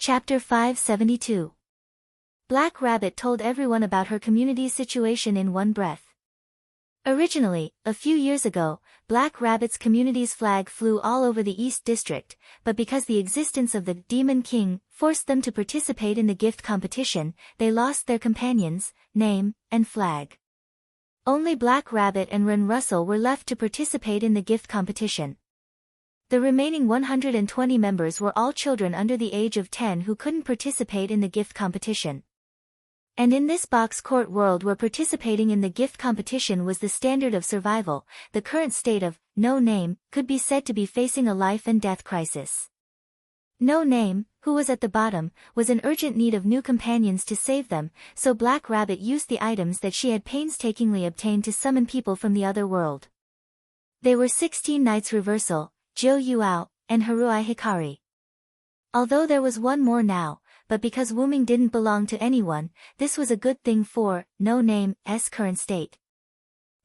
Chapter 572. Black Rabbit told everyone about her community's situation in one breath. Originally, a few years ago, Black Rabbit's community's flag flew all over the East District, but because the existence of the Demon King forced them to participate in the gift competition, they lost their companions, name, and flag. Only Black Rabbit and Wren Russell were left to participate in the gift competition. The remaining 120 members were all children under the age of 10 who couldn't participate in the gift competition. And in this box court world where participating in the gift competition was the standard of survival, the current state of No Name could be said to be facing a life and death crisis. No Name, who was at the bottom, was in urgent need of new companions to save them, so Black Rabbit used the items that she had painstakingly obtained to summon people from the other world. They were 16 Knights Reversal, Jo Yuao, and Haruai Hikari. Although there was one more now, but because Wyrm didn't belong to anyone, this was a good thing for No Name's current state.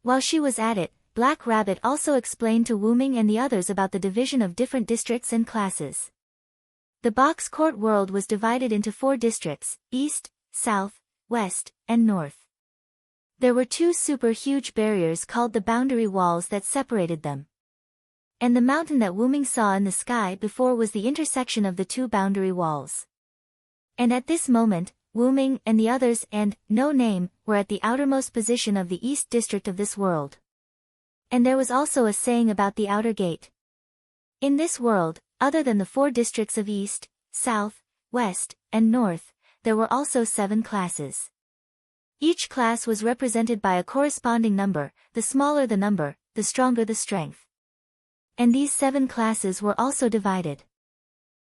While she was at it, Black Rabbit also explained to Wyrm and the others about the division of different districts and classes. The box court world was divided into 4 districts: East, South, West, and North. There were 2 super huge barriers called the boundary walls that separated them. And the mountain that Wyrm saw in the sky before was the intersection of the 2 boundary walls. And at this moment, Wyrm and the others and No Name were at the outermost position of the East District of this world. And there was also a saying about the outer gate. In this world, other than the 4 districts of East, South, West, and North, there were also 7 classes. Each class was represented by a corresponding number. The smaller the number, the stronger the strength. And these 7 classes were also divided.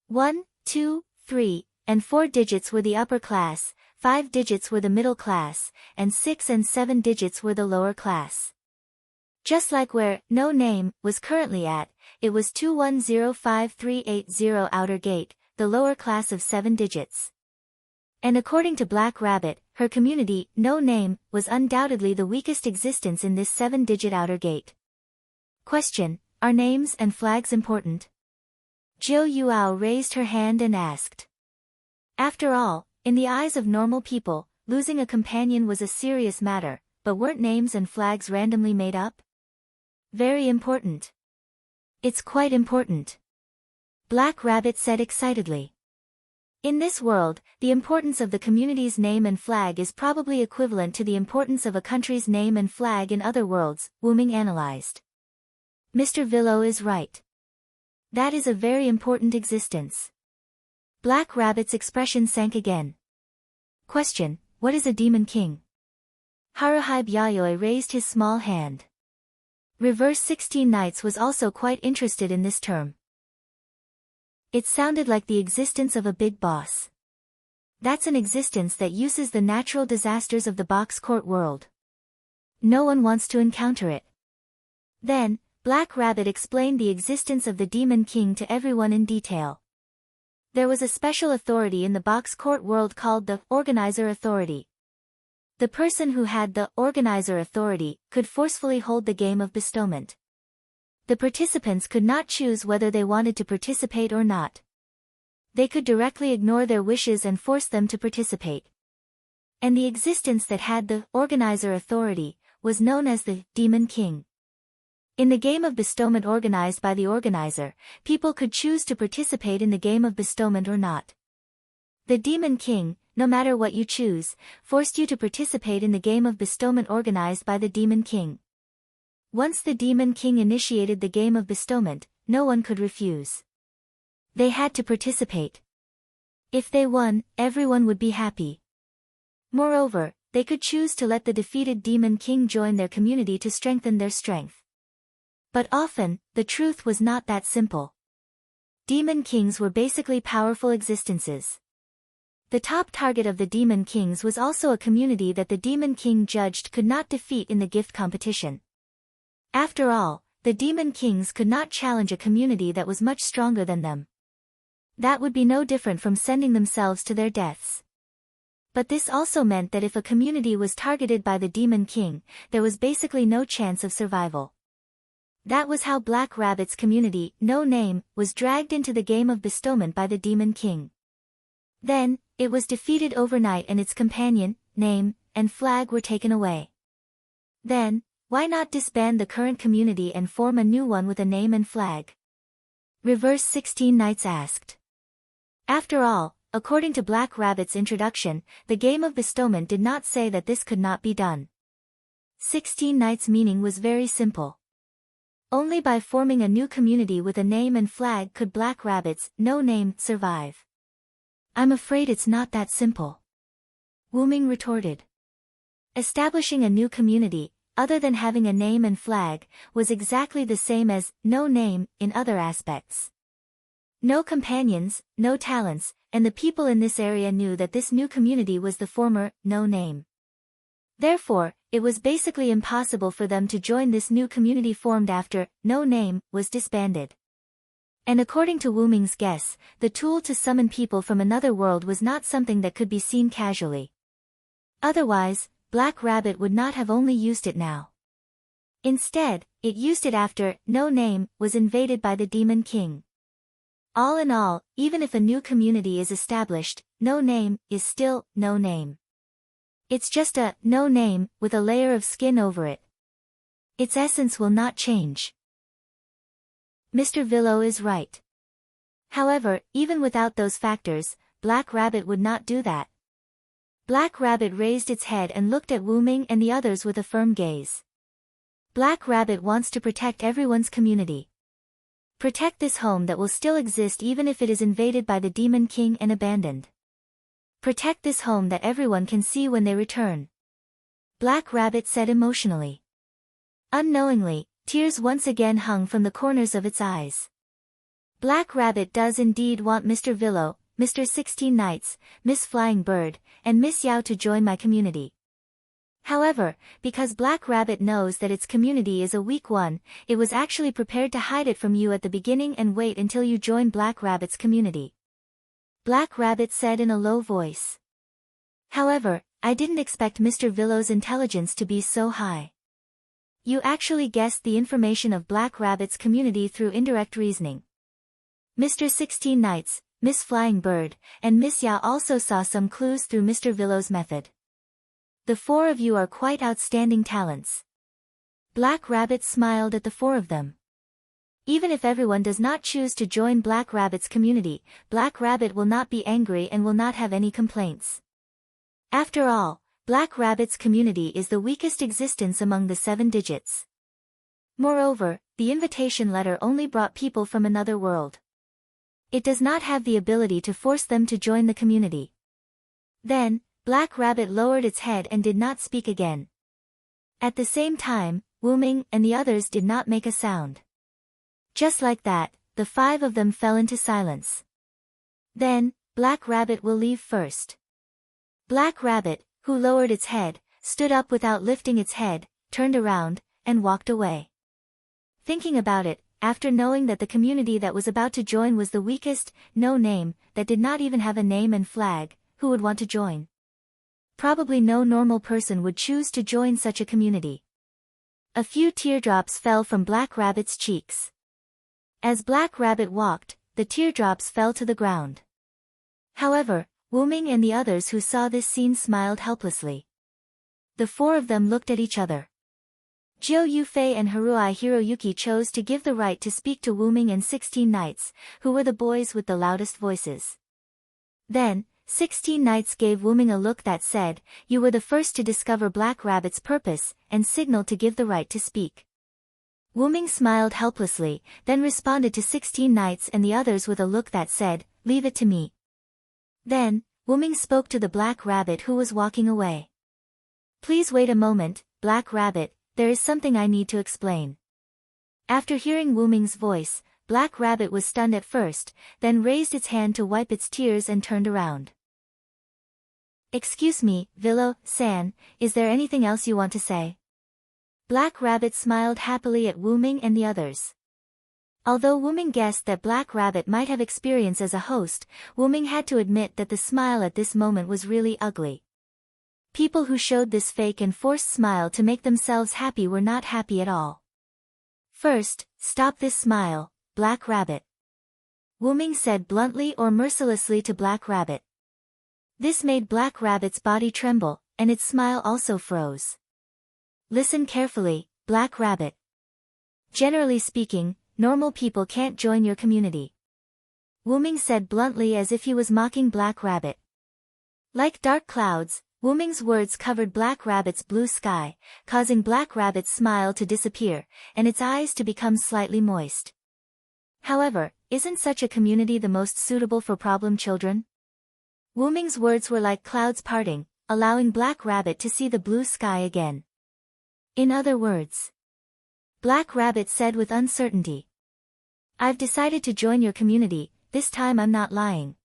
1, 2, 3, and 4 digits were the upper class, 5 digits were the middle class, and 6 and 7 digits were the lower class. Just like where No Name was currently at, it was 2105380 outer gate, the lower class of 7 digits. And according to Black Rabbit, her community, No Name, was undoubtedly the weakest existence in this 7-digit outer gate. Question: Are names and flags important? Jo Yuao raised her hand and asked. After all, in the eyes of normal people, losing a companion was a serious matter, but weren't names and flags randomly made up? Very important. It's quite important. Black Rabbit said excitedly. In this world, the importance of the community's name and flag is probably equivalent to the importance of a country's name and flag in other worlds, Wyrm analyzed. Mr. Villo is right. That is a very important existence. Black Rabbit's expression sank again. Question: What is a Demon King? Haruhi Yayoi raised his small hand. Reverse 16 Knights was also quite interested in this term. It sounded like the existence of a big boss. That's an existence that uses the natural disasters of the box court world. No one wants to encounter it. Then, Black Rabbit explained the existence of the Demon King to everyone in detail. There was a special authority in the box court world called the Organizer Authority. The person who had the Organizer Authority could forcefully hold the game of bestowment. The participants could not choose whether they wanted to participate or not. They could directly ignore their wishes and force them to participate. And the existence that had the Organizer Authority was known as the Demon King. In the game of bestowment organized by the organizer, people could choose to participate in the game of bestowment or not. The Demon King, no matter what you choose, forced you to participate in the game of bestowment organized by the Demon King. Once the Demon King initiated the game of bestowment, no one could refuse. They had to participate. If they won, everyone would be happy. Moreover, they could choose to let the defeated Demon King join their community to strengthen their strength. But often, the truth was not that simple. Demon Kings were basically powerful existences. The top target of the Demon Kings was also a community that the Demon King judged could not defeat in the gift competition. After all, the Demon Kings could not challenge a community that was much stronger than them. That would be no different from sending themselves to their deaths. But this also meant that if a community was targeted by the Demon King, there was basically no chance of survival. That was how Black Rabbit's community, No Name, was dragged into the game of bestowment by the Demon King. Then, it was defeated overnight and its companion, name, and flag were taken away. Then, why not disband the current community and form a new one with a name and flag? Reverse 16 Knights asked. After all, according to Black Rabbit's introduction, the game of bestowment did not say that this could not be done. 16 Knights' meaning was very simple. Only by forming a new community with a name and flag could Black Rabbit's no name survive. I'm afraid it's not that simple. Wyrm retorted. Establishing a new community, other than having a name and flag, was exactly the same as no name in other aspects. No companions, no talents, and the people in this area knew that this new community was the former no name. Therefore, it was basically impossible for them to join this new community formed after no name was disbanded. And according to Wyrm's guess, the tool to summon people from another world was not something that could be seen casually. Otherwise, Black Rabbit would not have only used it now. Instead, it used it after no name was invaded by the Demon King. All in all, even if a new community is established, no name is still no name. It's just a no name with a layer of skin over it. Its essence will not change. Mr. Willow is right. However, even without those factors, Black Rabbit would not do that. Black Rabbit raised its head and looked at Wyrm and the others with a firm gaze. Black Rabbit wants to protect everyone's community. Protect this home that will still exist even if it is invaded by the Demon King and abandoned. Protect this home that everyone can see when they return. Black Rabbit said emotionally. Unknowingly, tears once again hung from the corners of its eyes. Black Rabbit does indeed want Mr. Willow, Mr. 16 Knights, Miss Flying Bird, and Miss Yao to join my community. However, because Black Rabbit knows that its community is a weak one, it was actually prepared to hide it from you at the beginning and wait until you join Black Rabbit's community. Black Rabbit said in a low voice. However, I didn't expect Mr. Willow's intelligence to be so high. You actually guessed the information of Black Rabbit's community through indirect reasoning. Mr. 16 Knights, Miss Flying Bird, and Miss Ya also saw some clues through Mr. Willow's method. The four of you are quite outstanding talents. Black Rabbit smiled at the four of them. Even if everyone does not choose to join Black Rabbit's community, Black Rabbit will not be angry and will not have any complaints. After all, Black Rabbit's community is the weakest existence among the 7 digits. Moreover, the invitation letter only brought people from another world. It does not have the ability to force them to join the community. Then, Black Rabbit lowered its head and did not speak again. At the same time, Wyrm and the others did not make a sound. Just like that, the 5 of them fell into silence. Then, Black Rabbit will leave first. Black Rabbit, who lowered its head, stood up without lifting its head, turned around, and walked away. Thinking about it, after knowing that the community that was about to join was the weakest, no name, that did not even have a name and flag, who would want to join? Probably no normal person would choose to join such a community. A few teardrops fell from Black Rabbit's cheeks. As Black Rabbit walked, the teardrops fell to the ground. However, Wyrm and the others who saw this scene smiled helplessly. The 4 of them looked at each other. Jiu Yufei and Haruai Hiroyuki chose to give the right to speak to Wyrm and 16 Knights, who were the boys with the loudest voices. Then, 16 Knights gave Wyrm a look that said, "You were the first to discover Black Rabbit's purpose," and signaled to give the right to speak. Wyrm smiled helplessly, then responded to 16 Knights and the others with a look that said, "Leave it to me." Then, Wyrm spoke to the Black Rabbit who was walking away. "Please wait a moment, Black Rabbit, there is something I need to explain." After hearing Wyrm's voice, Black Rabbit was stunned at first, then raised its hand to wipe its tears and turned around. "Excuse me, Willow-san, is there anything else you want to say?" Black Rabbit smiled happily at Wyrm and the others. Although Wyrm guessed that Black Rabbit might have experience as a host, Wyrm had to admit that the smile at this moment was really ugly. People who showed this fake and forced smile to make themselves happy were not happy at all. "First, stop this smile, Black Rabbit," Wyrm said bluntly or mercilessly to Black Rabbit. This made Black Rabbit's body tremble, and its smile also froze. Listen carefully, Black Rabbit. Generally speaking, normal people can't join your community. Wyrm said bluntly as if he was mocking Black Rabbit. Like dark clouds, Wyrm's words covered Black Rabbit's blue sky, causing Black Rabbit's smile to disappear, and its eyes to become slightly moist. However, isn't such a community the most suitable for problem children? Wyrm's words were like clouds parting, allowing Black Rabbit to see the blue sky again. In other words, Black Rabbit said with uncertainty, "I've decided to join your community, this time I'm not lying."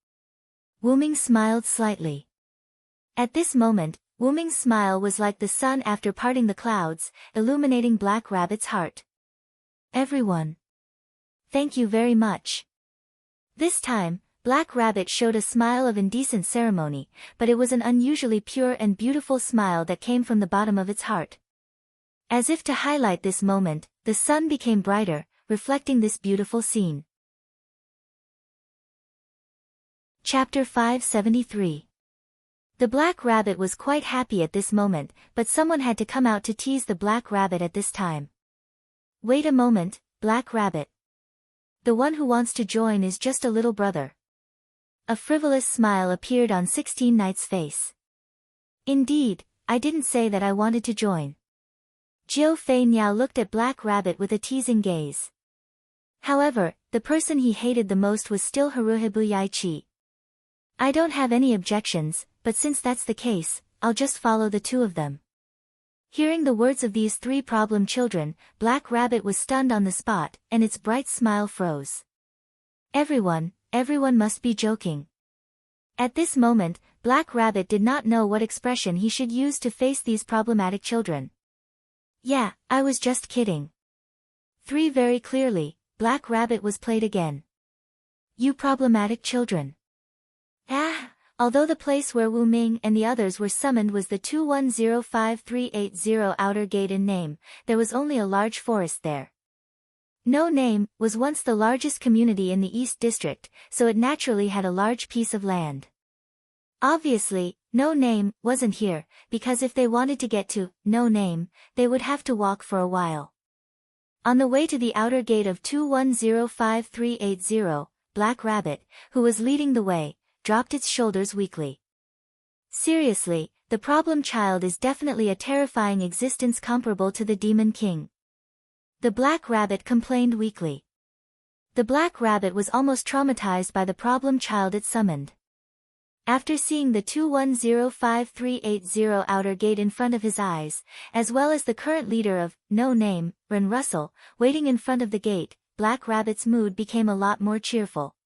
Wyrm smiled slightly. At this moment, Wyrm's smile was like the sun after parting the clouds, illuminating Black Rabbit's heart. "Everyone. Thank you very much." This time, Black Rabbit showed a smile of indecent ceremony, but it was an unusually pure and beautiful smile that came from the bottom of its heart. As if to highlight this moment, the sun became brighter, reflecting this beautiful scene. Chapter 573. The Black Rabbit was quite happy at this moment, but someone had to come out to tease the Black Rabbit at this time. "Wait a moment, Black Rabbit. The one who wants to join is just a little brother." A frivolous smile appeared on 16 Knight's face. "Indeed, I didn't say that I wanted to join." Jiu Fei Niao looked at Black Rabbit with a teasing gaze. However, the person he hated the most was still Haruhibu Yaichi. "I don't have any objections, but since that's the case, I'll just follow the two of them." Hearing the words of these three problem children, Black Rabbit was stunned on the spot, and its bright smile froze. Everyone must be joking." At this moment, Black Rabbit did not know what expression he should use to face these problematic children. "Yeah, I was just kidding." Three very clearly, Black Rabbit was played again. "You problematic children." Although the place where Wyrm and the others were summoned was the 2105380 Outer Gate in name, there was only a large forest there. No Name was once the largest community in the East District, so it naturally had a large piece of land. Obviously, No Name wasn't here, because if they wanted to get to No Name, they would have to walk for a while. On the way to the outer gate of 2105380, Black Rabbit, who was leading the way, dropped its shoulders weakly. Seriously, the problem child is definitely a terrifying existence comparable to the Demon King. The Black Rabbit complained weakly. The Black Rabbit was almost traumatized by the problem child it summoned. After seeing the 2105380 outer gate in front of his eyes, as well as the current leader of No Name, Wren Russell, waiting in front of the gate, Black Rabbit's mood became a lot more cheerful.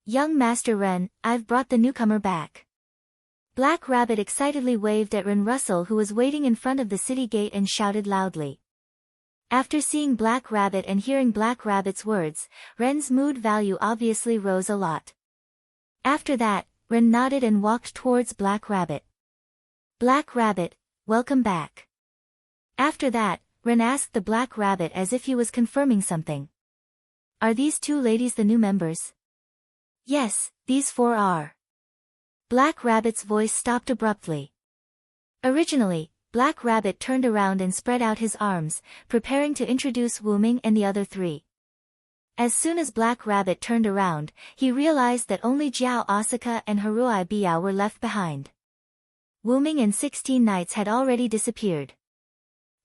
"Young Master Wren, I've brought the newcomer back." Black Rabbit excitedly waved at Wren Russell, who was waiting in front of the city gate, and shouted loudly. After seeing Black Rabbit and hearing Black Rabbit's words, Wren's mood value obviously rose a lot. After that, Wren nodded and walked towards Black Rabbit. "Black Rabbit, welcome back." After that, Wren asked the Black Rabbit as if he was confirming something. "Are these two ladies the new members?" "Yes, these four are." Black Rabbit's voice stopped abruptly. Originally, Black Rabbit turned around and spread out his arms, preparing to introduce Wyrm and the other three. As soon as Black Rabbit turned around, he realized that only Jiao Asaka and Harui Biao were left behind. Wyrm and 16 Knights had already disappeared.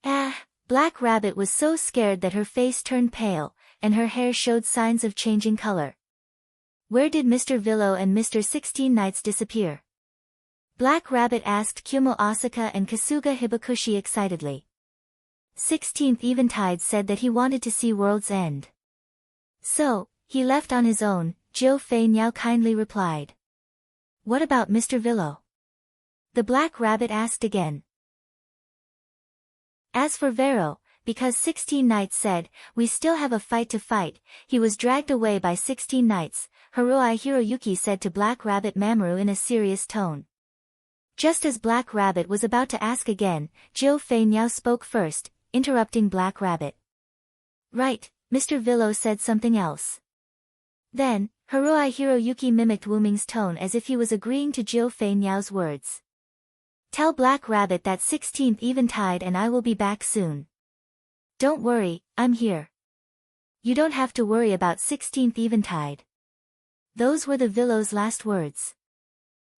Black Rabbit was so scared that her face turned pale, and her hair showed signs of changing color. Where did Mr. Villo and Mr. 16 Knights disappear? Black Rabbit asked Kyumo Asaka and Kasuga Hibakushi excitedly. 16th Eventide said that he wanted to see World's End. "So, he left on his own," Jiu Fei Niao kindly replied. "What about Mr. Villo?" The Black Rabbit asked again. As for Vero, because 16 Knights said, "We still have a fight to fight," he was dragged away by 16 Knights, Harui Hiroyuki said to Black Rabbit Mamoru in a serious tone. Just as Black Rabbit was about to ask again, Jiu Fei Niao spoke first, interrupting Black Rabbit. "Right, Mr. Villo said something else." Then, Haruai Hiroyuki mimicked Wuming's tone as if he was agreeing to Jiu Fei Niao's words. Tell Black Rabbit that 16th eventide and I will be back soon. Don't worry, I'm here. You don't have to worry about 16th eventide. Those were the Villow's last words.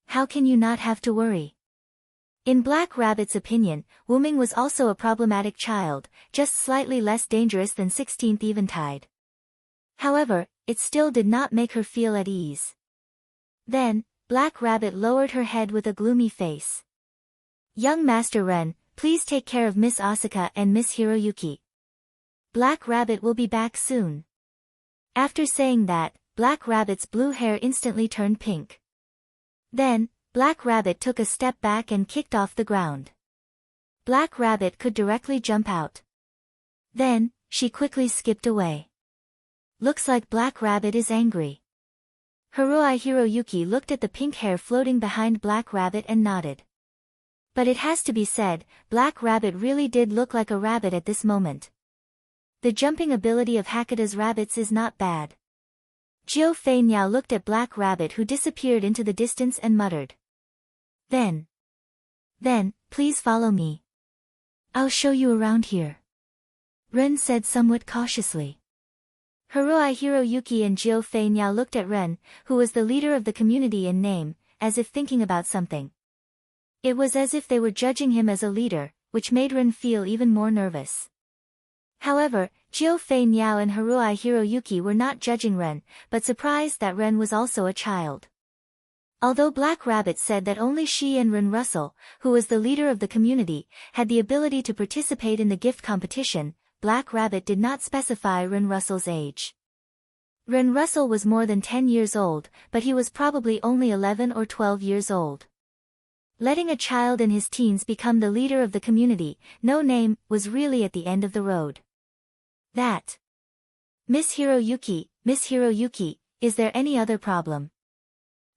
How can you not have to worry? In Black Rabbit's opinion, Wuming was also a problematic child, just slightly less dangerous than 16th eventide. However, it still did not make her feel at ease. Then, Black Rabbit lowered her head with a gloomy face. Young Master Ren, please take care of Miss Asuka and Miss Hiroyuki. Black Rabbit will be back soon. After saying that, Black Rabbit's blue hair instantly turned pink. Then, Black Rabbit took a step back and kicked off the ground. Black Rabbit could directly jump out. Then, she quickly skipped away. Looks like Black Rabbit is angry. Haruai Hiroyuki looked at the pink hair floating behind Black Rabbit and nodded. But it has to be said, Black Rabbit really did look like a rabbit at this moment. The jumping ability of Hakuda's rabbits is not bad. Jiu Fei Niao looked at Black Rabbit, who disappeared into the distance, and muttered. Then, please follow me. I'll show you around here. Ren said somewhat cautiously. Haruai Hiroyuki and Jiu Fei Niao looked at Ren, who was the leader of the community in name, as if thinking about something. It was as if they were judging him as a leader, which made Ren feel even more nervous. However, Jiu Fei Niao and Haruai Hiroyuki were not judging Ren, but surprised that Ren was also a child. Although Black Rabbit said that only she and Ren Russell, who was the leader of the community, had the ability to participate in the gift competition, Black Rabbit did not specify Ren Russell's age. Ren Russell was more than 10 years old, but he was probably only 11 or 12 years old. Letting a child in his teens become the leader of the community, no name, was really at the end of the road. That. Miss Hiroyuki, is there any other problem?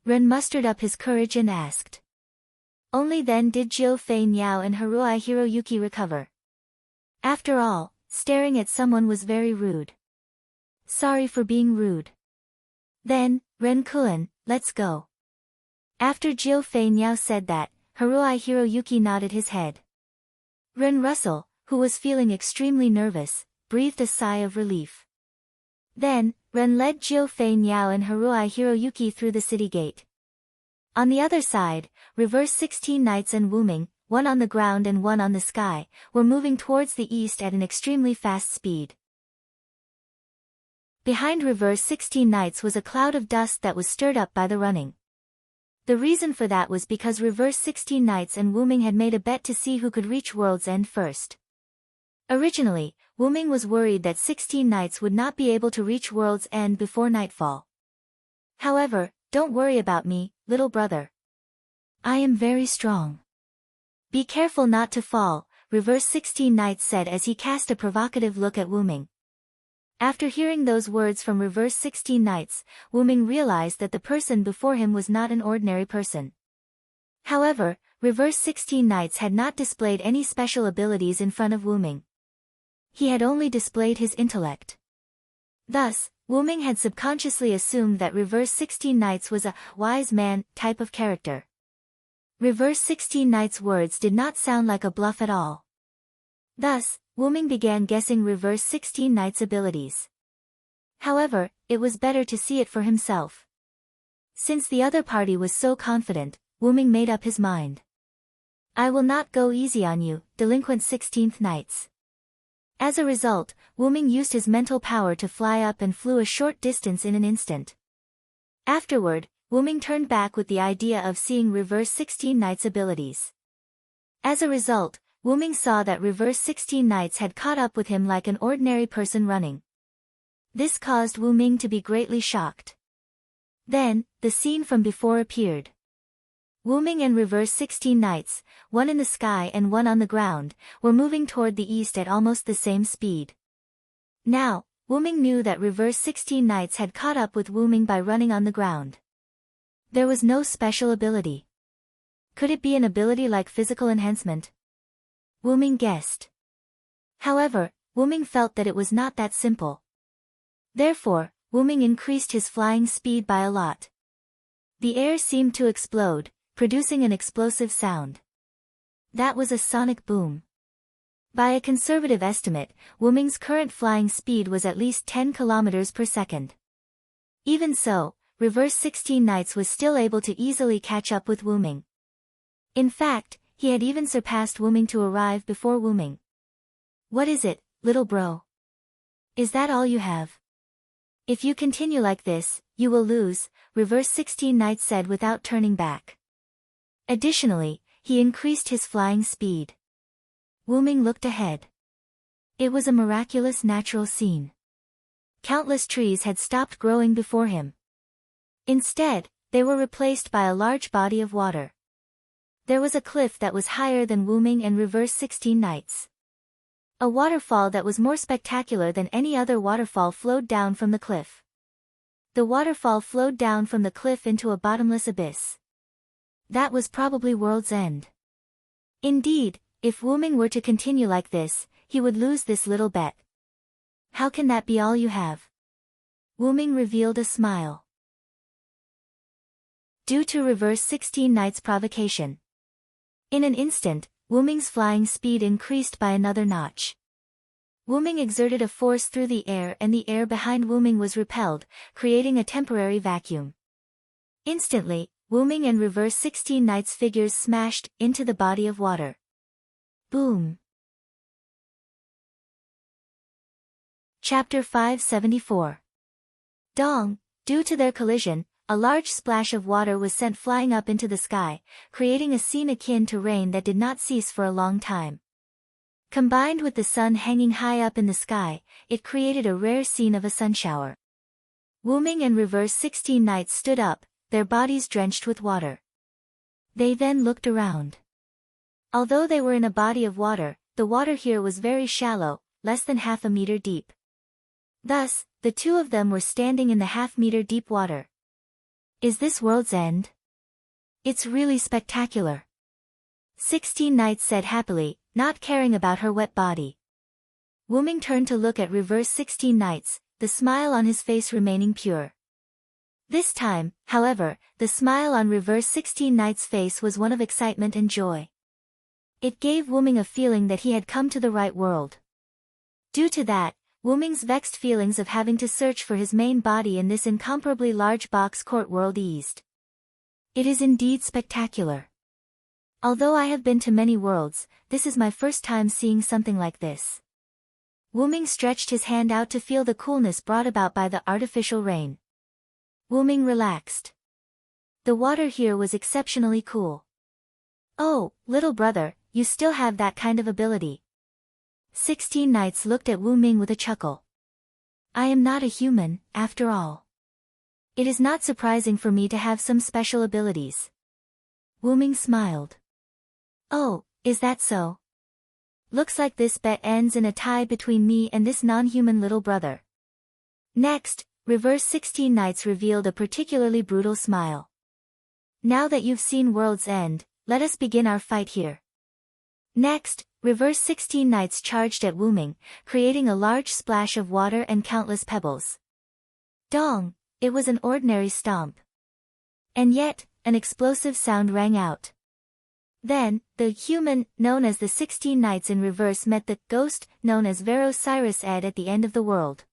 Ren mustered up his courage and asked. Only then did Jiu Fei Niao and Haruai Hiroyuki recover. After all, staring at someone was very rude. Sorry for being rude. Then, Ren-kun, let's go. After Jiu Fei Niao said that, Haruai Hiroyuki nodded his head. Ren Russell, who was feeling extremely nervous, breathed a sigh of relief. Then, Ren led Jiu Fei Niao and Haruai Hiroyuki through the city gate. On the other side, Reverse 16 Knights and Wuming, one on the ground and one on the sky, were moving towards the east at an extremely fast speed. Behind Reverse 16 Knights was a cloud of dust that was stirred up by the running. The reason for that was because Reverse 16 Knights and Wuming had made a bet to see who could reach World's End first. Originally, Wuming was worried that 16 Knights would not be able to reach World's End before nightfall. However, don't worry about me, little brother. I am very strong. Be careful not to fall, Reverse 16 Knights said as he cast a provocative look at Wuming. After hearing those words from Reverse 16 Knights, Wuming realized that the person before him was not an ordinary person. However, Reverse 16 Knights had not displayed any special abilities in front of Wuming. He had only displayed his intellect. Thus, Wuming had subconsciously assumed that Reverse 16 Knights was a wise man type of character. Reverse 16 Knights' words did not sound like a bluff at all. Thus, Wuming began guessing Reverse 16 Knights' abilities. However, it was better to see it for himself. Since the other party was so confident, Wuming made up his mind. I will not go easy on you, delinquent 16th Knights. As a result, Wuming used his mental power to fly up and flew a short distance in an instant. Afterward, Wuming turned back with the idea of seeing Reverse 16 Knights' abilities. As a result, Wuming saw that Reverse 16 Knights had caught up with him like an ordinary person running. This caused Wuming to be greatly shocked. Then, the scene from before appeared. Wuming and Reverse 16 Knights, one in the sky and one on the ground, were moving toward the east at almost the same speed. Now, Wuming knew that Reverse 16 Knights had caught up with Wuming by running on the ground. There was no special ability. Could it be an ability like physical enhancement? Wuming guessed. However, Wuming felt that it was not that simple. Therefore, Wuming increased his flying speed by a lot. The air seemed to explode, producing an explosive sound. That was a sonic boom. By a conservative estimate, Wuming's current flying speed was at least 10 kilometers per second. Even so, Reverse 16 Knights was still able to easily catch up with Wuming. In fact, he had even surpassed Wuming to arrive before Wuming. What is it, little bro? Is that all you have? If you continue like this, you will lose, Reverse 16 Knights said without turning back. Additionally, he increased his flying speed. Wuming looked ahead. It was a miraculous natural scene. Countless trees had stopped growing before him. Instead, they were replaced by a large body of water. There was a cliff that was higher than Wuming and Reverse 16 Knights. A waterfall that was more spectacular than any other waterfall flowed down from the cliff. The waterfall flowed down from the cliff into a bottomless abyss. That was probably World's End. Indeed, if Wuming were to continue like this, he would lose this little bet. How can that be all you have? Wuming revealed a smile. Due to Reverse 16 Knights' provocation. In an instant, Wuming's flying speed increased by another notch. Wuming exerted a force through the air and the air behind Wuming was repelled, creating a temporary vacuum. Instantly, Wuming and Reverse 16 Knights' figures smashed into the body of water. Boom. Chapter 574. Dong. Due to their collision, a large splash of water was sent flying up into the sky, creating a scene akin to rain that did not cease for a long time. Combined with the sun hanging high up in the sky, it created a rare scene of a sunshower. Wuming and Reverse 16 Knights stood up, their bodies drenched with water. They then looked around. Although they were in a body of water, the water here was very shallow, less than half a meter deep. Thus, the two of them were standing in the half-meter deep water. Is this World's End? It's really spectacular. 16 Knights said happily, not caring about her wet body. Wuming turned to look at Reverse 16 Knights, the smile on his face remaining pure. This time, however, the smile on Reverse 16 Knights' face was one of excitement and joy. It gave Wuming a feeling that he had come to the right world. Due to that, Wuming's vexed feelings of having to search for his main body in this incomparably large box court world eased. It is indeed spectacular. Although I have been to many worlds, this is my first time seeing something like this. Wuming stretched his hand out to feel the coolness brought about by the artificial rain. Wuming relaxed. The water here was exceptionally cool. Oh, little brother, you still have that kind of ability. 16 Knights looked at Wuming with a chuckle. I am not a human, after all. It is not surprising for me to have some special abilities. Wuming smiled. Oh, is that so? Looks like this bet ends in a tie between me and this non-human little brother. Next, Reverse 16 Knights revealed a particularly brutal smile. Now that you've seen World's End, let us begin our fight here. Next, Reverse 16 Knights charged at Wuming, creating a large splash of water and countless pebbles. Dong! It was an ordinary stomp. And yet, an explosive sound rang out. Then, the human, known as the 16 Knights in reverse met the ghost, known as Cyrus Ed at the end of the world.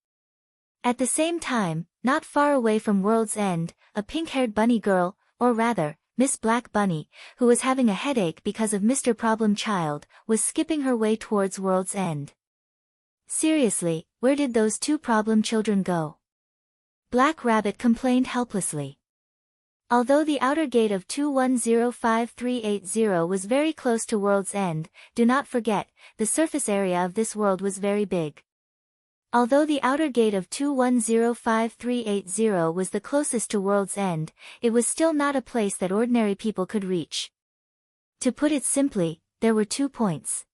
At the same time, not far away from World's End, a pink-haired bunny girl, or rather, Miss Black Bunny, who was having a headache because of Mr. Problem Child, was skipping her way towards World's End. Seriously, where did those two problem children go? Black Rabbit complained helplessly. Although the outer gate of 2105380 was very close to World's End, do not forget, the surface area of this world was very big. Although the outer gate of 2105380 was the closest to World's End, it was still not a place that ordinary people could reach. To put it simply, there were 2 points.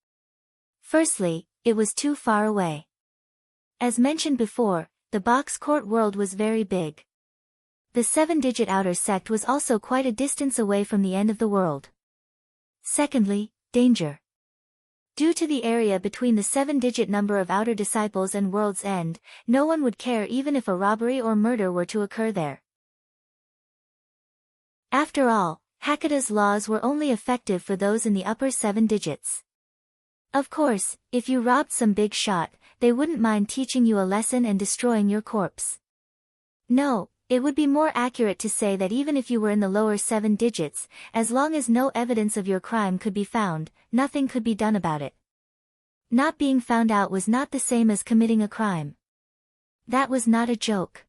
Firstly, it was too far away. As mentioned before, the box court world was very big. The 7-digit outer sect was also quite a distance away from the end of the world. Secondly, danger. Due to the area between the 7-digit number of outer disciples and world's end, no one would care even if a robbery or murder were to occur there. After all, Hakuda's laws were only effective for those in the upper 7 digits. Of course, if you robbed some big shot, they wouldn't mind teaching you a lesson and destroying your corpse. No, it would be more accurate to say that even if you were in the lower 7 digits, as long as no evidence of your crime could be found, nothing could be done about it. Not being found out was not the same as committing a crime. That was not a joke.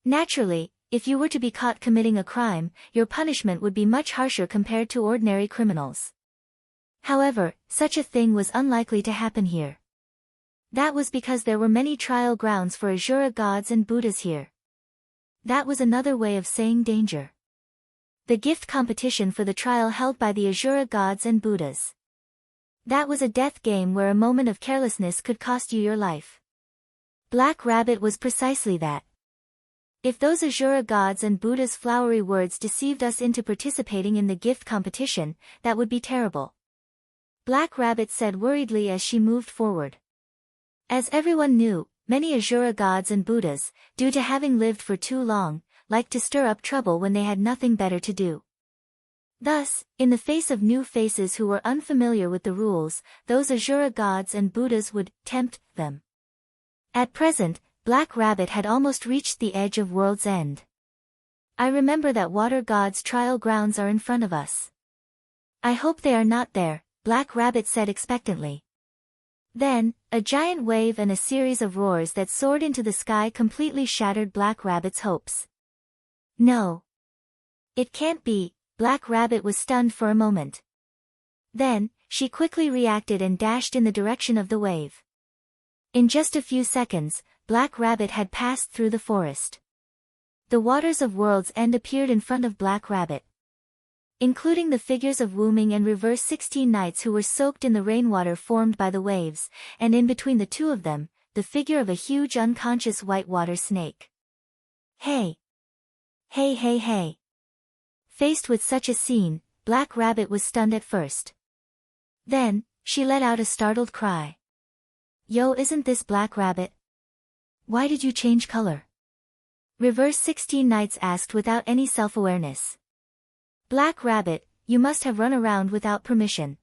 Naturally, if you were to be caught committing a crime, your punishment would be much harsher compared to ordinary criminals. However, such a thing was unlikely to happen here. That was because there were many trial grounds for Asura gods and Buddhas here. That was another way of saying danger. The gift competition for the trial held by the Asura gods and Buddhas. That was a death game where a moment of carelessness could cost you your life. Black Rabbit was precisely that. If those Asura gods and Buddhas' flowery words deceived us into participating in the gift competition, that would be terrible. Black Rabbit said worriedly as she moved forward. As everyone knew, many Asura gods and Buddhas, due to having lived for too long, liked to stir up trouble when they had nothing better to do. Thus, in the face of new faces who were unfamiliar with the rules, those Asura gods and Buddhas would tempt them. At present, Black Rabbit had almost reached the edge of world's end. I remember that water god's trial grounds are in front of us. I hope they are not there, Black Rabbit said expectantly. Then, a giant wave and a series of roars that soared into the sky completely shattered Black Rabbit's hopes. No. It can't be, Black Rabbit was stunned for a moment. Then, she quickly reacted and dashed in the direction of the wave. In just a few seconds, Black Rabbit had passed through the forest. The waters of World's End appeared in front of Black Rabbit, including the figures of Wyrm and reverse 16 knights who were soaked in the rainwater formed by the waves, and in between the two of them, the figure of a huge unconscious whitewater snake. Hey! Hey hey hey! Faced with such a scene, Black Rabbit was stunned at first. Then, she let out a startled cry. Yo, isn't this Black Rabbit? Why did you change color? Reverse 16 knights asked without any self-awareness. Black Rabbit, you must have run around without permission.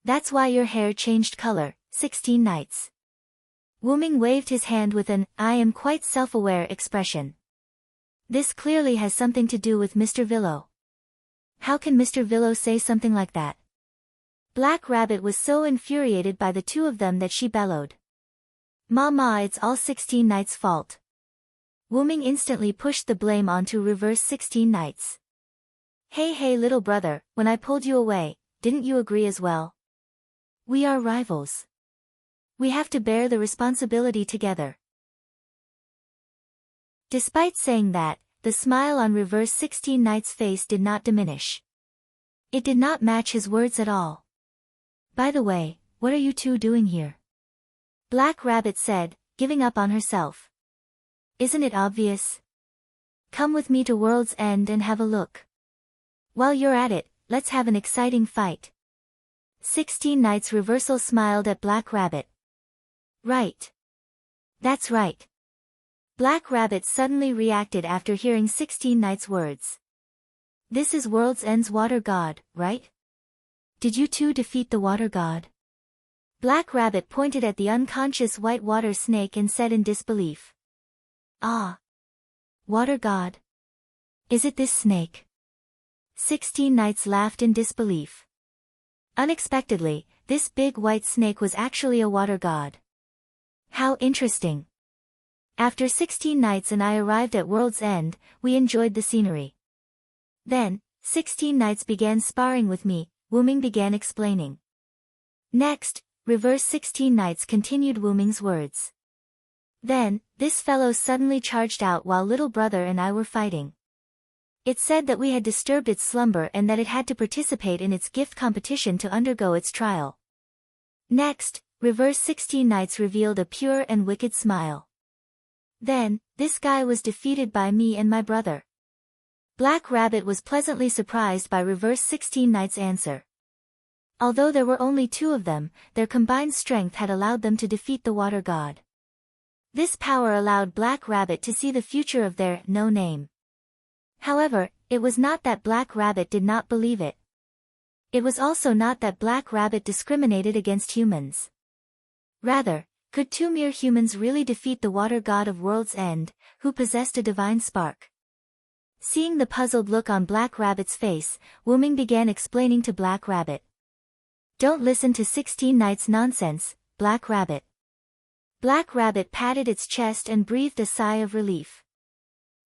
That's why your hair changed color, 16 knights. Wyrm waved his hand with an, I am quite self-aware expression. This clearly has something to do with Mr. Villo. How can Mr. Villo say something like that? Black Rabbit was so infuriated by the two of them that she bellowed. Ma, it's all 16 knights' fault. Wyrm instantly pushed the blame onto reverse 16 knights. Hey little brother, when I pulled you away, didn't you agree as well? We are rivals. We have to bear the responsibility together. Despite saying that, the smile on reverse 16 knight's face did not diminish. It did not match his words at all. By the way, what are you two doing here? Black Rabbit said, giving up on herself. Isn't it obvious? Come with me to World's End and have a look. While you're at it, let's have an exciting fight. 16 Knights Reversal smiled at Black Rabbit. Right. That's right. Black Rabbit suddenly reacted after hearing 16 Knights' words. This is World's End's water god, right? Did you two defeat the water god? Black Rabbit pointed at the unconscious white water snake and said in disbelief. Ah. Water god. Is it this snake? 16 Knights laughed in disbelief. Unexpectedly, this big white snake was actually a water god. How interesting. After 16 Knights and I arrived at World's End, we enjoyed the scenery. Then, 16 Knights began sparring with me, Wyrm began explaining. Next, reverse 16 Knights continued Wyrm's words. Then, this fellow suddenly charged out while little brother and I were fighting. It said that we had disturbed its slumber and that it had to participate in its gift competition to undergo its trial. Next, reverse 16 Knights revealed a pure and wicked smile. Then, this guy was defeated by me and my brother. Black Rabbit was pleasantly surprised by reverse 16 Knights' answer. Although there were only 2 of them, their combined strength had allowed them to defeat the water god. This power allowed Black Rabbit to see the future of their no name. However, it was not that Black Rabbit did not believe it. It was also not that Black Rabbit discriminated against humans. Rather, could 2 mere humans really defeat the water god of World's End, who possessed a divine spark? Seeing the puzzled look on Black Rabbit's face, Wyrm began explaining to Black Rabbit. Don't listen to 16 Nights' nonsense, Black Rabbit. Black Rabbit patted its chest and breathed a sigh of relief.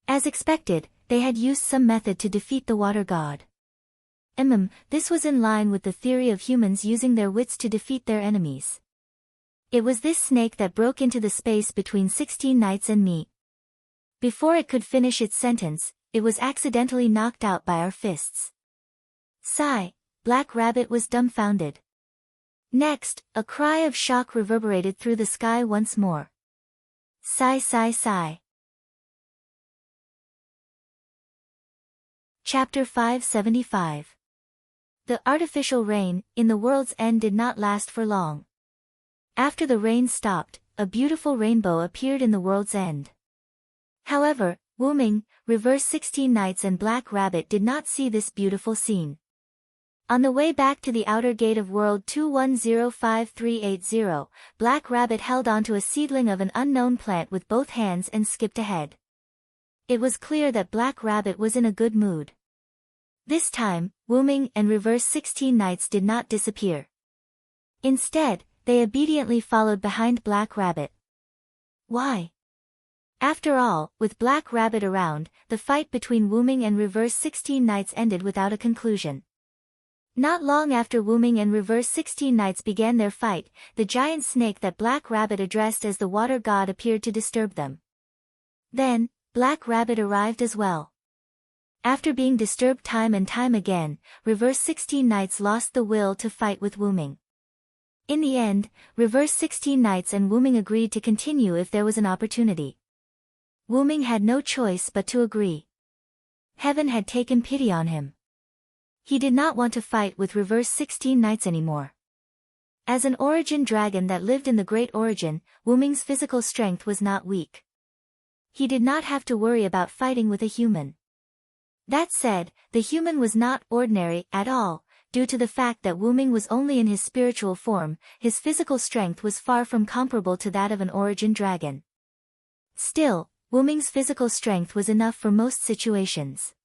As expected, they had used some method to defeat the water god. This was in line with the theory of humans using their wits to defeat their enemies. It was this snake that broke into the space between 16 Nights and me. Before it could finish its sentence, it was accidentally knocked out by our fists. Sigh, Black Rabbit was dumbfounded. Next, a cry of shock reverberated through the sky once more. Sigh, sigh, sigh. Chapter 575. The artificial rain, in the World's End did not last for long. After the rain stopped, a beautiful rainbow appeared in the World's End. However, Wyrm, Reverse 16 Nights and Black Rabbit did not see this beautiful scene. On the way back to the outer gate of World 2105380, Black Rabbit held onto a seedling of an unknown plant with both hands and skipped ahead. It was clear that Black Rabbit was in a good mood. This time, Wyrm and Reverse 16 Nights did not disappear. Instead, they obediently followed behind Black Rabbit. Why? After all, with Black Rabbit around, the fight between Wyrm and Reverse 16 Nights ended without a conclusion. Not long after Wyrm and Reverse 16 Nights began their fight, the giant snake that Black Rabbit addressed as the water god appeared to disturb them. Then, Black Rabbit arrived as well. After being disturbed time and time again, Reverse 16 Nights lost the will to fight with Wyrm. In the end, Reverse 16 Nights and Wyrm agreed to continue if there was an opportunity. Wyrm had no choice but to agree. Heaven had taken pity on him. He did not want to fight with Reverse 16 Nights anymore. As an origin dragon that lived in the Great Origin, Wyrm's physical strength was not weak. He did not have to worry about fighting with a human. That said, the human was not ordinary at all, due to the fact that Wyrm was only in his spiritual form. His physical strength was far from comparable to that of an origin dragon. Still, Wyrm's physical strength was enough for most situations.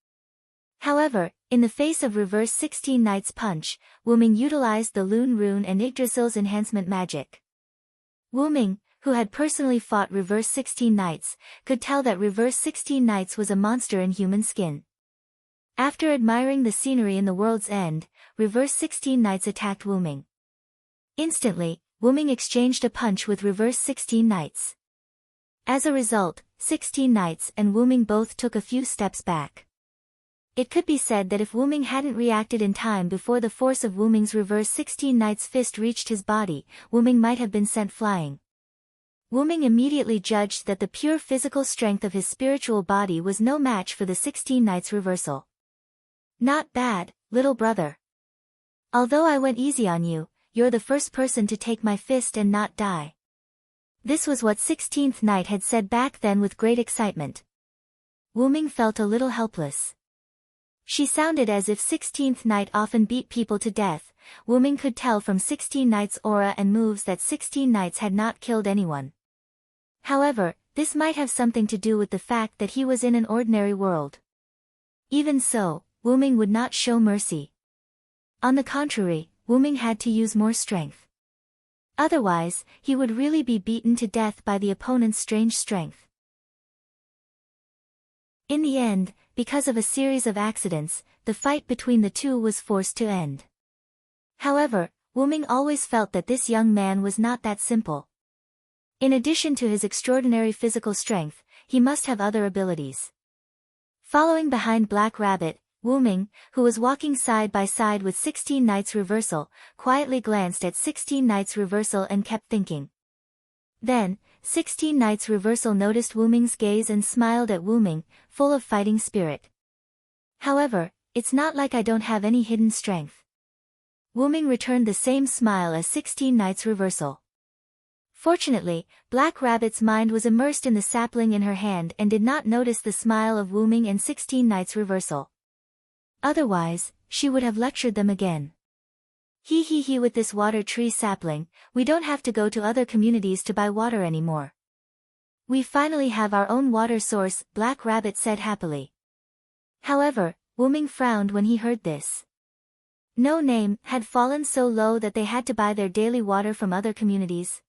However, in the face of Reverse 16 Nights' punch, Wyrm utilized the Lune Rune and Yggdrasil's enhancement magic. Wyrm, who had personally fought Reverse 16 Nights, could tell that Reverse 16 Nights was a monster in human skin. After admiring the scenery in the World's End, Reverse 16 Nights attacked Wyrm. Instantly, Wyrm exchanged a punch with Reverse 16 Nights. As a result, 16 Nights and Wyrm both took a few steps back. It could be said that if Wyrm hadn't reacted in time before the force of Wyrm's Reverse 16 Nights' fist reached his body, Wyrm might have been sent flying. Wyrm immediately judged that the pure physical strength of his spiritual body was no match for the 16 Nights reversal. Not bad, little brother. Although I went easy on you, you're the first person to take my fist and not die. This was what 16th Night had said back then with great excitement. Wyrm felt a little helpless. She sounded as if 16th Night often beat people to death. Wyrm could tell from 16 Night's aura and moves that 16 Nights had not killed anyone. However, this might have something to do with the fact that he was in an ordinary world. Even so, Wyrm would not show mercy. On the contrary, Wyrm had to use more strength. Otherwise, he would really be beaten to death by the opponent's strange strength. In the end, because of a series of accidents, the fight between the two was forced to end. However, Wyrm always felt that this young man was not that simple. In addition to his extraordinary physical strength, he must have other abilities. Following behind Black Rabbit, Wyrm, who was walking side by side with 16 Nights reversal, quietly glanced at 16 Nights reversal and kept thinking. Then, 16 Nights reversal noticed Wyrm's gaze and smiled at Wyrm, full of fighting spirit. However, it's not like I don't have any hidden strength. Wyrm returned the same smile as 16 Nights reversal. Fortunately, Black Rabbit's mind was immersed in the sapling in her hand and did not notice the smile of Wyrm and 16 Nights reversal. Otherwise, she would have lectured them again. He with this water tree sapling, we don't have to go to other communities to buy water anymore. We finally have our own water source, Black Rabbit said happily. However, Wyrm frowned when he heard this. No Name had fallen so low that they had to buy their daily water from other communities.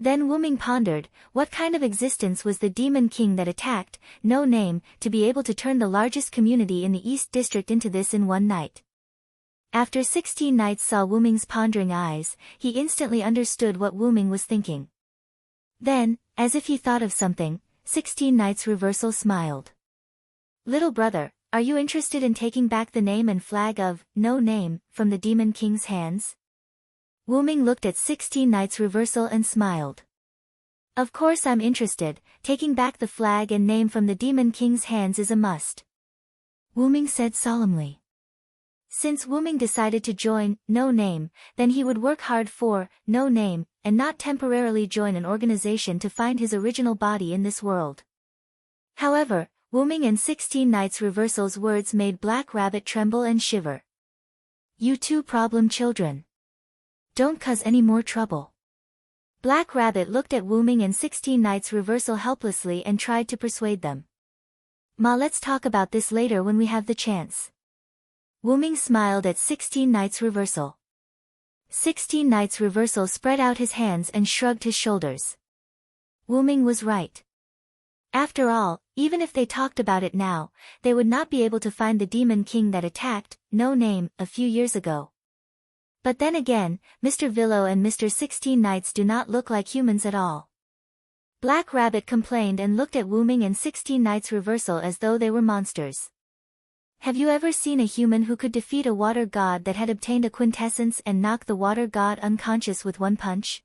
Then Wyrm pondered, what kind of existence was the Demon King that attacked No Name to be able to turn the largest community in the East District into this in one night? After 16 Nights saw Wyrm's pondering eyes, he instantly understood what Wyrm was thinking. Then, as if he thought of something, 16 Nights reversal smiled. Little brother, are you interested in taking back the name and flag of No Name from the Demon King's hands? Wyrm looked at 16 Nights reversal and smiled. Of course I'm interested, taking back the flag and name from the Demon King's hands is a must. Wyrm said solemnly. Since Wyrm decided to join No Name, then he would work hard for No Name, and not temporarily join an organization to find his original body in this world. However, Wyrm and 16 Nights reversal's words made Black Rabbit tremble and shiver. You two problem children. Don't cause any more trouble. Black Rabbit looked at Wyrm and 16 Nights reversal helplessly and tried to persuade them. Ma, let's talk about this later when we have the chance. Wyrm smiled at 16 Nights reversal. 16 Nights reversal spread out his hands and shrugged his shoulders. Wyrm was right. After all, even if they talked about it now, they would not be able to find the Demon King that attacked No Name a few years ago. But then again, Mr. Villo and Mr. 16 Nights do not look like humans at all. Black Rabbit complained and looked at Wyrm and 16 Nights reversal as though they were monsters. Have you ever seen a human who could defeat a water god that had obtained a quintessence and knock the water god unconscious with one punch?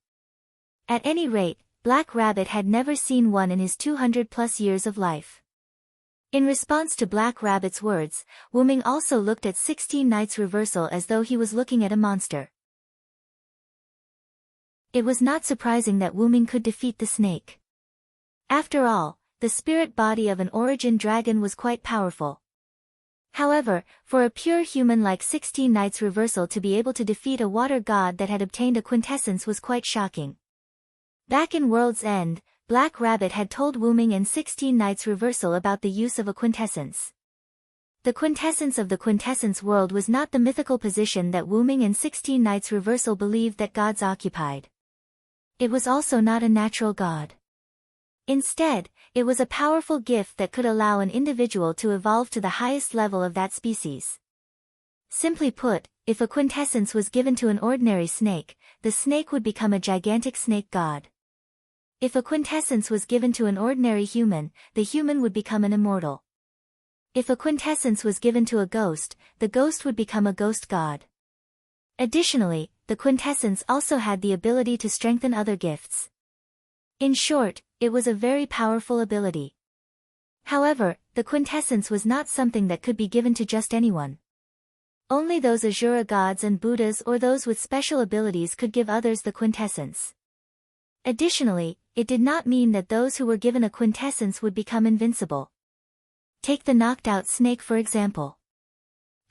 At any rate, Black Rabbit had never seen one in his 200+ years of life. In response to Black Rabbit's words, Wyrm also looked at 16 Nights reversal as though he was looking at a monster. It was not surprising that Wyrm could defeat the snake. After all, the spirit body of an origin dragon was quite powerful. However, for a pure human like 16 Nights reversal to be able to defeat a water god that had obtained a quintessence was quite shocking. Back in World's End, Black Rabbit had told Wyrm and 16 Nights reversal about the use of a quintessence. The quintessence of the quintessence world was not the mythical position that Wyrm and 16 Nights reversal believed that gods occupied. It was also not a natural god. Instead, it was a powerful gift that could allow an individual to evolve to the highest level of that species. Simply put, if a quintessence was given to an ordinary snake, the snake would become a gigantic snake god. If a quintessence was given to an ordinary human, the human would become an immortal. If a quintessence was given to a ghost, the ghost would become a ghost god. Additionally, the quintessence also had the ability to strengthen other gifts. In short, it was a very powerful ability. However, the quintessence was not something that could be given to just anyone. Only those Asura gods and Buddhas or those with special abilities could give others the quintessence. Additionally, it did not mean that those who were given a quintessence would become invincible. Take the knocked-out snake for example.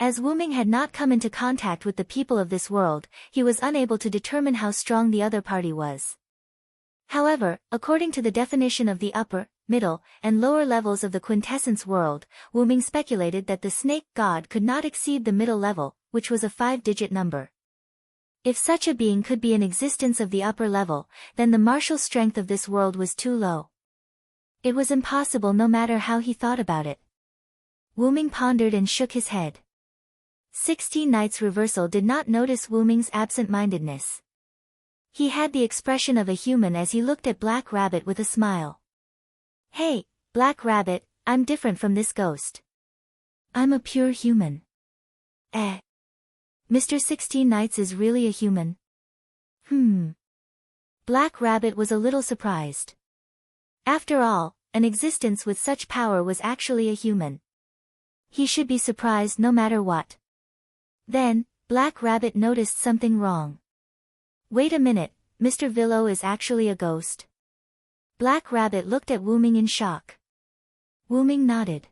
As Wyrm had not come into contact with the people of this world, he was unable to determine how strong the other party was. However, according to the definition of the upper, middle, and lower levels of the quintessence world, Wyrm speculated that the snake god could not exceed the middle level, which was a 5-digit number. If such a being could be in existence of the upper level, then the martial strength of this world was too low. It was impossible no matter how he thought about it. Wyrm pondered and shook his head. 16 Nights reversal did not notice Wyrm's absent-mindedness. He had the expression of a human as he looked at Black Rabbit with a smile. Hey, Black Rabbit, I'm different from this ghost. I'm a pure human. Mr. 16 Nights is really a human? Black Rabbit was a little surprised. After all, an existence with such power was actually a human. He should be surprised no matter what. Then, Black Rabbit noticed something wrong. Wait a minute, Mr. Villo is actually a ghost? Black Rabbit looked at Wyrm in shock. Wyrm nodded.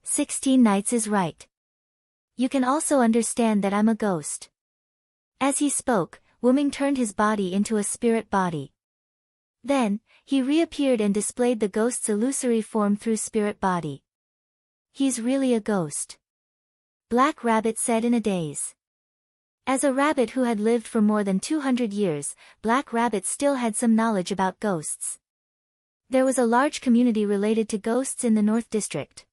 16 Nights is right. You can also understand that I'm a ghost. As he spoke, Wyrm turned his body into a spirit body. Then, he reappeared and displayed the ghost's illusory form through spirit body. He's really a ghost. Black Rabbit said in a daze. As a rabbit who had lived for more than 200 years, Black Rabbit still had some knowledge about ghosts. There was a large community related to ghosts in the North District.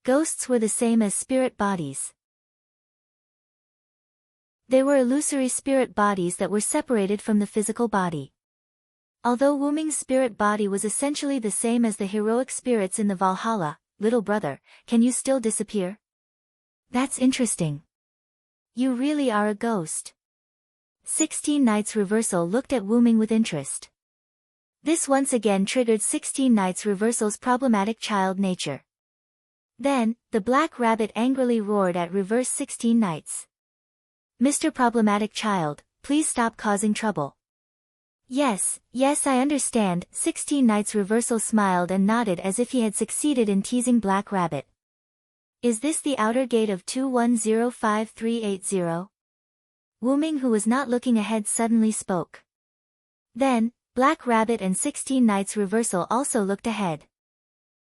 Ghosts were the same as spirit bodies. They were illusory spirit bodies that were separated from the physical body. Although Wyrm's spirit body was essentially the same as the heroic spirits in the Valhalla, little brother, can you still disappear? That's interesting. You really are a ghost. 16 Nights Reversal looked at Wyrm with interest. This once again triggered 16 Nights Reversal's problematic child nature. Then, the Black Rabbit angrily roared at Reverse 16 Nights. Mr. Problematic Child, please stop causing trouble. Yes, I understand, 16 Nights Reversal smiled and nodded as if he had succeeded in teasing Black Rabbit. Is this the outer gate of 2105380? Wyrm, who was not looking ahead, suddenly spoke. Then, Black Rabbit and 16 Nights Reversal also looked ahead.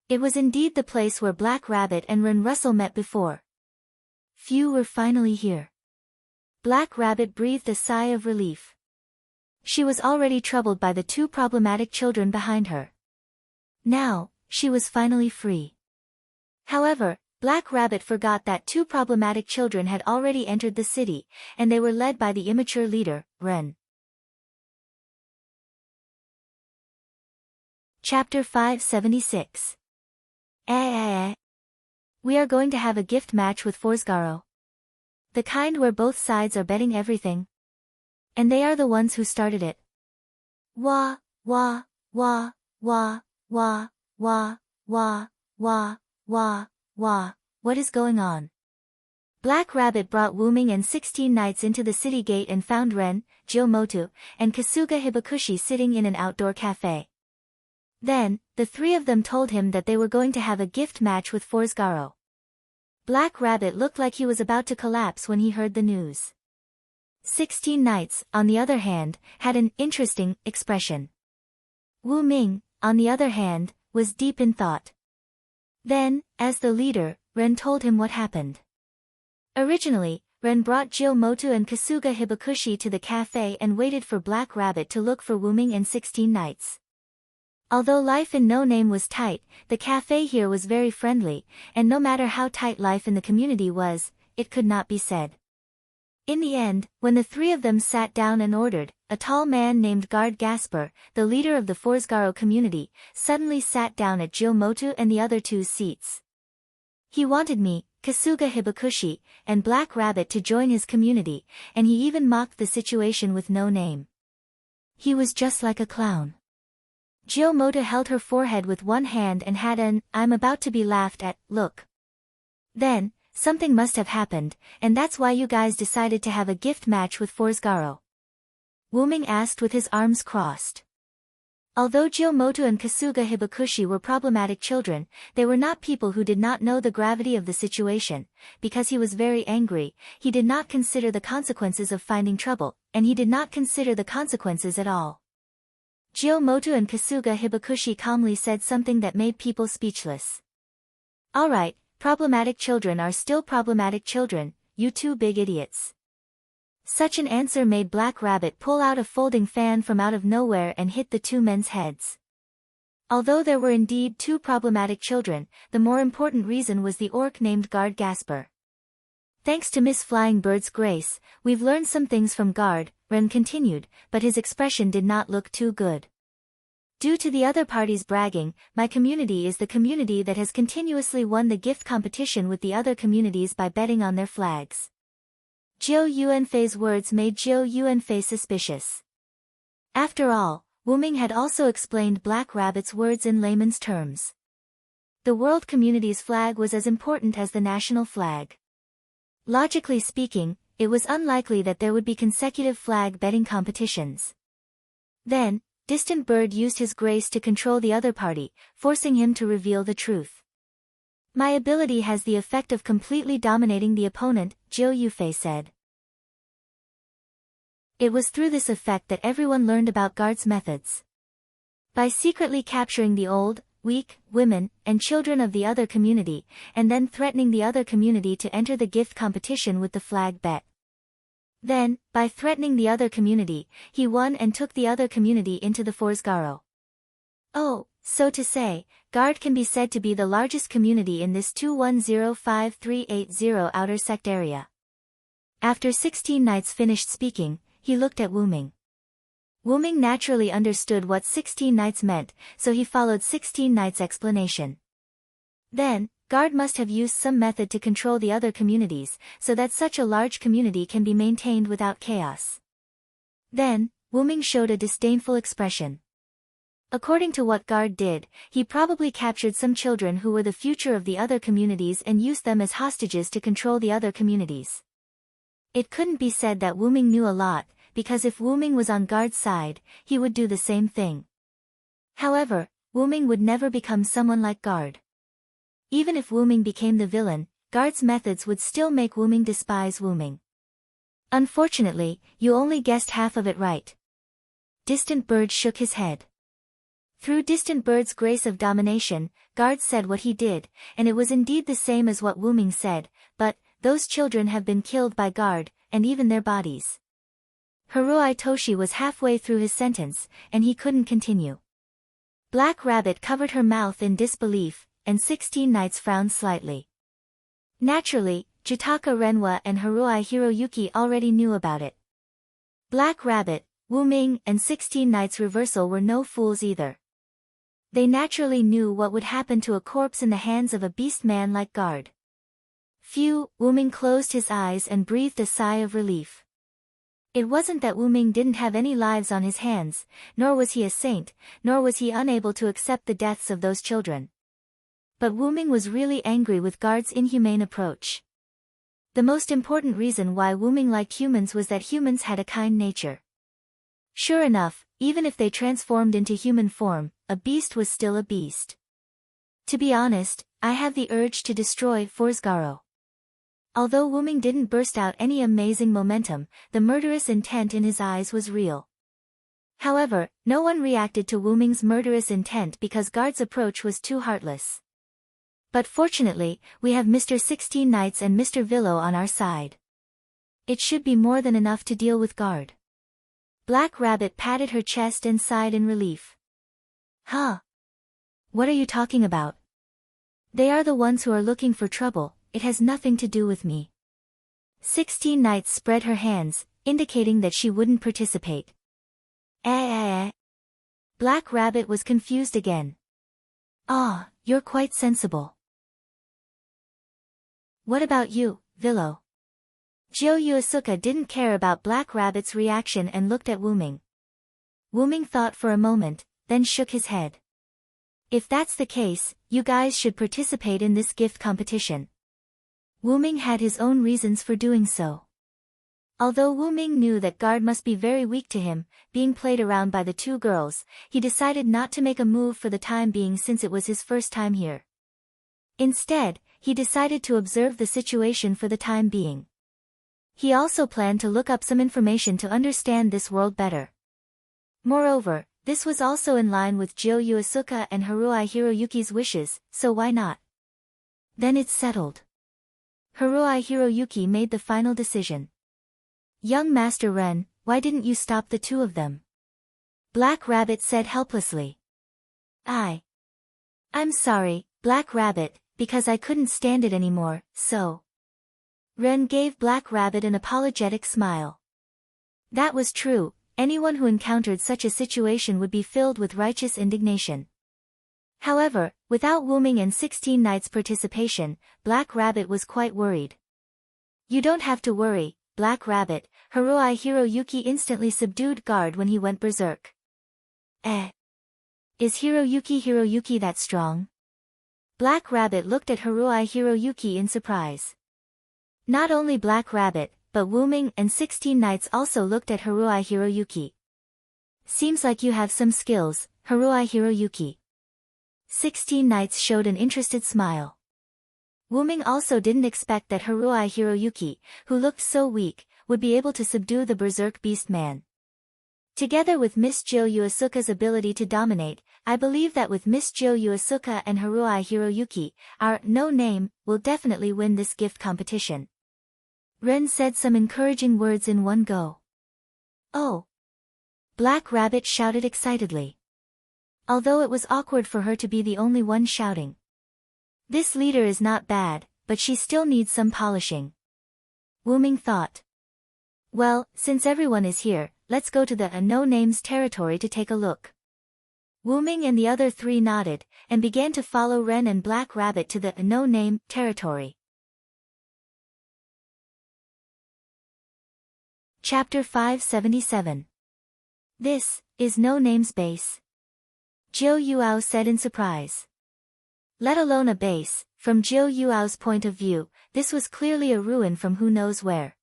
It was indeed the place where Black Rabbit and Wren Russell met before. Phew, we're finally here. Black Rabbit breathed a sigh of relief. She was already troubled by the two problematic children behind her. Now, she was finally free. However, Black Rabbit forgot that two problematic children had already entered the city, and they were led by the immature leader, Wren. Chapter 576. We are going to have a gift match with Forsgaro. The kind where both sides are betting everything. And they are the ones who started it. Wah, wah, wah, wah, wah, wah, wah, wah, wah, wah, what is going on? Black Rabbit brought Wyrm and 16 Nights into the city gate and found Ren, Jiyomoto, and Kasuga Hibakushi sitting in an outdoor cafe. Then, the three of them told him that they were going to have a gift match with Forsgaro. Black Rabbit looked like he was about to collapse when he heard the news. 16 Nights, on the other hand, had an interesting expression. Wyrm, on the other hand, was deep in thought. Then, as the leader, Ren told him what happened. Originally, Ren brought Jiyomoto and Kasuga Hibakushi to the cafe and waited for Black Rabbit to look for Wyrm and 16 Nights. Although life in No Name was tight, the cafe here was very friendly, and no matter how tight life in the community was, it could not be said. In the end, when the three of them sat down and ordered, a tall man named Guard Gasper, the leader of the Forsgaro community, suddenly sat down at Jiyomoto and the other two's seats. He wanted me, Kasuga Hibakushi, and Black Rabbit to join his community, and he even mocked the situation with No Name. He was just like a clown. Jiyomoto held her forehead with one hand and had an, I'm about to be laughed at, look. Then, something must have happened, and that's why you guys decided to have a gift match with Forsgaro. Wyrm asked with his arms crossed. Although Jiyomoto and Kasuga Hibakushi were problematic children, they were not people who did not know the gravity of the situation. Because he was very angry, he did not consider the consequences of finding trouble, and he did not consider the consequences at all. Jiyomoto and Kasuga Hibakushi calmly said something that made people speechless. Alright, problematic children are still problematic children, you two big idiots. Such an answer made Black Rabbit pull out a folding fan from out of nowhere and hit the two men's heads. Although there were indeed two problematic children, the more important reason was the orc named Guard Gasper. Thanks to Miss Flying Bird's grace, we've learned some things from Guard, Ren continued, but his expression did not look too good. Due to the other parties bragging, my community is the community that has continuously won the gift competition with the other communities by betting on their flags. Jiu Yuanfei's words made Jiu Yuanfei suspicious. After all, Wyrm had also explained Black Rabbit's words in layman's terms. The world community's flag was as important as the national flag. Logically speaking, it was unlikely that there would be consecutive flag betting competitions. Then, Distant Bird used his grace to control the other party, forcing him to reveal the truth. My ability has the effect of completely dominating the opponent, Jiu Yufei said. It was through this effect that everyone learned about Guard's methods. By secretly capturing the old, weak, women, and children of the other community, and then threatening the other community to enter the gift competition with the flag bet. Then, by threatening the other community, he won and took the other community into the Forsgaro. Oh, so to say, Guard can be said to be the largest community in this 2105380 outer sect area. After 16 Knights finished speaking, he looked at Wu Ming. Wu Ming naturally understood what 16 Knights meant, so he followed 16 Knights' explanation. Then, Guard must have used some method to control the other communities, so that such a large community can be maintained without chaos. Then, Wu Ming showed a disdainful expression. According to what Guard did, he probably captured some children who were the future of the other communities and used them as hostages to control the other communities. It couldn't be said that Wu Ming knew a lot, because if Wu Ming was on Guard's side, he would do the same thing. However, Wu Ming would never become someone like Guard. Even if Wu Ming became the villain, Guard's methods would still make Wu Ming despise Wu Ming. Unfortunately, you only guessed half of it right. Distant Bird shook his head. Through Distant Bird's grace of domination, Guard said what he did, and it was indeed the same as what Wu Ming said, but, those children have been killed by Guard, and even their bodies. Haruai Toshi was halfway through his sentence, and he couldn't continue. Black Rabbit covered her mouth in disbelief, and 16 Knights frowned slightly. Naturally, Jutaka Renwa and Haruai Hiroyuki already knew about it. Black Rabbit, Wu Ming and 16 Knights Reversal were no fools either. They naturally knew what would happen to a corpse in the hands of a beast man like Guard. Phew, Wu Ming closed his eyes and breathed a sigh of relief. It wasn't that Wu Ming didn't have any lives on his hands, nor was he a saint, nor was he unable to accept the deaths of those children. But Wu Ming was really angry with Guard's inhumane approach. The most important reason why Wu Ming liked humans was that humans had a kind nature. Sure enough, even if they transformed into human form, a beast was still a beast. To be honest, I have the urge to destroy Forsgaro. Although Wu Ming didn't burst out any amazing momentum, the murderous intent in his eyes was real. However, no one reacted to Wu Ming's murderous intent because Guard's approach was too heartless. But fortunately, we have Mr. 16 Knights and Mr. Villo on our side. It should be more than enough to deal with Guard. Black Rabbit patted her chest and sighed in relief. Huh? What are you talking about? They are the ones who are looking for trouble, it has nothing to do with me. 16 Knights spread her hands, indicating that she wouldn't participate. Black Rabbit was confused again. Ah, you're quite sensible. What about you, Villo? Jiu Yuasuka didn't care about Black Rabbit's reaction and looked at Wu Ming. Wu Ming thought for a moment, then shook his head. If that's the case, you guys should participate in this gift competition. Wu Ming had his own reasons for doing so. Although Wu Ming knew that Guard must be very weak to him, being played around by the two girls, he decided not to make a move for the time being since it was his first time here. Instead, he decided to observe the situation for the time being. He also planned to look up some information to understand this world better. Moreover, this was also in line with Jiu Yuasuka and Haruai Hiroyuki's wishes, so why not? Then it's settled. Haruai Hiroyuki made the final decision. Young Master Ren, why didn't you stop the two of them? Black Rabbit said helplessly. I'm sorry, Black Rabbit, because I couldn't stand it anymore, so. Ren gave Black Rabbit an apologetic smile. That was true, anyone who encountered such a situation would be filled with righteous indignation. However, without Wu Ming and 16 Knights' participation, Black Rabbit was quite worried. You don't have to worry, Black Rabbit, Haruai Hiroyuki instantly subdued Guard when he went berserk. Is Hiroyuki that strong? Black Rabbit looked at Haruai Hiroyuki in surprise. Not only Black Rabbit, but Wuming and 16 Knights also looked at Haruai Hiroyuki. Seems like you have some skills, Haruai Hiroyuki. 16 Knights showed an interested smile. Wuming also didn't expect that Haruai Hiroyuki, who looked so weak, would be able to subdue the berserk beast man. Together with Miss Jo Yuasuka's ability to dominate, I believe that with Miss Jo Yuasuka and Haruai Hiroyuki, our no name will definitely win this gift competition. Ren said some encouraging words in one go. Oh! Black Rabbit shouted excitedly. Although it was awkward for her to be the only one shouting. This leader is not bad, but she still needs some polishing. Wuming thought. Well, since everyone is here, let's go to the no-names territory to take a look. Wuming and the other three nodded, and began to follow Ren and Black Rabbit to the no-name territory. Chapter 577. This is No Name's base. Jiu Yuao said in surprise. Let alone a base, from Jiu Yuao's point of view, this was clearly a ruin from who knows where.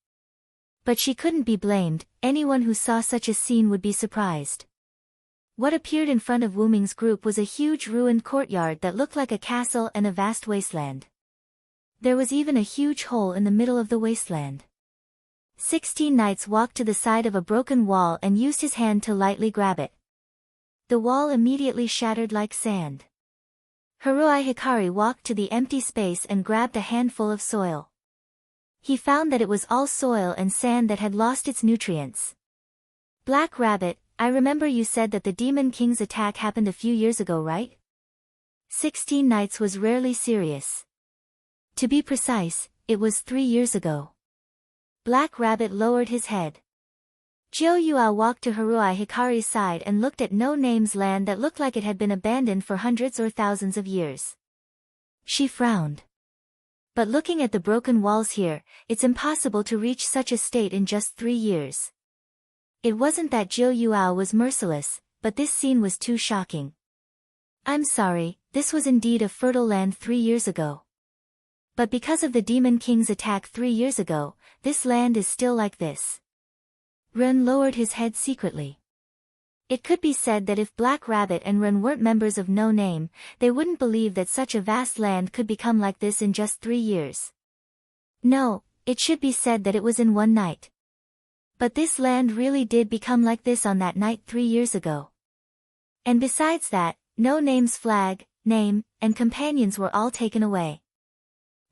But she couldn't be blamed, anyone who saw such a scene would be surprised. What appeared in front of Wuming's group was a huge ruined courtyard that looked like a castle and a vast wasteland. There was even a huge hole in the middle of the wasteland. 16 Knights walked to the side of a broken wall and used his hand to lightly grab it. The wall immediately shattered like sand. Haruai Hikari walked to the empty space and grabbed a handful of soil. He found that it was all soil and sand that had lost its nutrients. Black Rabbit, I remember you said that the Demon King's attack happened a few years ago, right? 16 Knights was rarely serious. To be precise, it was 3 years ago. Black Rabbit lowered his head. Jiu Yuao walked to Haruai Hikari's side and looked at No Name's land that looked like it had been abandoned for hundreds or thousands of years. She frowned. But looking at the broken walls here, it's impossible to reach such a state in just 3 years. It wasn't that Jiu Yuao was merciless, but this scene was too shocking. I'm sorry, this was indeed a fertile land 3 years ago. But because of the Demon King's attack 3 years ago, this land is still like this. Ren lowered his head secretly. It could be said that if Black Rabbit and Ren weren't members of No Name, they wouldn't believe that such a vast land could become like this in just 3 years. No, it should be said that it was in one night. But this land really did become like this on that night 3 years ago. And besides that, No Name's flag, name, and companions were all taken away.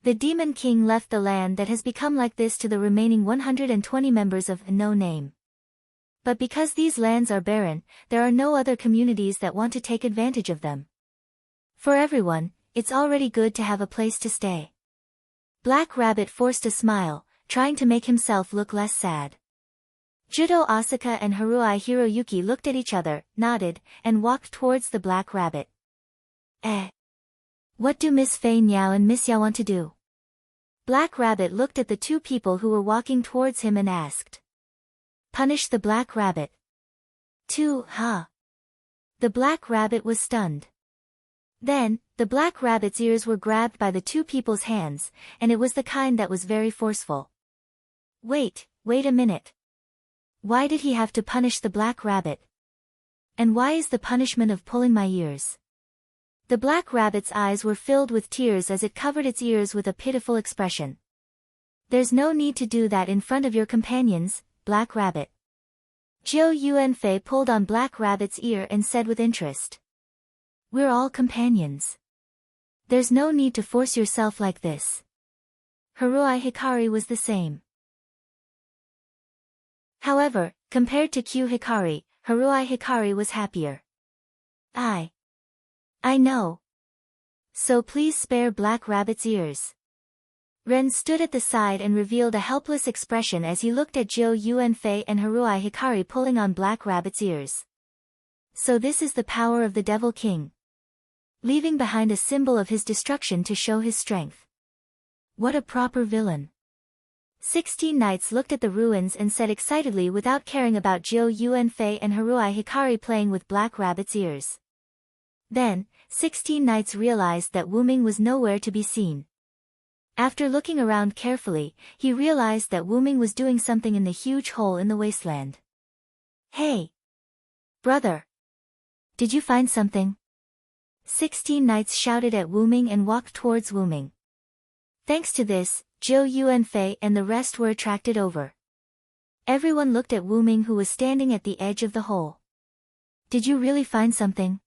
The Demon King left the land that has become like this to the remaining 120 members of No Name. But because these lands are barren, there are no other communities that want to take advantage of them. For everyone, it's already good to have a place to stay. Black Rabbit forced a smile, trying to make himself look less sad. Judo Asuka and Haruai Hiroyuki looked at each other, nodded, and walked towards the Black Rabbit. What do Miss Fei Niao and Miss Yao want to do? Black Rabbit looked at the two people who were walking towards him and asked. Punish the Black Rabbit. Huh? The Black Rabbit was stunned. Then, the Black Rabbit's ears were grabbed by the two people's hands, and it was the kind that was very forceful. Wait a minute. Why did he have to punish the Black Rabbit? And why is the punishment of pulling my ears? The Black Rabbit's eyes were filled with tears as it covered its ears with a pitiful expression. There's no need to do that in front of your companions, Black Rabbit. Jiu Yuanfei pulled on Black Rabbit's ear and said with interest. We're all companions. There's no need to force yourself like this. Haruai Hikari was the same. However, compared to Q Hikari, Haruai Hikari was happier. I know. So please spare Black Rabbit's ears. Ren stood at the side and revealed a helpless expression as he looked at Jiu Yuanfei and Haruai Hikari pulling on Black Rabbit's ears. So this is the power of the Devil King. Leaving behind a symbol of his destruction to show his strength. What a proper villain. 16 Knights looked at the ruins and said excitedly without caring about Jiu Yuanfei and Haruai Hikari playing with Black Rabbit's ears. Then, 16 Knights realized that Wuming was nowhere to be seen. After looking around carefully, he realized that Wyrm was doing something in the huge hole in the wasteland. "Hey! Brother! Did you find something?" 16 knights shouted at Wyrm and walked towards Wyrm. Thanks to this, Zhou Yuanfei and the rest were attracted over. Everyone looked at Wyrm, who was standing at the edge of the hole. "Did you really find something?"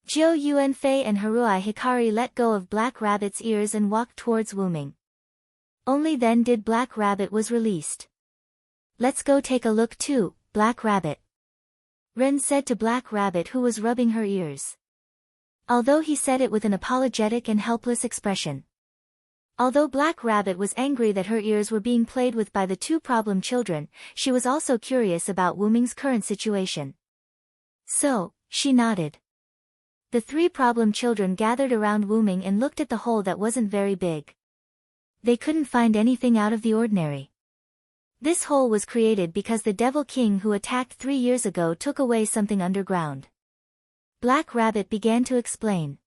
Zhou Yuanfei and Haruai Hikari let go of Black Rabbit's ears and walked towards Wyrm. Only then did Black Rabbit was released. "Let's go take a look too, Black Rabbit," Ren said to Black Rabbit, who was rubbing her ears. Although he said it with an apologetic and helpless expression. Although Black Rabbit was angry that her ears were being played with by the two problem children, she was also curious about Wyrm's current situation. So, she nodded. The three problem children gathered around Wyrm and looked at the hole that wasn't very big. They couldn't find anything out of the ordinary. This hole was created because the Devil King who attacked 3 years ago took away something underground. Black Rabbit began to explain.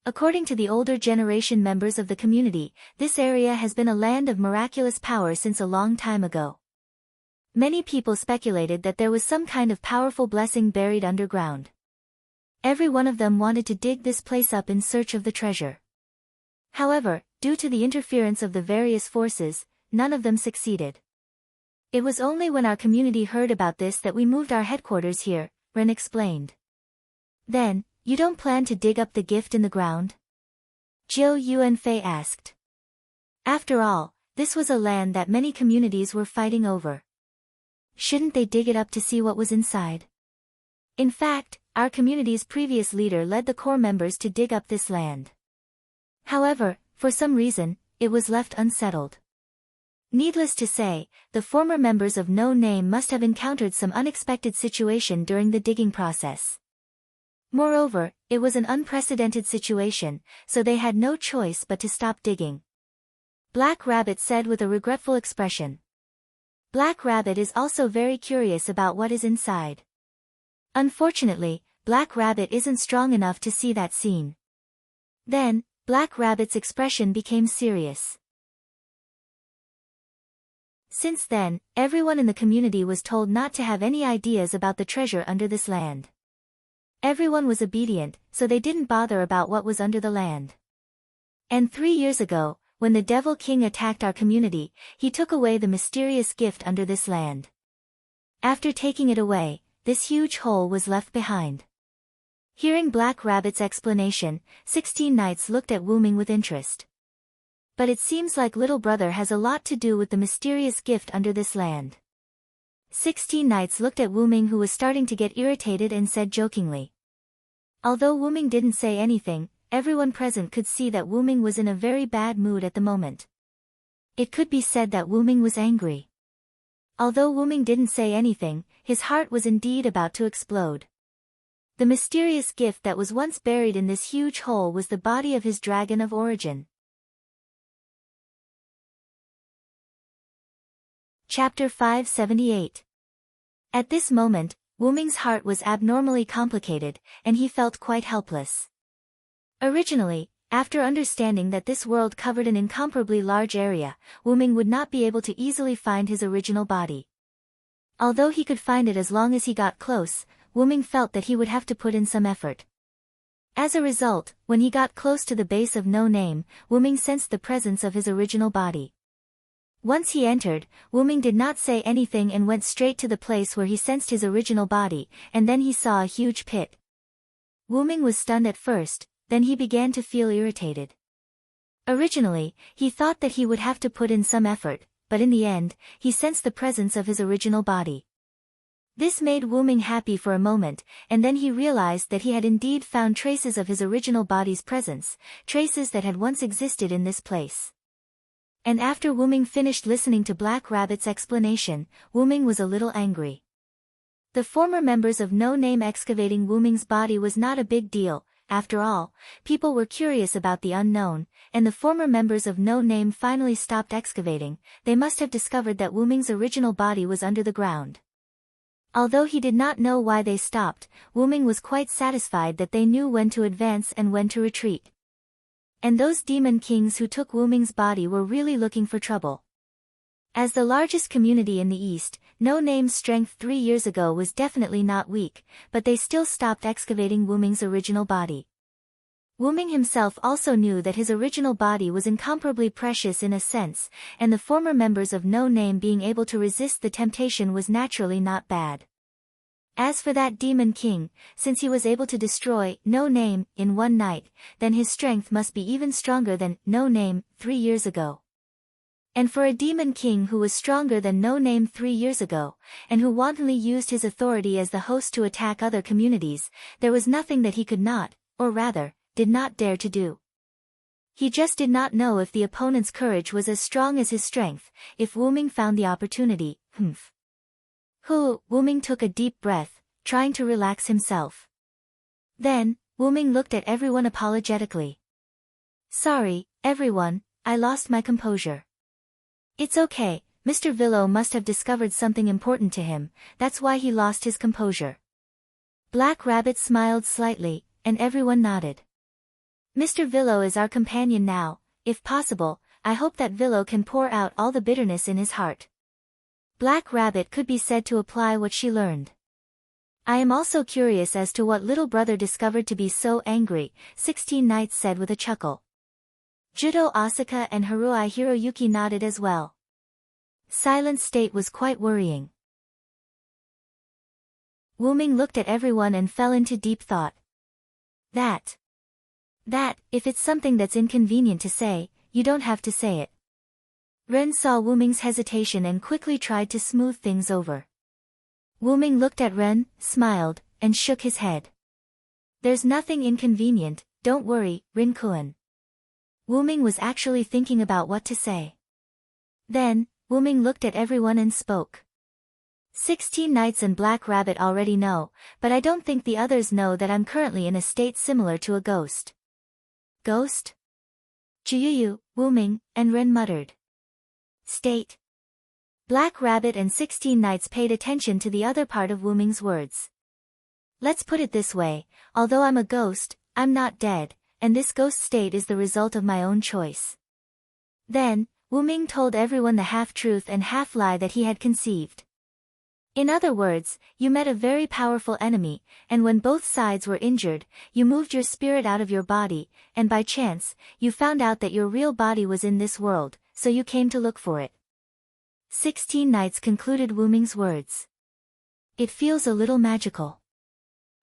According to the older generation members of the community, this area has been a land of miraculous power since a long time ago. Many people speculated that there was some kind of powerful blessing buried underground. Every one of them wanted to dig this place up in search of the treasure. However, due to the interference of the various forces, none of them succeeded. It was only when our community heard about this that we moved our headquarters here, Ren explained. Then, you don't plan to dig up the gift in the ground? Zhou Yuanfei asked. After all, this was a land that many communities were fighting over. Shouldn't they dig it up to see what was inside? In fact, our community's previous leader led the core members to dig up this land. However, for some reason, it was left unsettled. Needless to say, the former members of No Name must have encountered some unexpected situation during the digging process. Moreover, it was an unprecedented situation, so they had no choice but to stop digging. Black Rabbit said with a regretful expression. Black Rabbit is also very curious about what is inside. Unfortunately, Black Rabbit isn't strong enough to see that scene. Then, Black Rabbit's expression became serious. Since then, everyone in the community was told not to have any ideas about the treasure under this land. Everyone was obedient, so they didn't bother about what was under the land. And 3 years ago, when the Devil King attacked our community, he took away the mysterious gift under this land. After taking it away, this huge hole was left behind. Hearing Black Rabbit's explanation, 16 knights looked at Wyrm with interest. But it seems like little brother has a lot to do with the mysterious gift under this land. 16 knights looked at Wyrm, who was starting to get irritated, and said jokingly. Although Wyrm didn't say anything, everyone present could see that Wyrm was in a very bad mood at the moment. It could be said that Wyrm was angry. Although Wyrm didn't say anything, his heart was indeed about to explode. The mysterious gift that was once buried in this huge hole was the body of his dragon of origin. Chapter 578. At this moment, Wyrm's heart was abnormally complicated, and he felt quite helpless. Originally, after understanding that this world covered an incomparably large area, Wyrm would not be able to easily find his original body. Although he could find it as long as he got close, Wyrm felt that he would have to put in some effort. As a result, when he got close to the base of No Name, Wyrm sensed the presence of his original body. Once he entered, Wyrm did not say anything and went straight to the place where he sensed his original body, and then he saw a huge pit. Wyrm was stunned at first, then he began to feel irritated. Originally, he thought that he would have to put in some effort, but in the end, he sensed the presence of his original body. This made Wyrm happy for a moment, and then he realized that he had indeed found traces of his original body's presence, traces that had once existed in this place. And after Wyrm finished listening to Black Rabbit's explanation, Wyrm was a little angry. The former members of No Name excavating Wyrm's body was not a big deal. After all, people were curious about the unknown, and the former members of No Name finally stopped excavating. They must have discovered that Wyrm's original body was under the ground. Although he did not know why they stopped, Wyrm was quite satisfied that they knew when to advance and when to retreat. And those demon kings who took Wu Ming's body were really looking for trouble. As the largest community in the East, No Name's strength 3 years ago was definitely not weak, but they still stopped excavating Wu Ming's original body. Wu Ming himself also knew that his original body was incomparably precious in a sense, and the former members of No Name being able to resist the temptation was naturally not bad. As for that demon king, since he was able to destroy No Name in one night, then his strength must be even stronger than No Name 3 years ago. And for a demon king who was stronger than No Name 3 years ago, and who wantonly used his authority as the host to attack other communities, there was nothing that he could not, or rather, did not dare to do. He just did not know if the opponent's courage was as strong as his strength, if Wu Ming found the opportunity. Wu Ming took a deep breath, trying to relax himself. Then, Wu Ming looked at everyone apologetically. Sorry, everyone, I lost my composure. It's okay, Mr. Villo must have discovered something important to him, that's why he lost his composure. Black Rabbit smiled slightly, and everyone nodded. Mr. Villo is our companion now, if possible, I hope that Villo can pour out all the bitterness in his heart. Black Rabbit could be said to apply what she learned. I am also curious as to what little brother discovered to be so angry, 16 Knights said with a chuckle. Judo Asaka and Haruai Hiroyuki nodded as well. Silent state was quite worrying. Wu Ming looked at everyone and fell into deep thought. That, if it's something that's inconvenient to say, you don't have to say it. Ren saw Wu Ming's hesitation and quickly tried to smooth things over. Wu Ming looked at Ren, smiled, and shook his head. There's nothing inconvenient, don't worry, Rin-kun. Wu Ming was actually thinking about what to say. Then, Wu Ming looked at everyone and spoke. 16 Knights and Black Rabbit already know, but I don't think the others know that I'm currently in a state similar to a ghost. Ghost? Jiuyu, Wu Ming, and Ren muttered. State. Black Rabbit and 16 Knights paid attention to the other part of Wu Ming's words. Let's put it this way, although I'm a ghost, I'm not dead, and this ghost state is the result of my own choice. Then, Wu Ming told everyone the half-truth and half-lie that he had conceived. In other words, you met a very powerful enemy, and when both sides were injured, you moved your spirit out of your body, and by chance, you found out that your real body was in this world, so you came to look for it. 16 Knights concluded Wu Ming's words. It feels a little magical.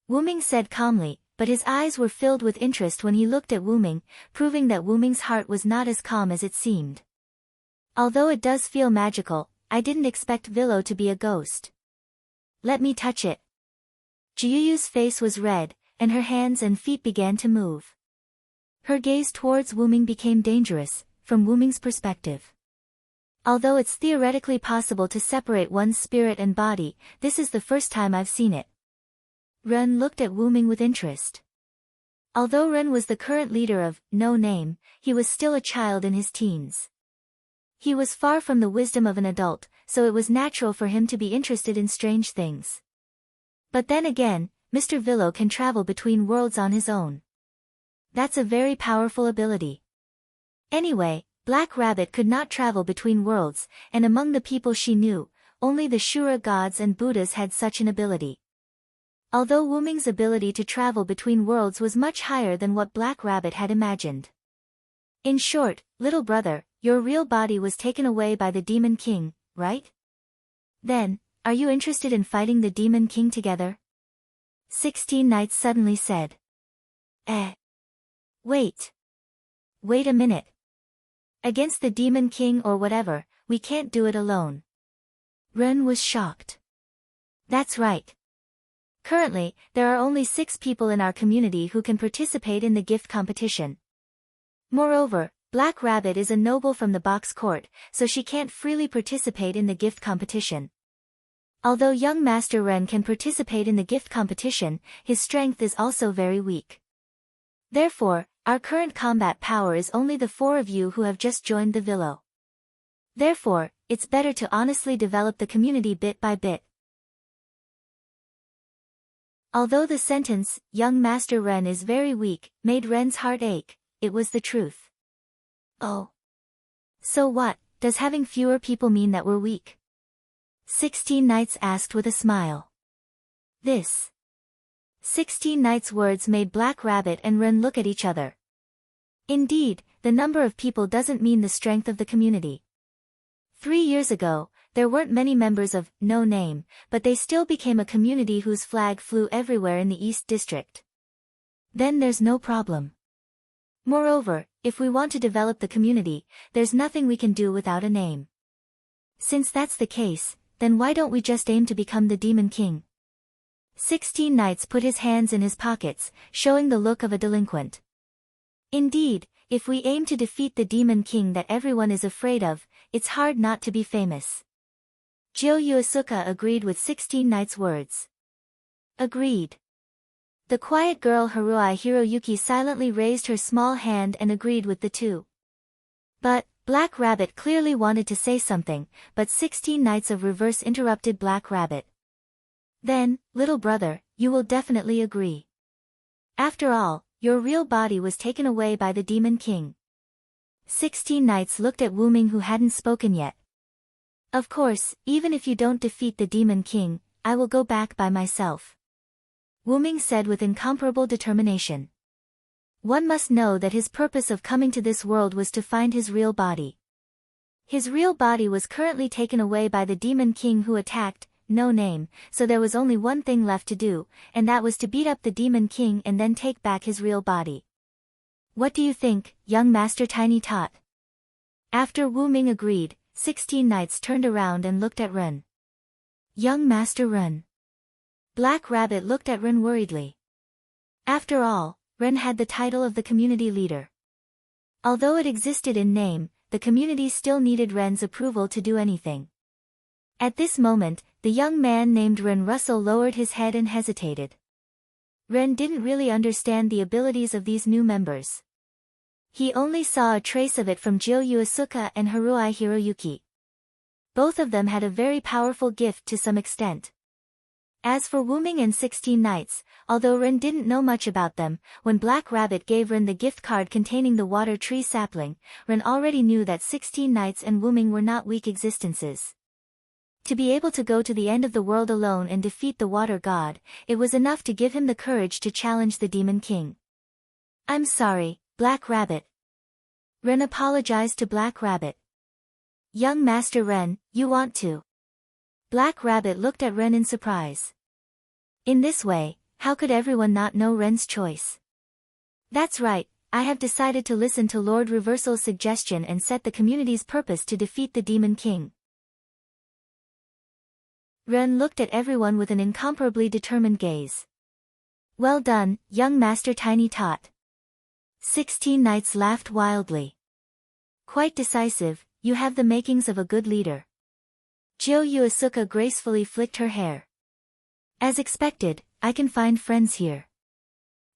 Wu Ming said calmly, but his eyes were filled with interest when he looked at Wu Ming, proving that Wu Ming's heart was not as calm as it seemed. Although it does feel magical, I didn't expect Villo to be a ghost. Let me touch it. Jiuyu's face was red, and her hands and feet began to move. Her gaze towards Wu Ming became dangerous, from Wu Ming's perspective. Although it's theoretically possible to separate one's spirit and body, this is the first time I've seen it. Ren looked at Wu Ming with interest. Although Ren was the current leader of No Name, he was still a child in his teens. He was far from the wisdom of an adult, so it was natural for him to be interested in strange things. But then again, Mr. Villo can travel between worlds on his own. That's a very powerful ability. Anyway, Black Rabbit could not travel between worlds, and among the people she knew, only the Shura gods and Buddhas had such an ability. Although Wu Ming's ability to travel between worlds was much higher than what Black Rabbit had imagined. In short, little brother, your real body was taken away by the Demon King, right? Then, are you interested in fighting the Demon King together? 16 Knights suddenly said. Wait. Wait a minute. Against the Demon King or whatever, we can't do it alone. Ren was shocked. That's right. Currently, there are only 6 people in our community who can participate in the gift competition. Moreover, Black Rabbit is a noble from the box court, so she can't freely participate in the gift competition. Although young Master Ren can participate in the gift competition, his strength is also very weak. Therefore, our current combat power is only the 4 of you who have just joined the Villo. Therefore, it's better to honestly develop the community bit by bit. Although the sentence, young Master Ren is very weak, made Ren's heart ache, it was the truth. Oh. So what, does having fewer people mean that we're weak? 16 Knights asked with a smile. This 16 Knights' words made Black Rabbit and Wyrm look at each other. Indeed, the number of people doesn't mean the strength of the community. 3 years ago, there weren't many members of No Name, but they still became a community whose flag flew everywhere in the East District. Then there's no problem. Moreover, if we want to develop the community, there's nothing we can do without a name. Since that's the case, then why don't we just aim to become the Demon King? 16 Knights put his hands in his pockets, showing the look of a delinquent. Indeed, if we aim to defeat the Demon King that everyone is afraid of, it's hard not to be famous. Jiu Yuasuke agreed with 16 Knights' words. Agreed. The quiet girl Haruai Hiroyuki silently raised her small hand and agreed with the two. But, Black Rabbit clearly wanted to say something, but 16 Knights of Reverse interrupted Black Rabbit. Then, little brother, you will definitely agree. After all, your real body was taken away by the Demon King. 16 Knights looked at Wuming who hadn't spoken yet. Of course, even if you don't defeat the Demon King, I will go back by myself. Wuming said with incomparable determination. One must know that his purpose of coming to this world was to find his real body. His real body was currently taken away by the Demon King who attacked No Name, so there was only one thing left to do, and that was to beat up the Demon King and then take back his real body. What do you think, young Master Tiny Tot? After Wuming agreed, 16 Knights turned around and looked at Wyrm. Young Master Wyrm. Black Rabbit looked at Wyrm worriedly. After all, Wyrm had the title of the community leader. Although it existed in name, the community still needed Wyrm's approval to do anything. At this moment, the young man named Wyrm Russell lowered his head and hesitated. Wyrm didn't really understand the abilities of these new members. He only saw a trace of it from Jiu Yuasuke and Haruai Hiroyuki. Both of them had a very powerful gift to some extent. As for Wuming and 16 Knights, although Wyrm didn't know much about them, when Black Rabbit gave Wyrm the gift card containing the water tree sapling, Wyrm already knew that 16 Knights and Wuming were not weak existences. To be able to go to the end of the world alone and defeat the water god, it was enough to give him the courage to challenge the Demon King. I'm sorry, Black Rabbit. Wyrm apologized to Black Rabbit. Young Master Wyrm, you want to? Black Rabbit looked at Wyrm in surprise. In this way, how could everyone not know Wyrm's choice? That's right, I have decided to listen to Lord Reversal's suggestion and set the community's purpose to defeat the Demon King. Wyrm looked at everyone with an incomparably determined gaze. Well done, young Master Tiny Tot. 16 Knights laughed wildly. Quite decisive, you have the makings of a good leader. Jiu Yuasuke gracefully flicked her hair. As expected, I can find friends here.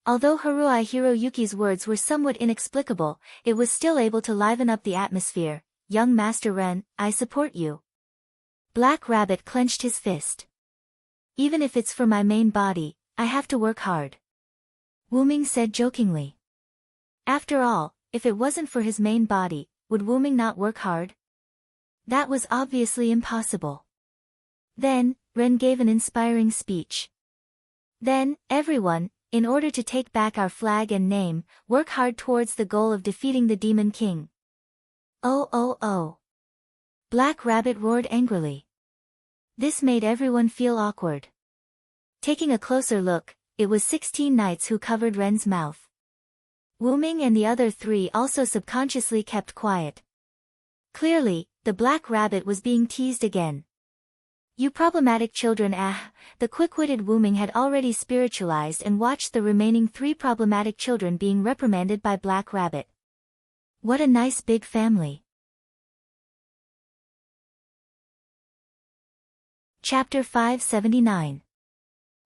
Although Haruai Hiroyuki's words were somewhat inexplicable, it was still able to liven up the atmosphere. Young Master Wyrm, I support you. Black Rabbit clenched his fist. Even if it's for my main body, I have to work hard. Wuming said jokingly. After all, if it wasn't for his main body, would Wuming not work hard? That was obviously impossible. Then, Wyrm gave an inspiring speech. Then, everyone, in order to take back our flag and name, work hard towards the goal of defeating the Demon King. Oh oh oh. Black Rabbit roared angrily. This made everyone feel awkward. Taking a closer look, it was 16 Knights who covered Wyrm's mouth. Wuming and the other 3 also subconsciously kept quiet. Clearly, the Black Rabbit was being teased again. You problematic children the quick-witted Wuming had already spiritualized and watched the remaining 3 problematic children being reprimanded by Black Rabbit. What a nice big family. Chapter 579.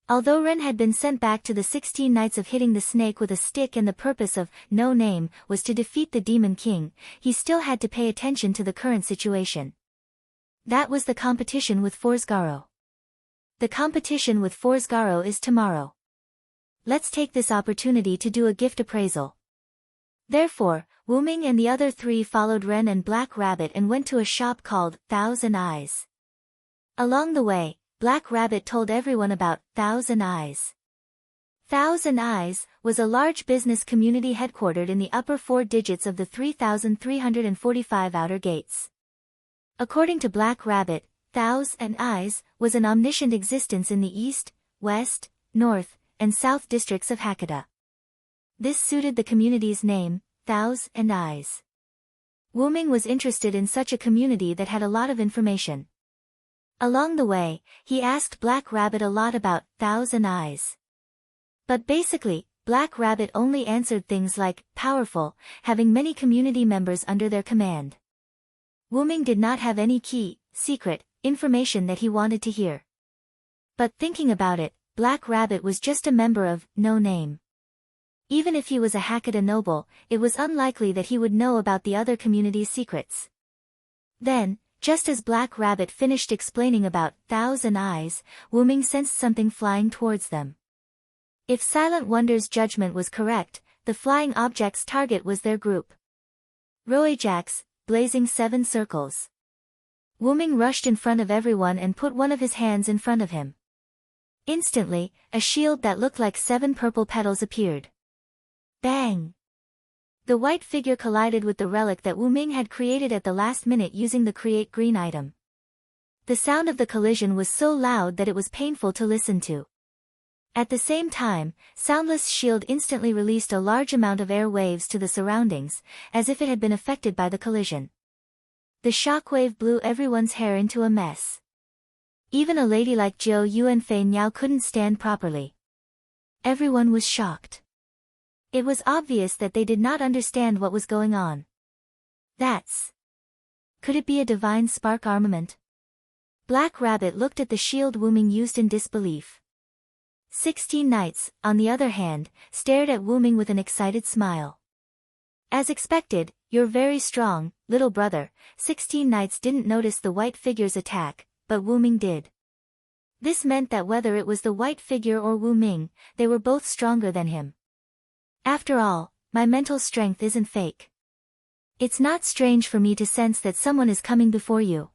Although Wyrm had been sent back to the 16 Knights of hitting the snake with a stick and the purpose of No Name was to defeat the Demon King, he still had to pay attention to the current situation. That was the competition with Forsgaro. The competition with Forsgaro is tomorrow. Let's take this opportunity to do a gift appraisal. Therefore, Wyrm and the other three followed Wren and Black Rabbit and went to a shop called Thousand Eyes. Along the way, Black Rabbit told everyone about Thousand Eyes. Thousand Eyes was a large business community headquartered in the upper 4 digits of the 3,345 outer gates. According to Black Rabbit, Thousand Eyes was an omniscient existence in the east, west, north, and south districts of Hakata. This suited the community's name, Thousand Eyes. Wyrm was interested in such a community that had a lot of information. Along the way, he asked Black Rabbit a lot about Thousand Eyes. But basically, Black Rabbit only answered things like powerful, having many community members under their command. Wyrm did not have any key, secret, information that he wanted to hear. But thinking about it, Black Rabbit was just a member of No Name. Even if he was a Hakata noble, it was unlikely that he would know about the other community's secrets. Then, just as Black Rabbit finished explaining about Thousand Eyes, Wyrm sensed something flying towards them. If Silent Wonder's judgment was correct, the flying object's target was their group. Roajax, blazing 7 circles. Wyrm rushed in front of everyone and put one of his hands in front of him. Instantly, a shield that looked like 7 purple petals appeared. Bang! The white figure collided with the relic that Wyrm had created at the last minute using the Create Green item. The sound of the collision was so loud that it was painful to listen to. At the same time, Soundless Shield instantly released a large amount of air waves to the surroundings, as if it had been affected by the collision. The shockwave blew everyone's hair into a mess. Even a lady like Zhou Yuanfei now couldn't stand properly. Everyone was shocked. It was obvious that they did not understand what was going on. Could it be a divine spark armament? Black Rabbit looked at the shield Wyrm used in disbelief. 16 Knights, on the other hand, stared at Wyrm with an excited smile. As expected, you're very strong, little brother. 16 Knights didn't notice the white figure's attack, but Wyrm did. This meant that whether it was the white figure or Wyrm, they were both stronger than him. After all, my mental strength isn't fake. It's not strange for me to sense that someone is coming before you.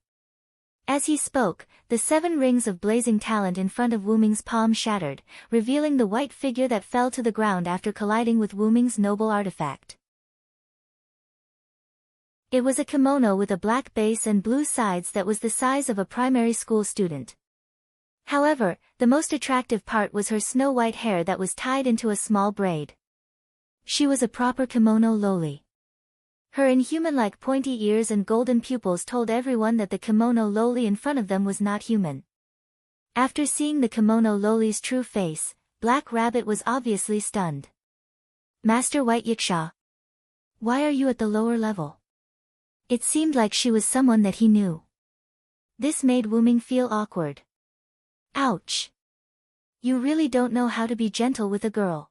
As he spoke, the 7 rings of blazing talent in front of Wyrm's palm shattered, revealing the white figure that fell to the ground after colliding with Wyrm's noble artifact. It was a kimono with a black base and blue sides that was the size of a primary school student. However, the most attractive part was her snow-white hair that was tied into a small braid. She was a proper kimono loli. Her inhuman-like pointy ears and golden pupils told everyone that the kimono loli in front of them was not human. After seeing the kimono loli's true face, Black Rabbit was obviously stunned. Master White Yiksha, why are you at the lower level? It seemed like she was someone that he knew. This made Wyrm feel awkward. Ouch! You really don't know how to be gentle with a girl.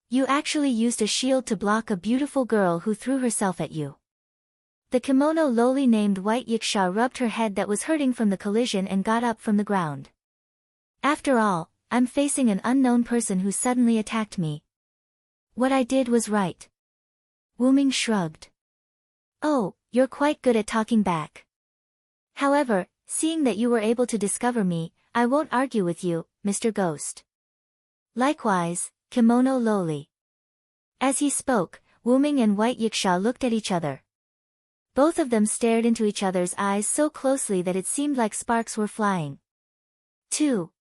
You actually used a shield to block a beautiful girl who threw herself at you. The kimono loli named White Yiksha rubbed her head that was hurting from the collision and got up from the ground. After all, I'm facing an unknown person who suddenly attacked me. What I did was right. Wyrm shrugged. Oh, you're quite good at talking back. However, seeing that you were able to discover me, I won't argue with you, Mr. Ghost. Likewise, Kimono loli. As he spoke, Wyrm and White Yiksha looked at each other. Both of them stared into each other's eyes so closely that it seemed like sparks were flying. Two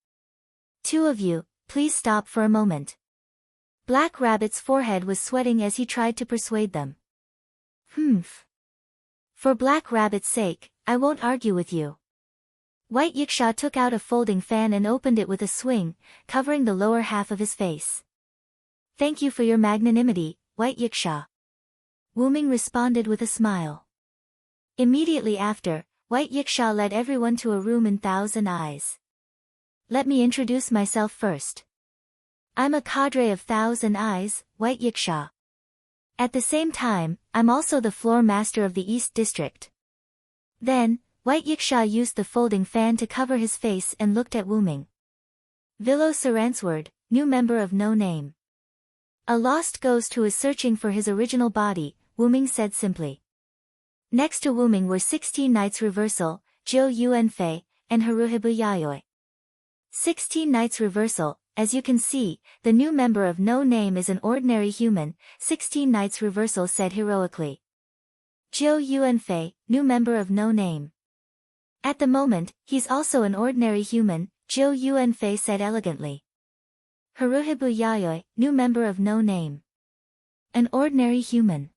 of you, please stop for a moment. Black Rabbit's forehead was sweating as he tried to persuade them. For Black Rabbit's sake, I won't argue with you. White Yiksha took out a folding fan and opened it with a swing, covering the lower half of his face. Thank you for your magnanimity, White Yiksha. Wyrm responded with a smile. Immediately after, White Yiksha led everyone to a room in Thousand Eyes. Let me introduce myself first. I'm a cadre of Thousand Eyes, White Yiksha. At the same time, I'm also the floor master of the East District. Then, White Yiksha used the folding fan to cover his face and looked at Wyrm. Vilo Saransword, new member of No Name. A lost ghost who is searching for his original body, Wuming said simply. Next to Wuming were 16 Knights Reversal, Jiu Yuanfei, and Haruhibu Yayoi. 16 Knights Reversal, as you can see, the new member of No Name is an ordinary human, 16 Knights Reversal said heroically. Jiu Yuanfei, new member of No Name. At the moment, he's also an ordinary human, Jiu Yuanfei said elegantly. Haruhibu Yayoi, new member of No Name. An ordinary human.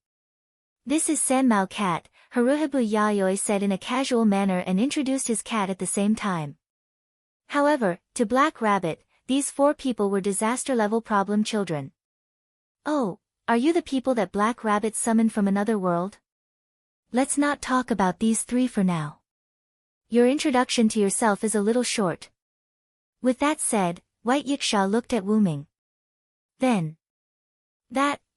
This is Sanmao Cat, Haruhibu Yayoi said in a casual manner and introduced his cat at the same time. However, to Black Rabbit, these 4 people were disaster-level problem children. Oh, are you the people that Black Rabbit summoned from another world? Let's not talk about these 3 for now. Your introduction to yourself is a little short. With that said, White Yiksha looked at Wuming. Then.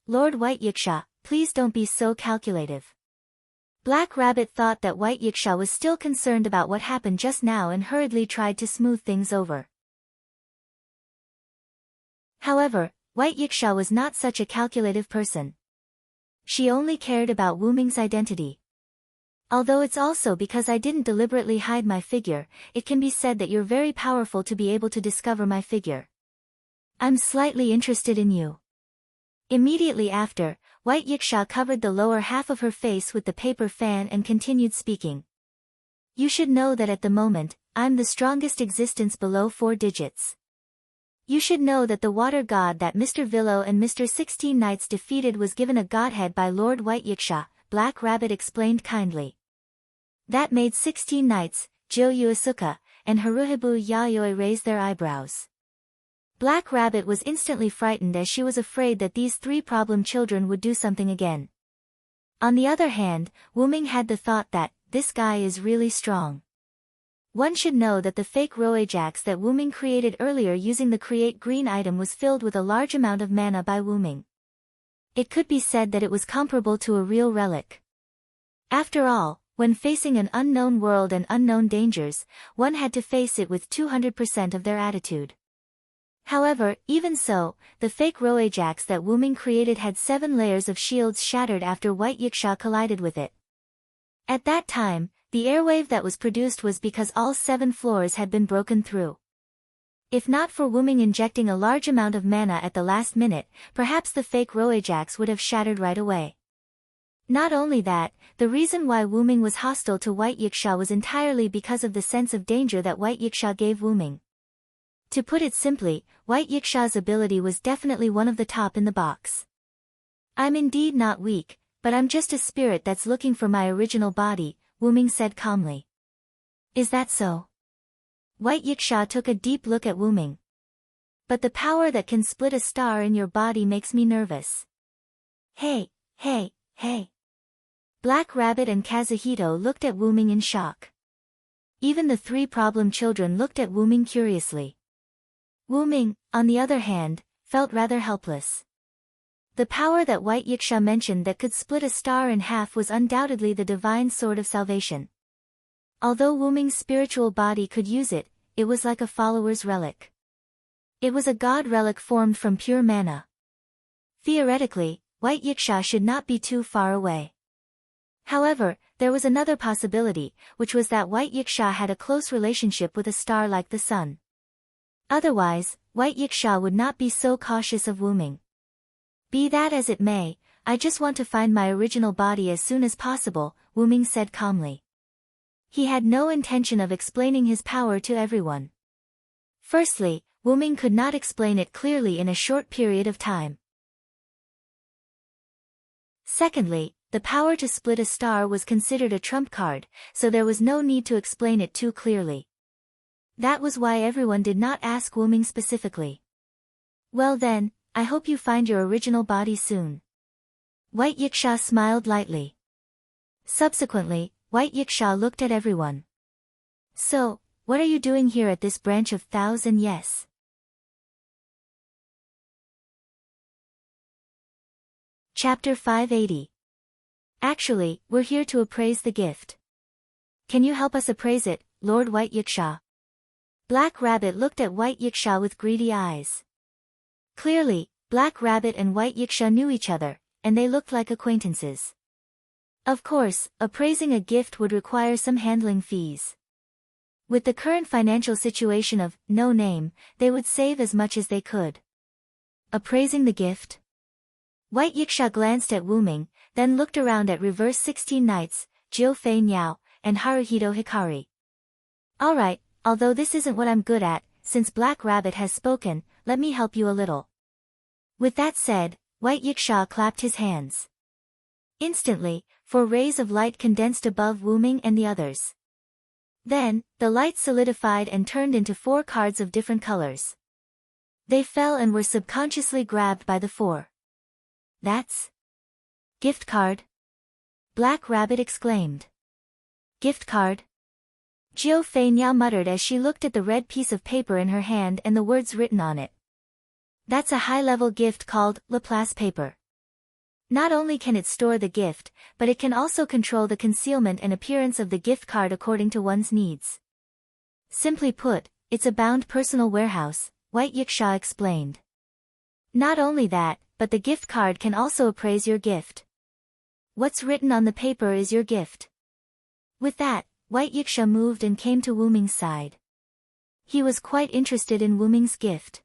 Lord White Yiksha, please don't be so calculative. Black Rabbit thought that White Yiksha was still concerned about what happened just now and hurriedly tried to smooth things over. However, White Yiksha was not such a calculative person. She only cared about Wuming's identity. Although it's also because I didn't deliberately hide my figure, it can be said that you're very powerful to be able to discover my figure. I'm slightly interested in you. Immediately after, White Yiksha covered the lower half of her face with the paper fan and continued speaking. You should know that at the moment, I'm the strongest existence below 4 digits. You should know that the water god that Mr. Villo and Mr. 16 Knights defeated was given a godhead by Lord White Yiksha, Black Rabbit explained kindly. That made 16 Knights, Joyu Asuka, and Haruhibu Yayoi raise their eyebrows. Black Rabbit was instantly frightened as she was afraid that these 3 problem children would do something again. On the other hand, Wuming had the thought that, this guy is really strong. One should know that the fake Roajax that Wuming created earlier using the Create Green item was filled with a large amount of mana by Wuming. It could be said that it was comparable to a real relic. After all, when facing an unknown world and unknown dangers, one had to face it with 200% of their attitude. However, even so, the fake Roajax that Wuming created had 7 layers of shields shattered after White Yiksha collided with it. At that time, the airwave that was produced was because all 7 floors had been broken through. If not for Wuming injecting a large amount of mana at the last minute, perhaps the fake Roajax would have shattered right away. Not only that, the reason why Wuming was hostile to White Yiksha was entirely because of the sense of danger that White Yiksha gave Wuming. To put it simply, White Yiksha's ability was definitely one of the top in the box. I'm indeed not weak, but I'm just a spirit that's looking for my original body, Wuming said calmly. Is that so? White Yiksha took a deep look at Wuming. But the power that can split a star in your body makes me nervous. Hey. Black Rabbit and Kazuhito looked at Wuming in shock. Even the 3 problem children looked at Wuming curiously. Wuming, on the other hand, felt rather helpless. The power that White Yiksha mentioned that could split a star in half was undoubtedly the divine sword of salvation. Although Wuming's spiritual body could use it, it was like a follower's relic. It was a god relic formed from pure mana. Theoretically, White Yiksha should not be too far away. However, there was another possibility, which was that White Yiksha had a close relationship with a star like the sun. Otherwise, White Yiksha would not be so cautious of Wuming. Be that as it may, I just want to find my original body as soon as possible, Wuming said calmly. He had no intention of explaining his power to everyone. Firstly, Wuming could not explain it clearly in a short period of time. Secondly, the power to split a star was considered a trump card, so there was no need to explain it too clearly. That was why everyone did not ask Wuming specifically. Well then, I hope you find your original body soon. White Yiksha smiled lightly. Subsequently, White Yiksha looked at everyone. So, what are you doing here at this branch of Thousand Yes? Chapter 580. Actually, we're here to appraise the gift. Can you help us appraise it, Lord White Yiksha? Black Rabbit looked at White Yiksha with greedy eyes. Clearly, Black Rabbit and White Yiksha knew each other, and they looked like acquaintances. Of course, appraising a gift would require some handling fees. With the current financial situation of No Name, they would save as much as they could. Appraising the gift? White Yiksha glanced at Wu Ming, then looked around at Reverse 16 Knights, Jiu Fei Niao, and Haruhito Hikari. Alright, although this isn't what I'm good at, since Black Rabbit has spoken, let me help you a little. With that said, White Yiksha clapped his hands. Instantly, 4 rays of light condensed above Wu Ming and the others. Then, the light solidified and turned into 4 cards of different colors. They fell and were subconsciously grabbed by the 4. That's gift card? Black Rabbit exclaimed. Gift card? Jiu Fei Niao muttered as she looked at the red piece of paper in her hand and the words written on it. That's a high-level gift called Laplace paper. Not only can it store the gift, but it can also control the concealment and appearance of the gift card according to one's needs. Simply put, it's a bound personal warehouse, White Yiksha explained. Not only that, but the gift card can also appraise your gift. What's written on the paper is your gift. With that, White Yiksha moved and came to Wu Ming's side. He was quite interested in Wu Ming's gift.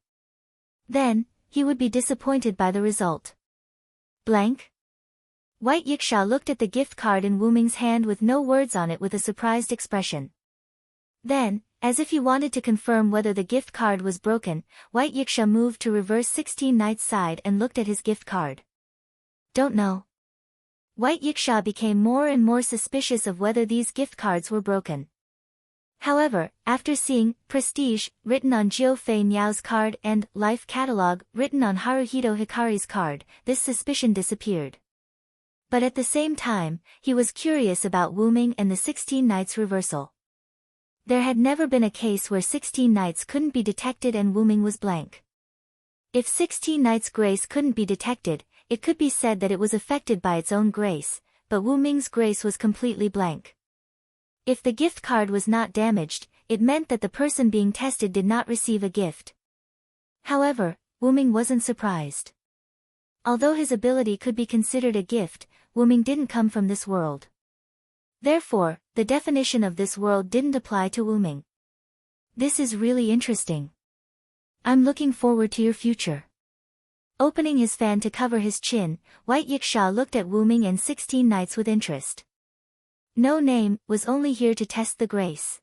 Then, he would be disappointed by the result. Blank? White Yiksha looked at the gift card in Wu Ming's hand with no words on it with a surprised expression. Then, as if he wanted to confirm whether the gift card was broken, White Yiksha moved to Reverse 16 Knight's side and looked at his gift card. Don't know. White Yiksha became more and more suspicious of whether these gift cards were broken. However, after seeing Prestige written on Jiu Fei Niao's card and Life Catalog written on Haruhito Hikari's card, this suspicion disappeared. But at the same time, he was curious about Wu Ming and the 16 Knights reversal. There had never been a case where 16 Knights couldn't be detected and Wu Ming was blank. If 16 Knights' grace couldn't be detected, it could be said that it was affected by its own grace, but Wu Ming's grace was completely blank. If the gift card was not damaged, it meant that the person being tested did not receive a gift. However, Wu Ming wasn't surprised. Although his ability could be considered a gift, Wu Ming didn't come from this world. Therefore, the definition of this world didn't apply to Wu Ming. This is really interesting. I'm looking forward to your future. Opening his fan to cover his chin, White Yiksha looked at Wu Ming and 16 Knights with interest. No Name was only here to test the grace.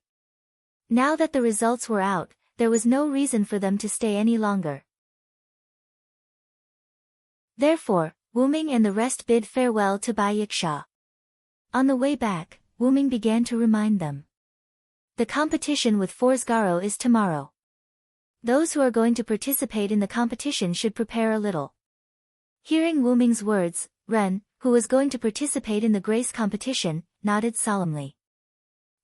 Now that the results were out, there was no reason for them to stay any longer. Therefore, Wu Ming and the rest bid farewell to Bai Yiksha. On the way back, Wu Ming began to remind them. The competition with Forsgaro is tomorrow. Those who are going to participate in the competition should prepare a little. Hearing Wu Ming's words, Ren, who was going to participate in the grace competition, nodded solemnly.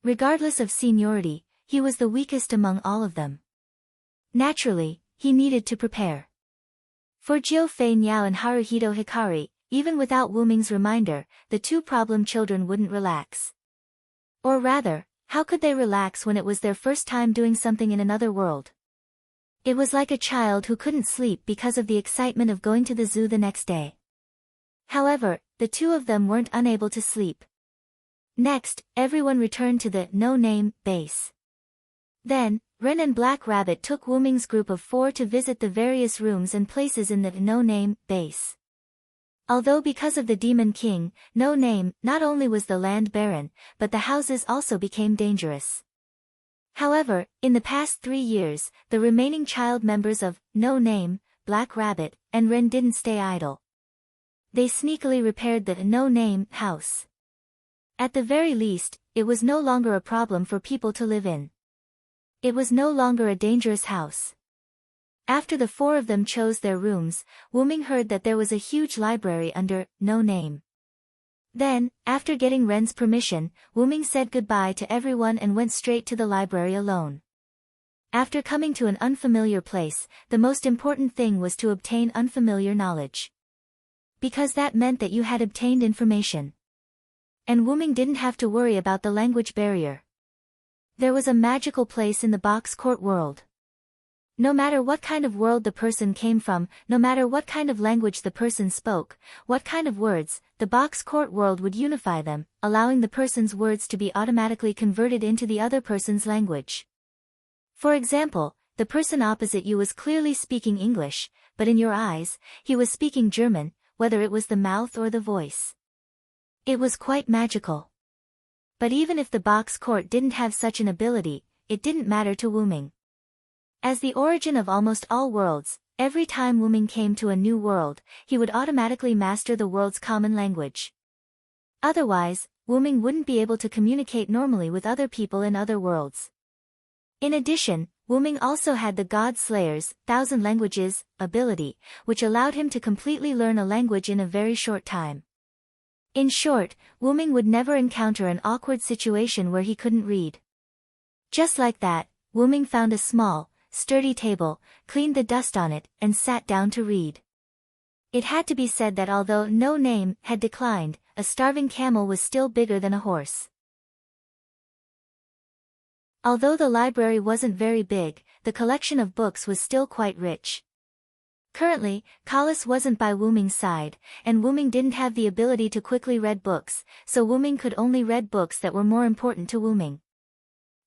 Regardless of seniority, he was the weakest among all of them. Naturally, he needed to prepare. For Jiu Fei Niao and Haruhito Hikari, even without Wu Ming's reminder, the 2 problem children wouldn't relax. Or rather, how could they relax when it was their first time doing something in another world? It was like a child who couldn't sleep because of the excitement of going to the zoo the next day. However, the 2 of them weren't unable to sleep. Next, everyone returned to the No Name base. Then, Ren and Black Rabbit took Wu Ming's group of 4 to visit the various rooms and places in the No Name base. Although because of the Demon King, No Name, not only was the land barren, but the houses also became dangerous. However, in the past 3 years, the remaining child members of No Name, Black Rabbit, and Ren didn't stay idle. They sneakily repaired the No Name house. At the very least, it was no longer a problem for people to live in. It was no longer a dangerous house. After the 4 of them chose their rooms, Wu Ming heard that there was a huge library under No Name. Then, after getting Ren's permission, Wu Ming said goodbye to everyone and went straight to the library alone. After coming to an unfamiliar place, the most important thing was to obtain unfamiliar knowledge. Because that meant that you had obtained information. And Wu Ming didn't have to worry about the language barrier. There was a magical place in the box court world. No matter what kind of world the person came from, no matter what kind of language the person spoke, what kind of words, the box court world would unify them, allowing the person's words to be automatically converted into the other person's language. For example, the person opposite you was clearly speaking English, but in your eyes, he was speaking German, whether it was the mouth or the voice. It was quite magical. But even if the box court didn't have such an ability, it didn't matter to Wyrm. As the origin of almost all worlds, every time Wyrm came to a new world, he would automatically master the world's common language. Otherwise, Wyrm wouldn't be able to communicate normally with other people in other worlds. In addition, Wyrm also had the God Slayer's 1,000 languages ability, which allowed him to completely learn a language in a very short time. In short, Wyrm would never encounter an awkward situation where he couldn't read. Just like that, Wyrm found a small, sturdy table, cleaned the dust on it, and sat down to read. It had to be said that although no name had declined, a starving camel was still bigger than a horse. Although the library wasn't very big, the collection of books was still quite rich. Currently, Kalas wasn't by Wyrm's side, and Wyrm didn't have the ability to quickly read books, so Wyrm could only read books that were more important to Wyrm.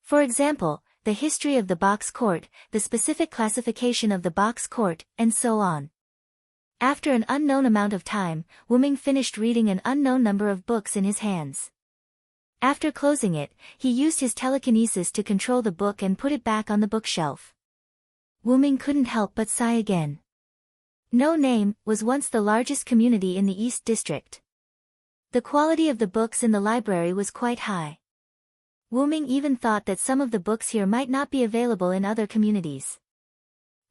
For example, the history of the box court, the specific classification of the box court, and so on. After an unknown amount of time, Wyrm finished reading an unknown number of books in his hands. After closing it, he used his telekinesis to control the book and put it back on the bookshelf. Wyrm couldn't help but sigh again. No Name was once the largest community in the East District. The quality of the books in the library was quite high. Wyrm even thought that some of the books here might not be available in other communities.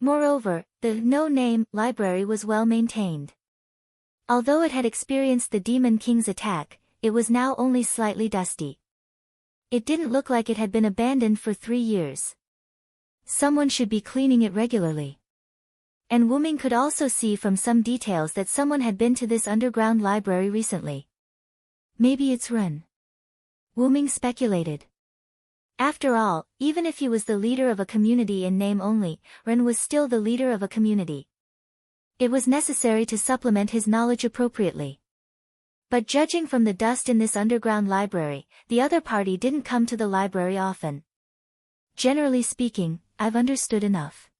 Moreover, the No Name library was well maintained. Although it had experienced the Demon King's attack, it was now only slightly dusty. It didn't look like it had been abandoned for 3 years. Someone should be cleaning it regularly. And Wyrm could also see from some details that someone had been to this underground library recently. Maybe it's Wyrm. Wyrm speculated. After all, even if he was the leader of a community in name only, Wyrm was still the leader of a community. It was necessary to supplement his knowledge appropriately. But judging from the dust in this underground library, the other party didn't come to the library often. Generally speaking, I've understood enough.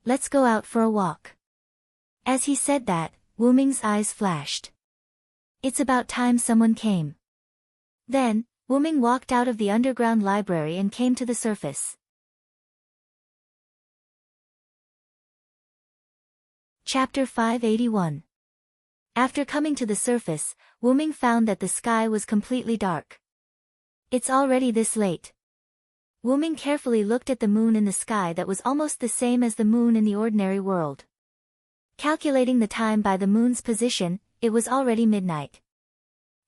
Let's go out for a walk. As he said that, Wyrm's eyes flashed. It's about time someone came. Then, Wyrm walked out of the underground library and came to the surface. Chapter 581. After coming to the surface, Wyrm found that the sky was completely dark. It's already this late. Wyrm carefully looked at the moon in the sky that was almost the same as the moon in the ordinary world. Calculating the time by the moon's position, it was already midnight.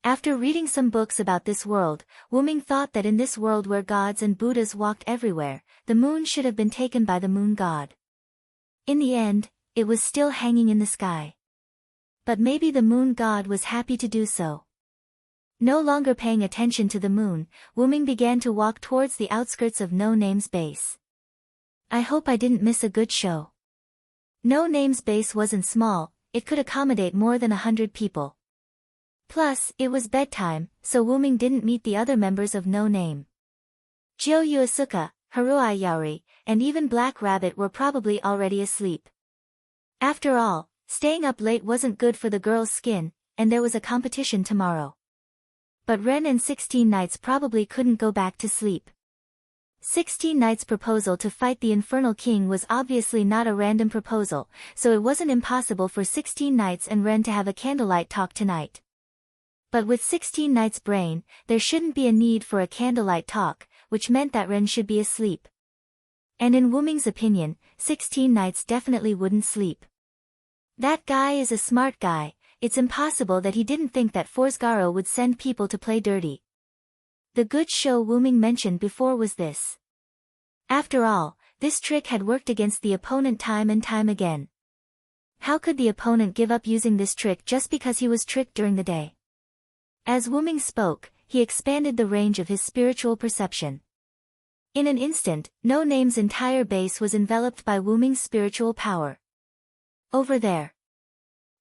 After reading some books about this world, Wyrm thought that in this world where gods and Buddhas walked everywhere, the moon should have been taken by the moon god. In the end, it was still hanging in the sky. But maybe the moon god was happy to do so. No longer paying attention to the moon, Wyrm began to walk towards the outskirts of No Name's base. I hope I didn't miss a good show. No Name's base wasn't small, it could accommodate more than 100 people. Plus, it was bedtime, so Wyrm didn't meet the other members of No Name. Jio Yuasuke, Haruai Yaori, and even Black Rabbit were probably already asleep. After all, staying up late wasn't good for the girl's skin, and there was a competition tomorrow. But Ren and 16 Knights probably couldn't go back to sleep. 16 Knights' proposal to fight the Infernal King was obviously not a random proposal, so it wasn't impossible for 16 Knights and Ren to have a candlelight talk tonight. But with 16 Knights' brain, there shouldn't be a need for a candlelight talk, which meant that Ren should be asleep. And in Wyrm's opinion, 16 Knights definitely wouldn't sleep. That guy is a smart guy, it's impossible that he didn't think that Forsgaro would send people to play dirty. The good show Wyrm mentioned before was this. After all, this trick had worked against the opponent time and time again. How could the opponent give up using this trick just because he was tricked during the day? As Wyrm spoke, he expanded the range of his spiritual perception. In an instant, No Name's entire base was enveloped by Wuming's spiritual power. Over there.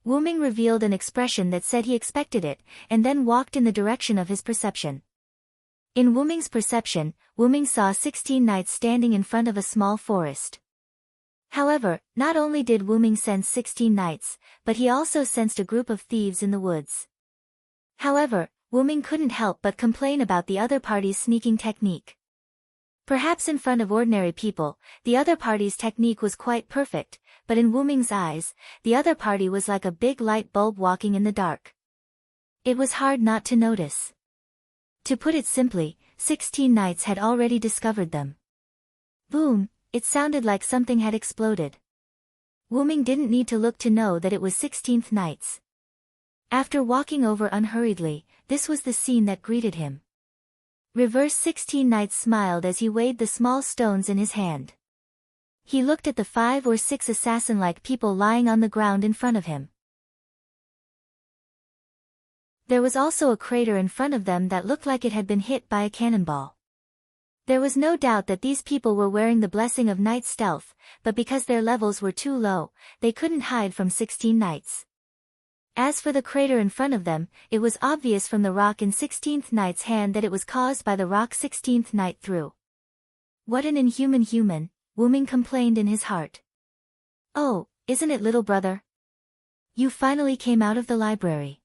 Wuming revealed an expression that said he expected it, and then walked in the direction of his perception. In Wuming's perception, Wuming saw 16 knights standing in front of a small forest. However, not only did Wuming sense 16 knights, but he also sensed a group of thieves in the woods. However, Wuming couldn't help but complain about the other party's sneaking technique. Perhaps in front of ordinary people, the other party's technique was quite perfect, but in Wuming's eyes, the other party was like a big light bulb walking in the dark. It was hard not to notice. To put it simply, 16 knights had already discovered them. Boom, it sounded like something had exploded. Wuming didn't need to look to know that it was 16th knights. After walking over unhurriedly, this was the scene that greeted him. Reverse 16 knights smiled as he weighed the small stones in his hand. He looked at the 5 or 6 assassin-like people lying on the ground in front of him. There was also a crater in front of them that looked like it had been hit by a cannonball. There was no doubt that these people were wearing the blessing of knight stealth, but because their levels were too low, they couldn't hide from 16 knights. As for the crater in front of them, it was obvious from the rock in 16th Knight's hand that it was caused by the rock 16th Knight threw. What an inhuman human, Wuming complained in his heart. Oh, isn't it, little brother? You finally came out of the library.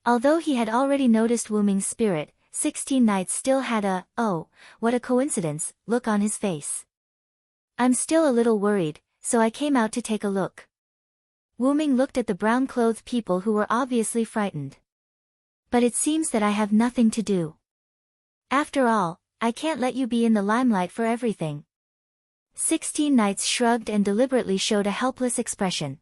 Although he had already noticed Wuming's spirit, 16 Knights still had a, oh, what a coincidence, look on his face. I'm still a little worried, so I came out to take a look. Wuming looked at the brown-clothed people who were obviously frightened. But it seems that I have nothing to do. After all, I can't let you be in the limelight for everything. 16 Knights shrugged and deliberately showed a helpless expression.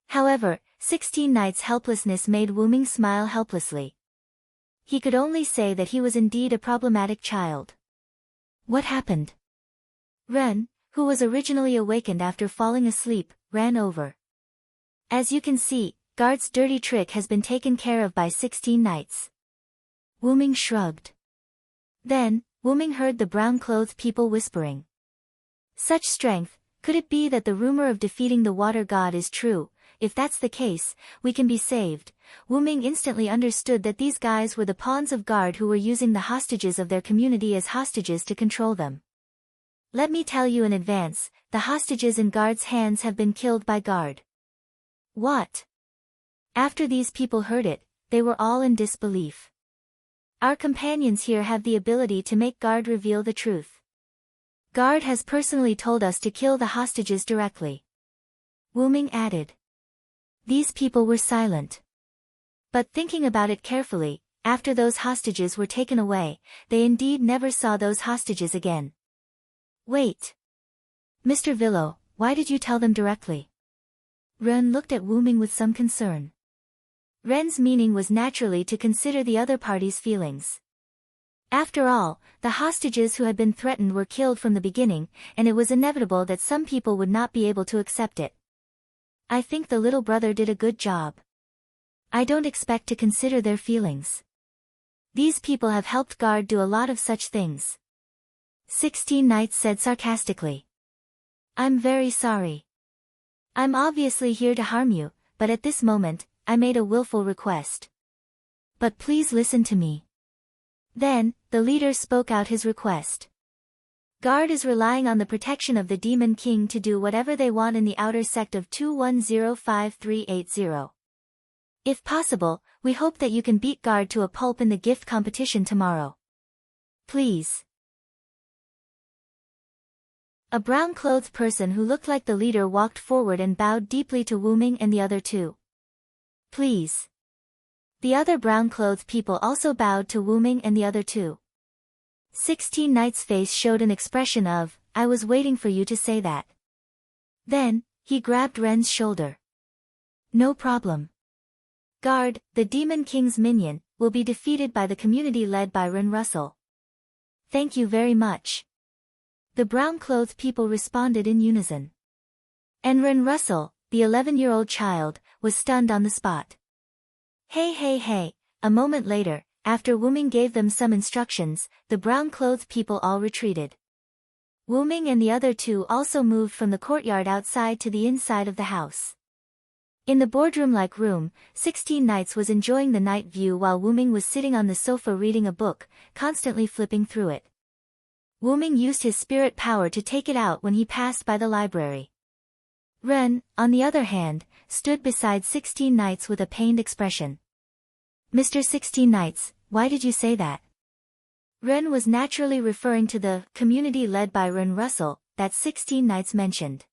However, 16 Knights' helplessness made Wuming smile helplessly. He could only say that he was indeed a problematic child. What happened? Ren, who was originally awakened after falling asleep, ran over. As you can see, Guard's dirty trick has been taken care of by 16 Knights. Wuming shrugged. Then, Wuming heard the brown-clothed people whispering. Such strength, could it be that the rumor of defeating the water god is true? If that's the case, we can be saved. Wuming instantly understood that these guys were the pawns of Guard who were using the hostages of their community as hostages to control them. Let me tell you in advance, the hostages in Guard's hands have been killed by Guard. What? After these people heard it, they were all in disbelief. Our companions here have the ability to make Guard reveal the truth. Guard has personally told us to kill the hostages directly. Wuming added. These people were silent. But thinking about it carefully, after those hostages were taken away, they indeed never saw those hostages again. Wait. Mr. Villo, why did you tell them directly? Ren looked at Wuming with some concern. Ren's meaning was naturally to consider the other party's feelings. After all, the hostages who had been threatened were killed from the beginning, and it was inevitable that some people would not be able to accept it. I think the little brother did a good job. I don't expect to consider their feelings. These people have helped Guard do a lot of such things. 16 Knights said sarcastically. I'm very sorry. I'm obviously here to harm you, but at this moment, I made a willful request. But please listen to me. Then, the leader spoke out his request. Guard is relying on the protection of the Demon King to do whatever they want in the outer sect of 2105380. If possible, we hope that you can beat Guard to a pulp in the gift competition tomorrow. Please. A brown-clothed person who looked like the leader walked forward and bowed deeply to Wuming and the other two. Please. The other brown-clothed people also bowed to Wuming and the other two. 16 Knight's face showed an expression of, I was waiting for you to say that. Then, he grabbed Ren's shoulder. No problem. Guard, the Demon King's minion, will be defeated by the community led by Ren Russell. Thank you very much. The brown-clothed people responded in unison. And Ren Russell, the 11-year-old child, was stunned on the spot. Hey, a moment later, after Wu Ming gave them some instructions, the brown-clothed people all retreated. Wu Ming and the other two also moved from the courtyard outside to the inside of the house. In the boardroom-like room, 16 Knights was enjoying the night view while Wu Ming was sitting on the sofa reading a book, constantly flipping through it. Wu Ming used his spirit power to take it out when he passed by the library. Ren, on the other hand, stood beside 16 Knights with a pained expression. "Mr. 16 Knights, why did you say that?" Ren was naturally referring to the community led by Ren Russell that 16 Knights mentioned.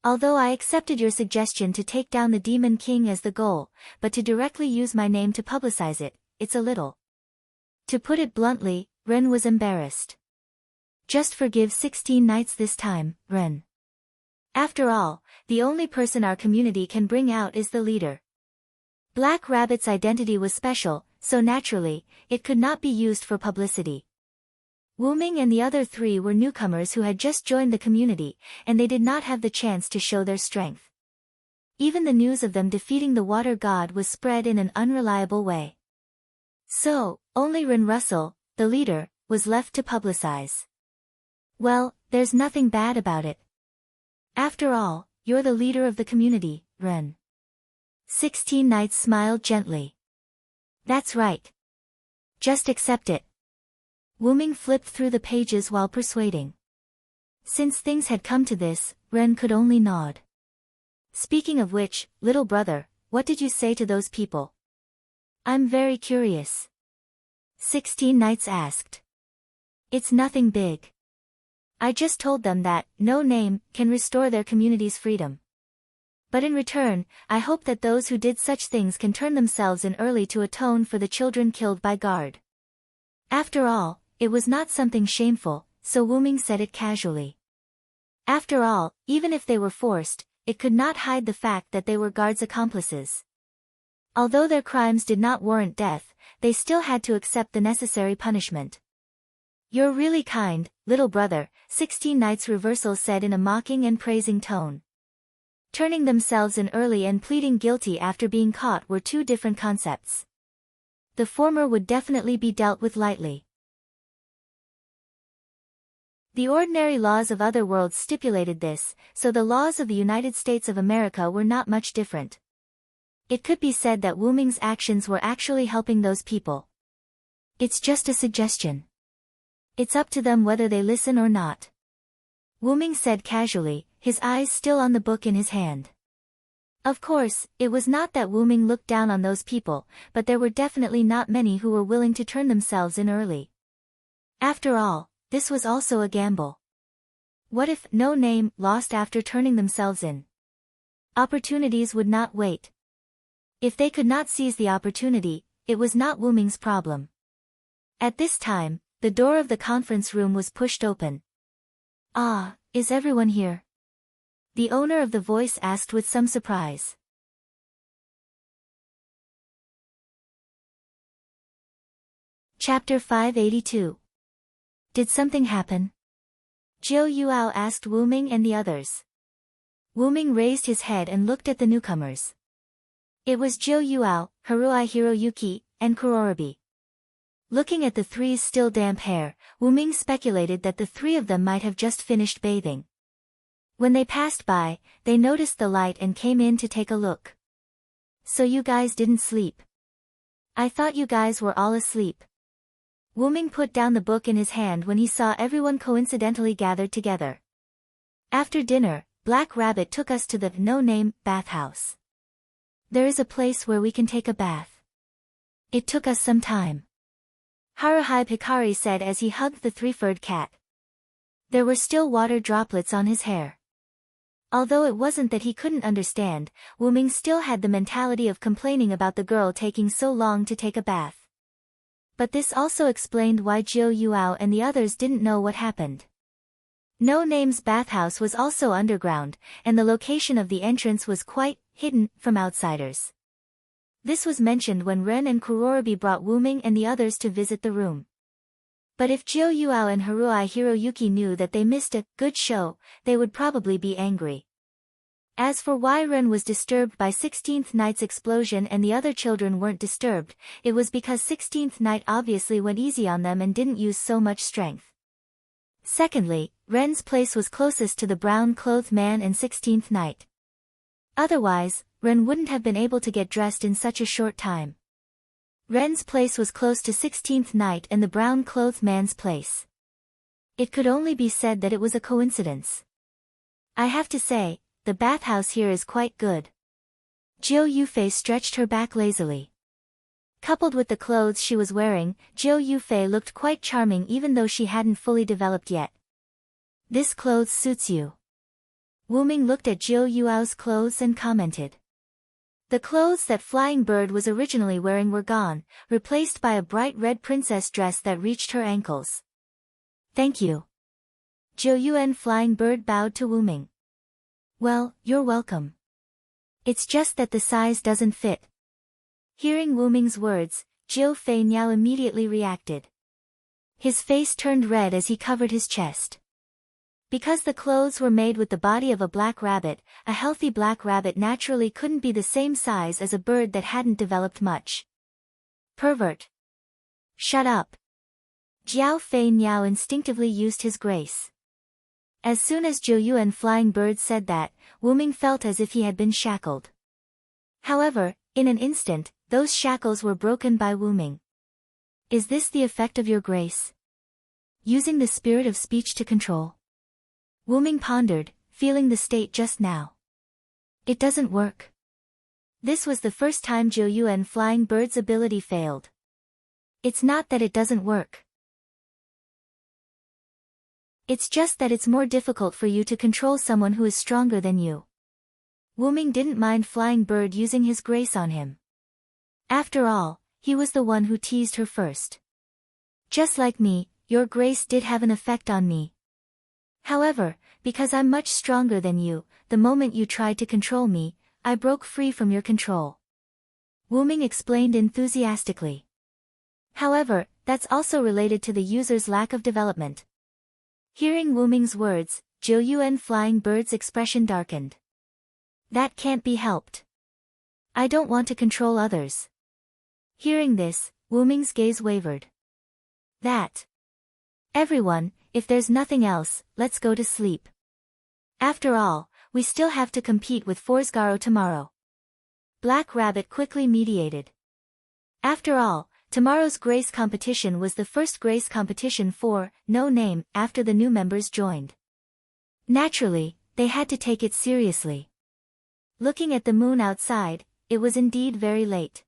"Although I accepted your suggestion to take down the Demon King as the goal, but to directly use my name to publicize it, it's a little." To put it bluntly, Ren was embarrassed. "Just forgive 16 Knights this time, Ren. After all, the only person our community can bring out is the leader." Black Rabbit's identity was special, so naturally, it could not be used for publicity. Wu Ming and the other three were newcomers who had just joined the community, and they did not have the chance to show their strength. Even the news of them defeating the water god was spread in an unreliable way. So, only Ren Russell, the leader, was left to publicize. "Well, there's nothing bad about it. After all, you're the leader of the community, Ren." 16 Knights smiled gently. "That's right. Just accept it." Wu Ming flipped through the pages while persuading. Since things had come to this, Ren could only nod. "Speaking of which, little brother, what did you say to those people?" "I'm very curious." 16 Knights asked. "It's nothing big. I just told them that no name can restore their community's freedom. But in return, I hope that those who did such things can turn themselves in early to atone for the children killed by guard." After all, it was not something shameful, so Wu Ming said it casually. After all, even if they were forced, it could not hide the fact that they were guards' accomplices. Although their crimes did not warrant death, they still had to accept the necessary punishment. "You're really kind, little brother," 16 Knights Reversal said in a mocking and praising tone. Turning themselves in early and pleading guilty after being caught were two different concepts. The former would definitely be dealt with lightly. The ordinary laws of other worlds stipulated this, so the laws of the United States of America were not much different. It could be said that Wu Ming's actions were actually helping those people. "It's just a suggestion. It's up to them whether they listen or not," Wu Ming said casually, his eyes still on the book in his hand. Of course, it was not that Wu Ming looked down on those people, but there were definitely not many who were willing to turn themselves in early. After all, this was also a gamble. What if no name lost after turning themselves in? Opportunities would not wait. If they could not seize the opportunity, it was not Wu Ming's problem. At this time, the door of the conference room was pushed open. "Ah, is everyone here?" the owner of the voice asked with some surprise. Chapter 582. Did something happen? Jiu Yuao asked Wu Ming and the others. Wu Ming raised his head and looked at the newcomers. It was Jiu Yuao, Haruai Hiroyuki, and Kurorobi. Looking at the three's still damp hair, Wu Ming speculated that the three of them might have just finished bathing. When they passed by, they noticed the light and came in to take a look. "So you guys didn't sleep? I thought you guys were all asleep." Wu Ming put down the book in his hand when he saw everyone coincidentally gathered together. "After dinner, Black Rabbit took us to the no-name bathhouse. There is a place where we can take a bath. It took us some time," Haruhi Hikari said as he hugged the three-furred cat. There were still water droplets on his hair. Although it wasn't that he couldn't understand, Wu Ming still had the mentality of complaining about the girl taking so long to take a bath. But this also explained why Jiu Yuao and the others didn't know what happened. No Name's bathhouse was also underground, and the location of the entrance was quite hidden from outsiders. This was mentioned when Ren and Kurorobi brought Wu Ming and the others to visit the room. But if Jiu Yuao and Haruai Hiroyuki knew that they missed a good show, they would probably be angry. As for why Wyrm was disturbed by 16th Knight's explosion and the other children weren't disturbed, it was because 16th Knight obviously went easy on them and didn't use so much strength. Secondly, Wren's place was closest to the brown-clothed man and 16th Knight. Otherwise, Wren wouldn't have been able to get dressed in such a short time. Wren's place was close to 16th Knight and the brown-clothed man's place. It could only be said that it was a coincidence. I have to say, the bathhouse here is quite good. Jiu Yufei stretched her back lazily. Coupled with the clothes she was wearing, Jiu Yufei looked quite charming even though she hadn't fully developed yet. This clothes suits you. Wu Ming looked at Jiu Yuao's clothes and commented. The clothes that Flying Bird was originally wearing were gone, replaced by a bright red princess dress that reached her ankles. Thank you. Jiu Yuan Flying Bird bowed to Wu Ming. Well, you're welcome. It's just that the size doesn't fit. Hearing Wu Ming's words, Jiu Fei Niao immediately reacted. His face turned red as he covered his chest. Because the clothes were made with the body of a black rabbit, a healthy black rabbit naturally couldn't be the same size as a bird that hadn't developed much. Pervert. Shut up. Jiao Fei Niao instinctively used his grace. As soon as Jiu Yuan Flying Bird said that, Wu Ming felt as if he had been shackled. However, in an instant, those shackles were broken by Wu Ming. Is this the effect of your grace? Using the spirit of speech to control? Wu Ming pondered, feeling the state just now. It doesn't work. This was the first time Jiu Yuan Flying Bird's ability failed. It's not that it doesn't work. It's just that it's more difficult for you to control someone who is stronger than you. Wu Ming didn't mind Flying Bird using his grace on him. After all, he was the one who teased her first. Just like me, your grace did have an effect on me. However, because I'm much stronger than you, the moment you tried to control me, I broke free from your control. Wu Ming explained enthusiastically. However, that's also related to the user's lack of development. Hearing Wu Ming's words, Jiu Yuan Flying Bird's expression darkened. That can't be helped. I don't want to control others. Hearing this, Wu Ming's gaze wavered. That. Everyone, if there's nothing else, let's go to sleep. After all, we still have to compete with Forsgaro tomorrow. Black Rabbit quickly mediated. After all, tomorrow's grace competition was the first grace competition for No Name after the new members joined. Naturally, they had to take it seriously. Looking at the moon outside, it was indeed very late.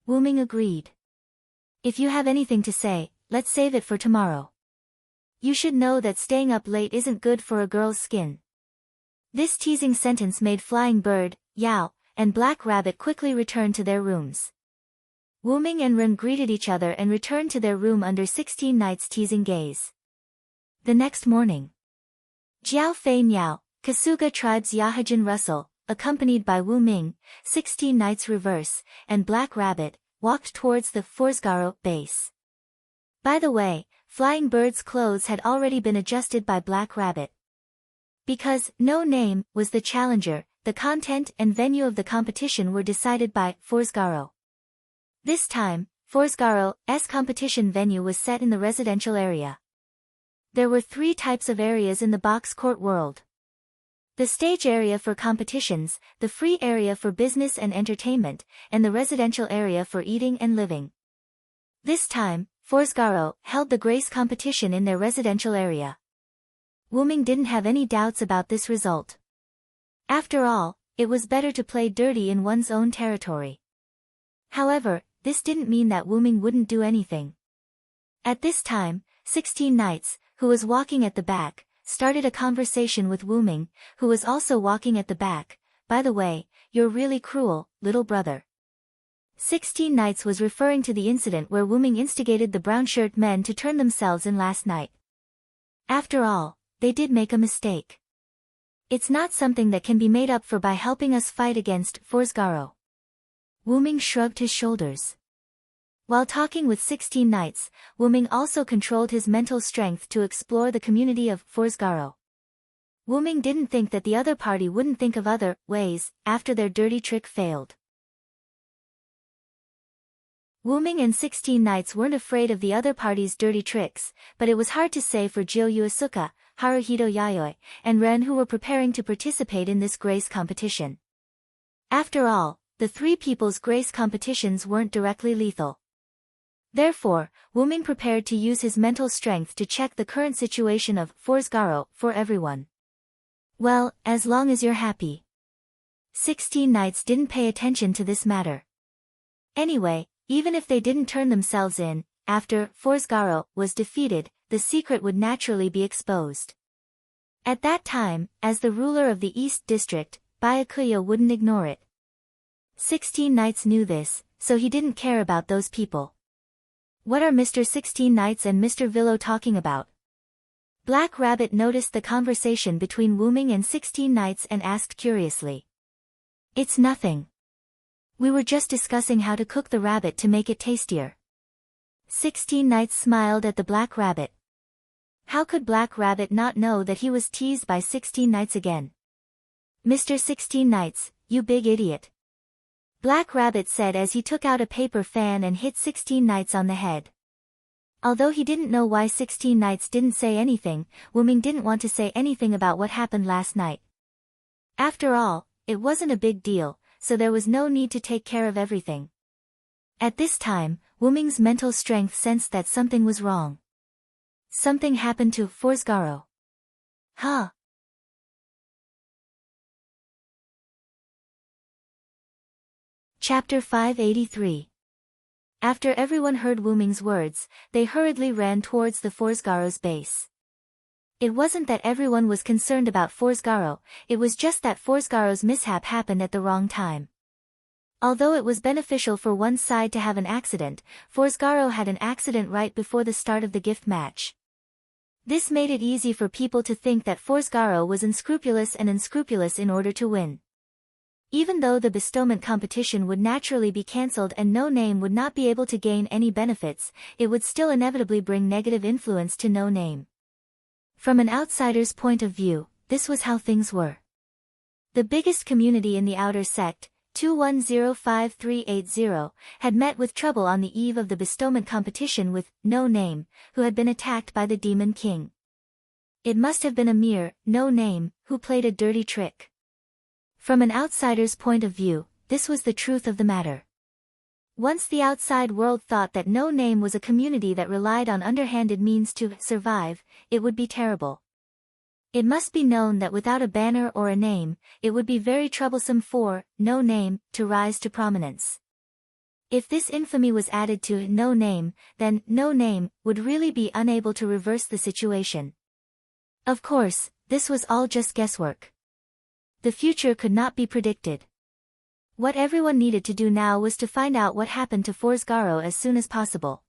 Wu Ming agreed. If you have anything to say, let's save it for tomorrow. You should know that staying up late isn't good for a girl's skin. This teasing sentence made Flying Bird, Yao, and Black Rabbit quickly return to their rooms. Wu Ming and Ren greeted each other and returned to their room under 16 Knight's teasing gaze. The next morning, Jiao Fei Niao, Kasuga Tribe's Yahajin Russell, accompanied by Wu Ming, 16 Knights Reverse, and Black Rabbit, walked towards the Forsgaro base. By the way, Flying Bird's clothes had already been adjusted by Black Rabbit. Because No Name was the challenger, the content and venue of the competition were decided by Forsgaro. This time, Forsgaro's competition venue was set in the residential area. There were 3 types of areas in the box court world. The stage area for competitions, the free area for business and entertainment, and the residential area for eating and living. This time, Forsgaro held the grace competition in their residential area. Wu Ming didn't have any doubts about this result. After all, it was better to play dirty in one's own territory. However, this didn't mean that Wu Ming wouldn't do anything. At this time, 16 Knights, who was walking at the back, started a conversation with Wu Ming, who was also walking at the back. By the way, you're really cruel, little brother. 16 Knights was referring to the incident where Wu Ming instigated the brown-shirt men to turn themselves in last night. After all, they did make a mistake. It's not something that can be made up for by helping us fight against Forsgaro. Wu Ming shrugged his shoulders. While talking with 16 Knights, Wu Ming also controlled his mental strength to explore the community of Forsgaro. Wuming didn't think that the other party wouldn't think of other ways after their dirty trick failed. Wuming and 16 Knights weren't afraid of the other party's dirty tricks, but it was hard to say for Jio Yuasuke, Haruhito Yayoi, and Ren, who were preparing to participate in this grace competition. After all, the three people's grace competitions weren't directly lethal. Therefore, Wuming prepared to use his mental strength to check the current situation of Forsgaro for everyone. Well, as long as you're happy. 16 Knights didn't pay attention to this matter. Anyway, even if they didn't turn themselves in, after Forsgaro was defeated, the secret would naturally be exposed. At that time, as the ruler of the East District, Byakuya wouldn't ignore it. 16 Knights knew this, so he didn't care about those people. What are Mr. 16 Knights and Mr. Villo talking about? Black Rabbit noticed the conversation between Wuming and 16 Knights and asked curiously. It's nothing. We were just discussing how to cook the rabbit to make it tastier. 16 Knights smiled at the Black Rabbit. How could Black Rabbit not know that he was teased by 16 Knights again? Mr. 16 Knights, you big idiot. Black Rabbit said as he took out a paper fan and hit 16 Knights on the head. Although he didn't know why 16 Knights didn't say anything, Wuming didn't want to say anything about what happened last night. After all, it wasn't a big deal, so there was no need to take care of everything. At this time, Wuming's mental strength sensed that something was wrong. Something happened to Forsgaro. Huh? Chapter 583. After everyone heard Wuming's words, they hurriedly ran towards the Forsgaro's base. It wasn't that everyone was concerned about Forsgaro, it was just that Forsgaro's mishap happened at the wrong time. Although it was beneficial for one side to have an accident, Forsgaro had an accident right before the start of the gift match. This made it easy for people to think that Forsgaro was unscrupulous in order to win. Even though the bestowment competition would naturally be cancelled and No Name would not be able to gain any benefits, it would still inevitably bring negative influence to No Name. From an outsider's point of view, this was how things were. The biggest community in the outer sect, 2105380, had met with trouble on the eve of the bestowment competition with No Name, who had been attacked by the Demon King. It must have been a mere No Name who played a dirty trick. From an outsider's point of view, this was the truth of the matter. Once the outside world thought that No Name was a community that relied on underhanded means to survive, it would be terrible. It must be known that without a banner or a name, it would be very troublesome for No Name to rise to prominence. If this infamy was added to No Name, then No Name would really be unable to reverse the situation. Of course, this was all just guesswork. The future could not be predicted. What everyone needed to do now was to find out what happened to Forsgaro as soon as possible.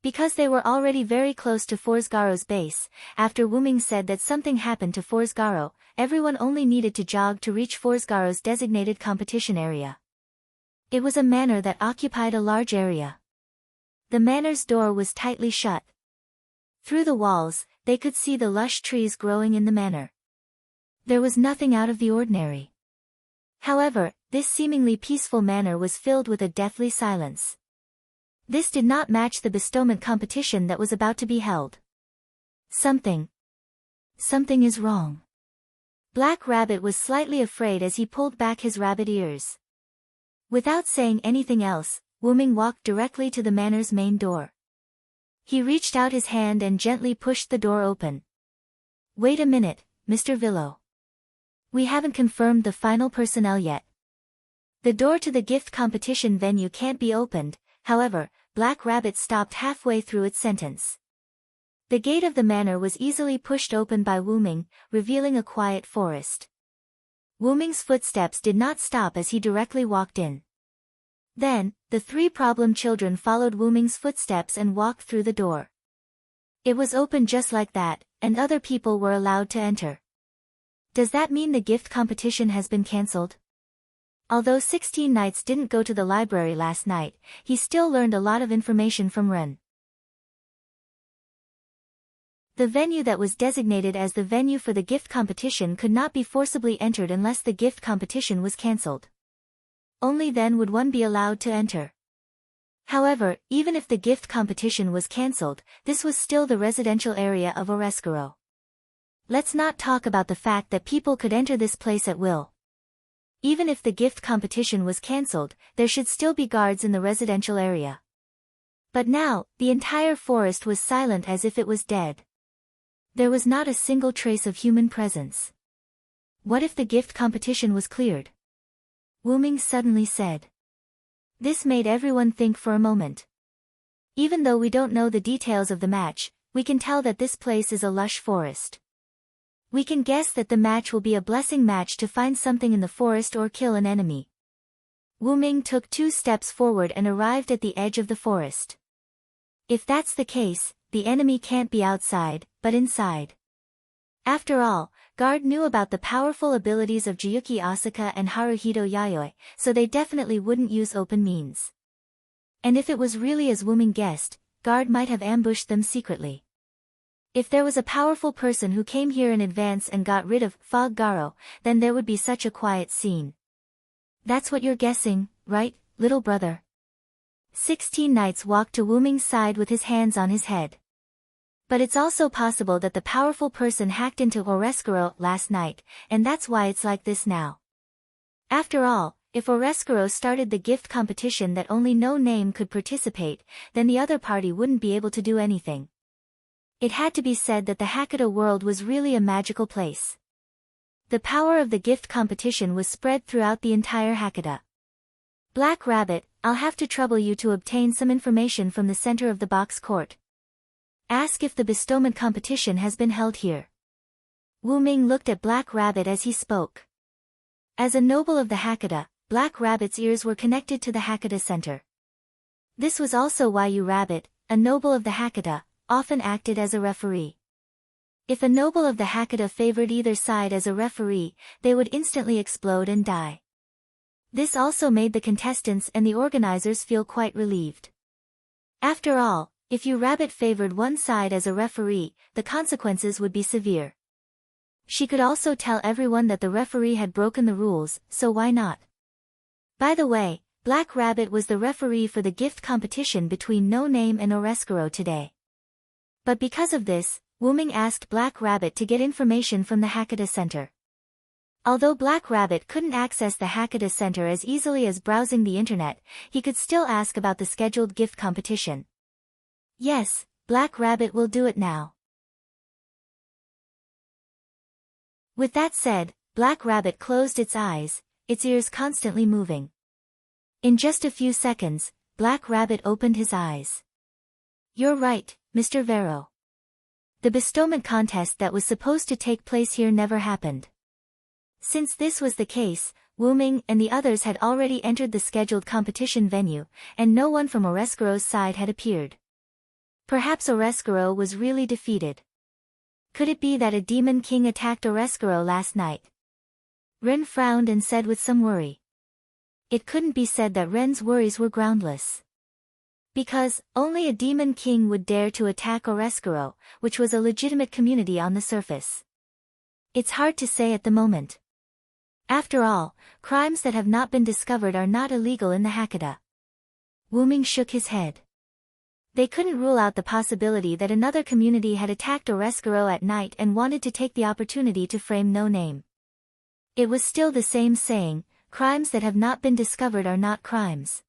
Because they were already very close to Forsgaro's base, after Wuming said that something happened to Forsgaro, everyone only needed to jog to reach Forsgaro's designated competition area. It was a manor that occupied a large area. The manor's door was tightly shut. Through the walls, they could see the lush trees growing in the manor. There was nothing out of the ordinary. However, this seemingly peaceful manor was filled with a deathly silence. This did not match the bestowment competition that was about to be held. Something is wrong. Black Rabbit was slightly afraid as he pulled back his rabbit ears. Without saying anything else, Wuming walked directly to the manor's main door. He reached out his hand and gently pushed the door open. Wait a minute, Mr. Villo. We haven't confirmed the final personnel yet. The door to the gift competition venue can't be opened, however, Black Rabbit stopped halfway through its sentence. The gate of the manor was easily pushed open by Wuming, revealing a quiet forest. Wuming's footsteps did not stop as he directly walked in. Then, the three problem children followed Wuming's footsteps and walked through the door. It was open just like that, and other people were allowed to enter. Does that mean the gift competition has been cancelled? Although 16 Knights didn't go to the library last night, he still learned a lot of information from Ren. The venue that was designated as the venue for the gift competition could not be forcibly entered unless the gift competition was cancelled. Only then would one be allowed to enter. However, even if the gift competition was cancelled, this was still the residential area of Oreskuro. Let's not talk about the fact that people could enter this place at will. Even if the gift competition was cancelled, there should still be guards in the residential area. But now, the entire forest was silent as if it was dead. There was not a single trace of human presence. What if the gift competition was cleared? Wyrm suddenly said. This made everyone think for a moment. Even though we don't know the details of the match, we can tell that this place is a lush forest. We can guess that the match will be a blessing match to find something in the forest or kill an enemy. Wyrm took 2 steps forward and arrived at the edge of the forest. If that's the case, the enemy can't be outside, but inside. After all, Guard knew about the powerful abilities of Jiyuki Asaka and Haruhito Yayoi, so they definitely wouldn't use open means. And if it was really as Wyrm guessed, Guard might have ambushed them secretly. If there was a powerful person who came here in advance and got rid of Fog Garo, then there would be such a quiet scene. That's what you're guessing, right, little brother? 16 Knights walked to Wyrm's side with his hands on his head. But it's also possible that the powerful person hacked into Oreskuro last night, and that's why it's like this now. After all, if Oreskuro started the gift competition that only no name could participate, then the other party wouldn't be able to do anything. It had to be said that the Hakata world was really a magical place. The power of the gift competition was spread throughout the entire Hakata. Black Rabbit, I'll have to trouble you to obtain some information from the center of the box court. Ask if the bestowment competition has been held here. Wyrm looked at Black Rabbit as he spoke. As a noble of the Hakata, Black Rabbit's ears were connected to the Hakata Center. This was also why Rabbit, a noble of the Hakata, often acted as a referee. If a noble of the Hakata favored either side as a referee, they would instantly explode and die. This also made the contestants and the organizers feel quite relieved. After all, if Rabbit favored one side as a referee, the consequences would be severe. She could also tell everyone that the referee had broken the rules, so why not? By the way, Black Rabbit was the referee for the gift competition between No Name and Oreskuro today. But because of this, Wyrm asked Black Rabbit to get information from the Hakata Center. Although Black Rabbit couldn't access the Hakata Center as easily as browsing the internet, he could still ask about the scheduled gift competition. Yes, Black Rabbit will do it now. With that said, Black Rabbit closed its eyes, its ears constantly moving. In just a few seconds, Black Rabbit opened his eyes. You're right, Mr. Vero. The bestowment contest that was supposed to take place here never happened. Since this was the case, Wyrm and the others had already entered the scheduled competition venue, and no one from Oreskuro's side had appeared. Perhaps Oreskuro was really defeated. Could it be that a demon king attacked Oreskuro last night? Ren frowned and said with some worry. It couldn't be said that Ren's worries were groundless. Because, only a demon king would dare to attack Oreskuro, which was a legitimate community on the surface. It's hard to say at the moment. After all, crimes that have not been discovered are not illegal in the Hakata. Wyrm shook his head. They couldn't rule out the possibility that another community had attacked Oreskuro at night and wanted to take the opportunity to frame No Name. It was still the same saying, crimes that have not been discovered are not crimes.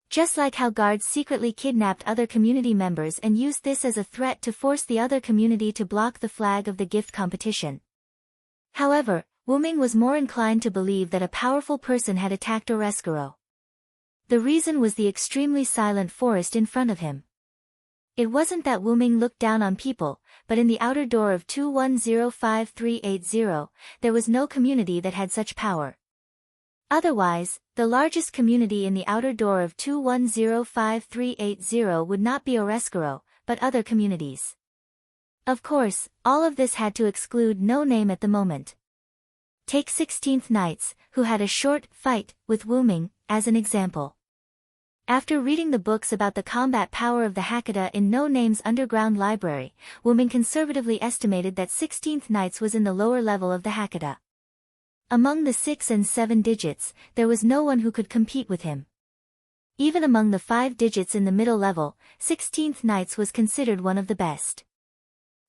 Just like how guards secretly kidnapped other community members and used this as a threat to force the other community to block the flag of the gift competition. However, Wyrm was more inclined to believe that a powerful person had attacked Oreskuro. The reason was the extremely silent forest in front of him. It wasn't that Wyrm looked down on people, but in the outer door of 2105380, there was no community that had such power. Otherwise, the largest community in the outer door of 2105380 would not be Oreskuro, but other communities. Of course, all of this had to exclude No Name at the moment. Take 16th Knights, who had a short fight with Wyrm, as an example. After reading the books about the combat power of the Hakata in No Name's underground library, Wyrm conservatively estimated that 16th Knights was in the lower level of the Hakata. Among the 6 and 7 digits, there was no one who could compete with him. Even among the 5 digits in the middle level, 16th Knights was considered one of the best.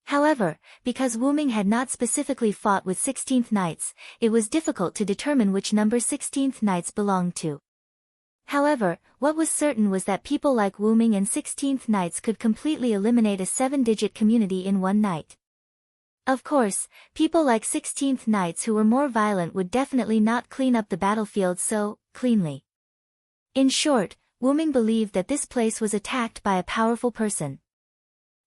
However, because Wyrm had not specifically fought with 16th Knights, it was difficult to determine which number 16th Knights belonged to. However, what was certain was that people like Wyrm and 16th Knights could completely eliminate a 7-digit community in one night. Of course, people like 16th Knights who were more violent would definitely not clean up the battlefield so cleanly. In short, Wyrm believed that this place was attacked by a powerful person.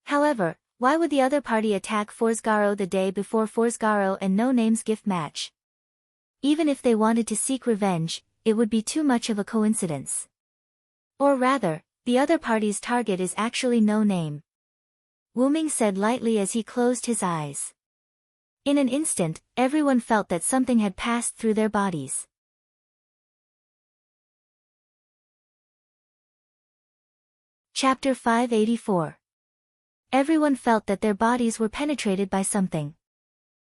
However, why would the other party attack Forsgaro the day before Forsgaro and No Name's gift match? Even if they wanted to seek revenge, it would be too much of a coincidence. Or rather, the other party's target is actually No Name. Wyrm said lightly as he closed his eyes. In an instant, everyone felt that something had passed through their bodies. Chapter 584. Everyone felt that their bodies were penetrated by something.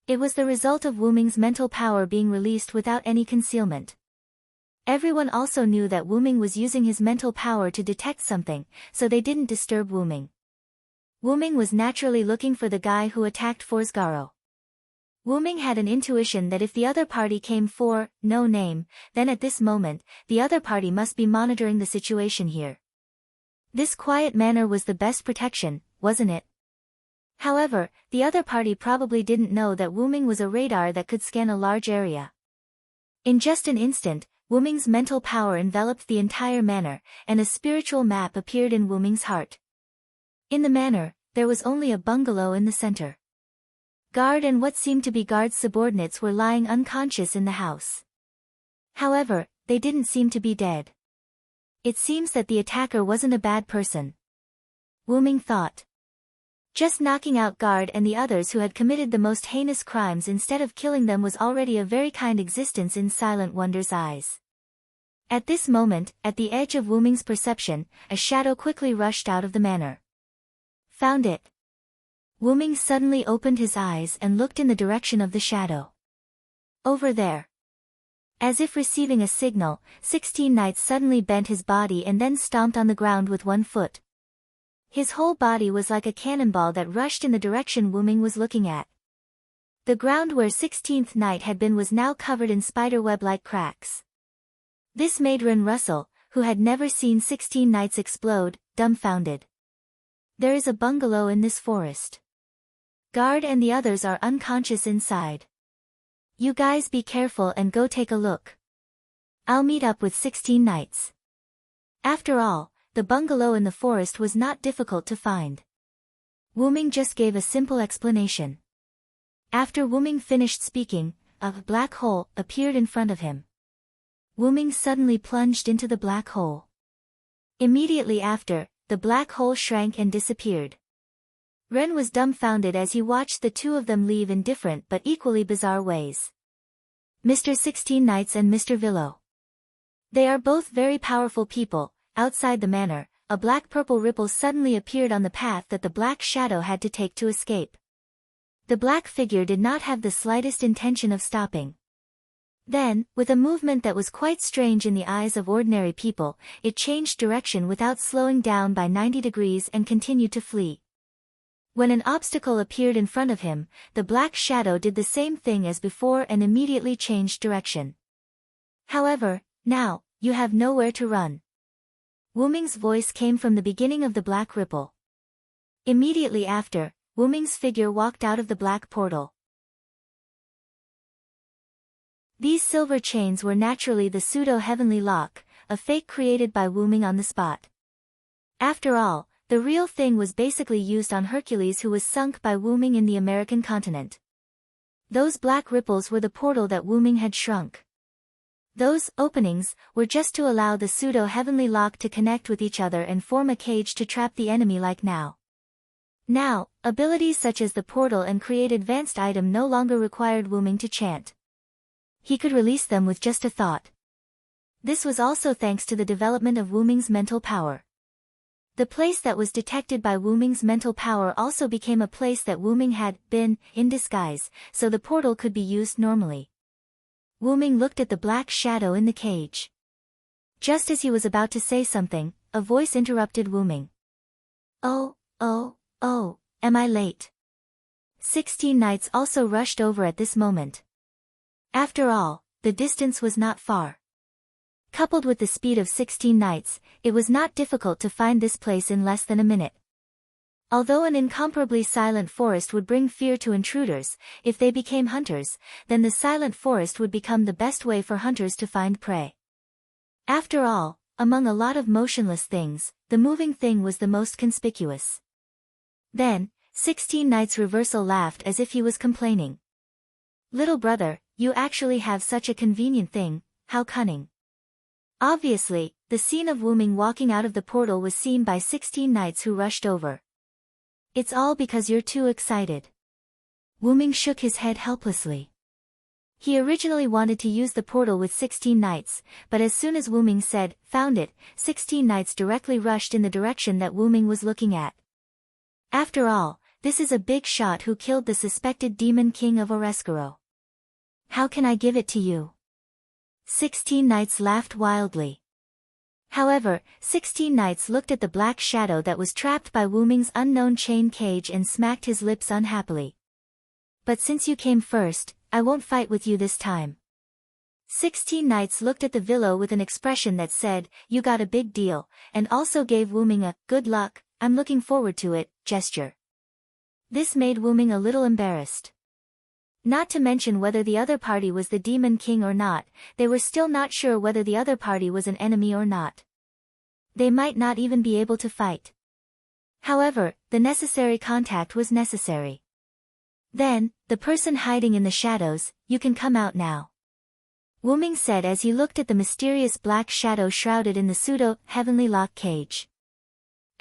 It was the result of Wyrm's mental power being released without any concealment. Everyone also knew that Wyrm was using his mental power to detect something, so they didn't disturb Wyrm. Wyrm was naturally looking for the guy who attacked Forsgaro. Wyrm had an intuition that if the other party came for No Name, then at this moment, the other party must be monitoring the situation here. This quiet manner was the best protection, wasn't it? However, the other party probably didn't know that Wyrm was a radar that could scan a large area. In just an instant, Wyrm's mental power enveloped the entire manor, and a spiritual map appeared in Wyrm's heart. In the manor, there was only a bungalow in the center. Guard and what seemed to be guard's subordinates were lying unconscious in the house. However, they didn't seem to be dead. It seems that the attacker wasn't a bad person. Wyrm thought. Just knocking out guard and the others who had committed the most heinous crimes instead of killing them was already a very kind existence in Silent Wonder's eyes. At this moment, at the edge of Wyrm's perception, a shadow quickly rushed out of the manor. Found it. Wyrm suddenly opened his eyes and looked in the direction of the shadow. Over there. As if receiving a signal, 16 Knights suddenly bent his body and then stomped on the ground with one foot. His whole body was like a cannonball that rushed in the direction Wyrm was looking at. The ground where 16th Knight had been was now covered in spiderweb-like cracks. This made Wyrm rustle, who had never seen 16 Knights explode, dumbfounded. There is a bungalow in this forest. Guard and the others are unconscious inside. You guys be careful and go take a look. I'll meet up with 16 Knights. After all, the bungalow in the forest was not difficult to find. Wyrm just gave a simple explanation. After Wyrm finished speaking, a black hole appeared in front of him. Wyrm suddenly plunged into the black hole. Immediately after, the black hole shrank and disappeared. Ren was dumbfounded as he watched the two of them leave in different but equally bizarre ways. Mr. 16 Knights and Mr. Villo. They are both very powerful people. Outside the manor, a black-purple ripple suddenly appeared on the path that the black shadow had to take to escape. The black figure did not have the slightest intention of stopping. Then, with a movement that was quite strange in the eyes of ordinary people, it changed direction without slowing down by 90 degrees and continued to flee. When an obstacle appeared in front of him, the black shadow did the same thing as before and immediately changed direction. However, now, you have nowhere to run. Wyrm's voice came from the beginning of the black ripple. Immediately after, Wyrm's figure walked out of the black portal. These silver chains were naturally the pseudo-heavenly lock, a fake created by Wyrm on the spot. After all, the real thing was basically used on Hercules, who was sunk by Wyrm in the American continent. Those black ripples were the portal that Wyrm had shrunk. Those openings were just to allow the pseudo-heavenly lock to connect with each other and form a cage to trap the enemy like now. Now, abilities such as the portal and create advanced item no longer required Wyrm to chant. He could release them with just a thought. This was also thanks to the development of Wuming's mental power. The place that was detected by Wuming's mental power also became a place that Wuming had been in disguise, so the portal could be used normally. Wuming looked at the black shadow in the cage. Just as he was about to say something, a voice interrupted Wuming. Oh, am I late? 16 knights also rushed over at this moment. After all, the distance was not far. Coupled with the speed of 16 knights, it was not difficult to find this place in less than a minute. Although an incomparably silent forest would bring fear to intruders, if they became hunters, then the silent forest would become the best way for hunters to find prey. After all, among a lot of motionless things, the moving thing was the most conspicuous. Then, 16 Knights Reversal laughed as if he was complaining. Little brother, you actually have such a convenient thing, how cunning. Obviously, the scene of Wuming walking out of the portal was seen by 16 knights who rushed over. It's all because you're too excited. Wuming shook his head helplessly. He originally wanted to use the portal with 16 knights, but as soon as Wuming said, found it, 16 knights directly rushed in the direction that Wuming was looking at. After all, this is a big shot who killed the suspected demon king of Oreskuro. How can I give it to you? 16 knights laughed wildly. However, 16 knights looked at the black shadow that was trapped by Wuming's unknown chain cage and smacked his lips unhappily. But since you came first, I won't fight with you this time. 16 knights looked at the Villo with an expression that said, you got a big deal, and also gave Wuming a, good luck, I'm looking forward to it, gesture. This made Wuming a little embarrassed. Not to mention whether the other party was the Demon King or not, they were still not sure whether the other party was an enemy or not. They might not even be able to fight. However, the necessary contact was necessary. Then, the person hiding in the shadows, you can come out now. Wuming said as he looked at the mysterious black shadow shrouded in the pseudo-heavenly lock cage.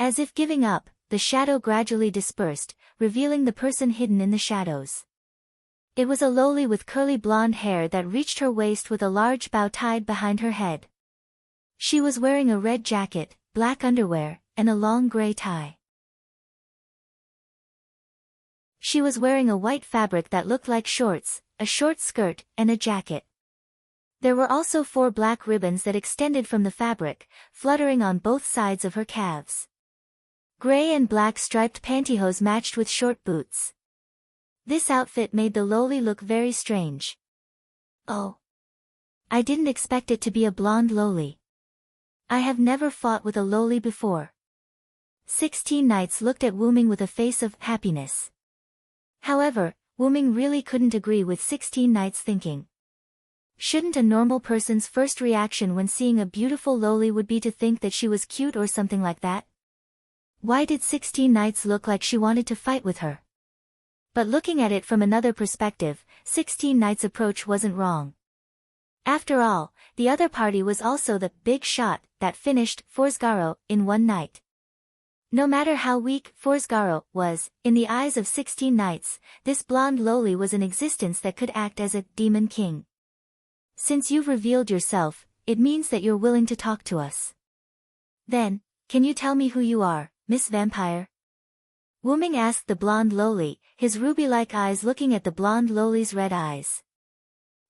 As if giving up, the shadow gradually dispersed, revealing the person hidden in the shadows. It was a lowly with curly blonde hair that reached her waist with a large bow tied behind her head. She was wearing a red jacket, black underwear, and a long gray tie. She was wearing a white fabric that looked like shorts, a short skirt, and a jacket. There were also 4 black ribbons that extended from the fabric, fluttering on both sides of her calves. Gray and black striped pantyhose matched with short boots. This outfit made the lowly look very strange. Oh. I didn't expect it to be a blonde lowly. I have never fought with a lowly before. 16 knights looked at Wuming with a face of happiness. However, Wuming really couldn't agree with 16 knights thinking. Shouldn't a normal person's first reaction when seeing a beautiful lowly would be to think that she was cute or something like that? Why did 16 knights look like she wanted to fight with her? But looking at it from another perspective, 16 knights' approach wasn't wrong. After all, the other party was also the big shot that finished Forsgaro in one night. No matter how weak Forsgaro was, in the eyes of 16 knights, this blonde lowly was an existence that could act as a demon king. Since you've revealed yourself, it means that you're willing to talk to us. Then, can you tell me who you are, Miss Vampire? Wuming asked the blonde lowly, his ruby-like eyes looking at the blonde lowly's red eyes.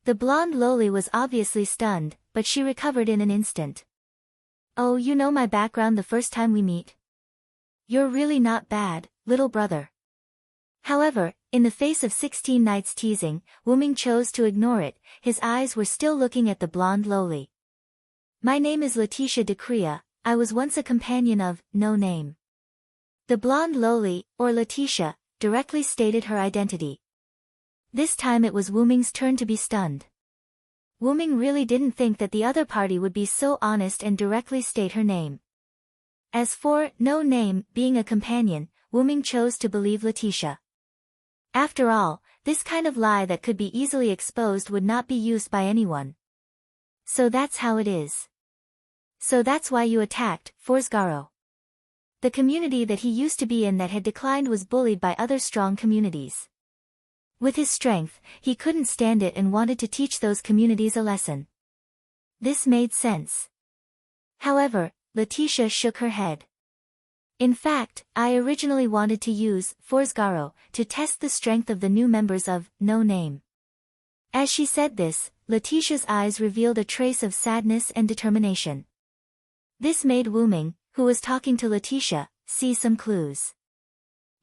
The blonde lowly was obviously stunned, but she recovered in an instant. Oh, you know my background the first time we meet? You're really not bad, little brother. However, in the face of 16 knights teasing, Wuming chose to ignore it, his eyes were still looking at the blonde lowly. My name is Letitia Decrea, I was once a companion of, No Name. The blonde lowly, or Letitia, directly stated her identity. This time it was Wuming's turn to be stunned. Wuming really didn't think that the other party would be so honest and directly state her name. As for No Name being a companion, Wuming chose to believe Letitia. After all, this kind of lie that could be easily exposed would not be used by anyone. So that's how it is. So that's why you attacked Forsgaro. The community that he used to be in that had declined was bullied by other strong communities. With his strength, he couldn't stand it and wanted to teach those communities a lesson. This made sense. However, Letitia shook her head. In fact, I originally wanted to use Forsgaro to test the strength of the new members of No Name. As she said this, Letitia's eyes revealed a trace of sadness and determination. This made Wuming, who was talking to Letitia, see some clues.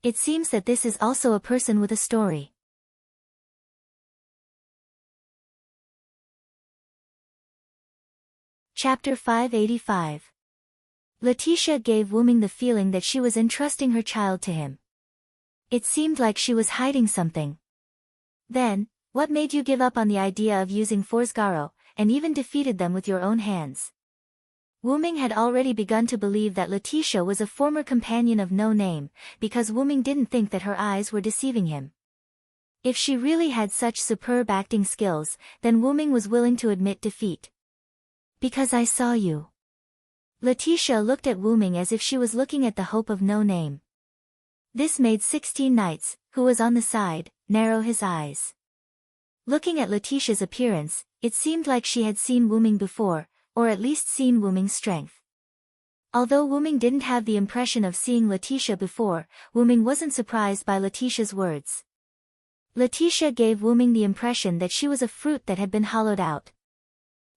It seems that this is also a person with a story. Chapter 585. Letitia gave Wuming the feeling that she was entrusting her child to him. It seemed like she was hiding something. Then, what made you give up on the idea of using Forsgaro, and even defeated them with your own hands? Wuming had already begun to believe that Letitia was a former companion of No Name, because Wuming didn't think that her eyes were deceiving him. If she really had such superb acting skills, then Wuming was willing to admit defeat. Because I saw you. Letitia looked at Wuming as if she was looking at the hope of No Name. This made 16 Knights, who was on the side, narrow his eyes. Looking at Letitia's appearance, it seemed like she had seen Wuming before, or at least seen Wuming's strength. Although Wuming didn't have the impression of seeing Letitia before, Wuming wasn't surprised by Letitia's words. Letitia gave Wuming the impression that she was a fruit that had been hollowed out.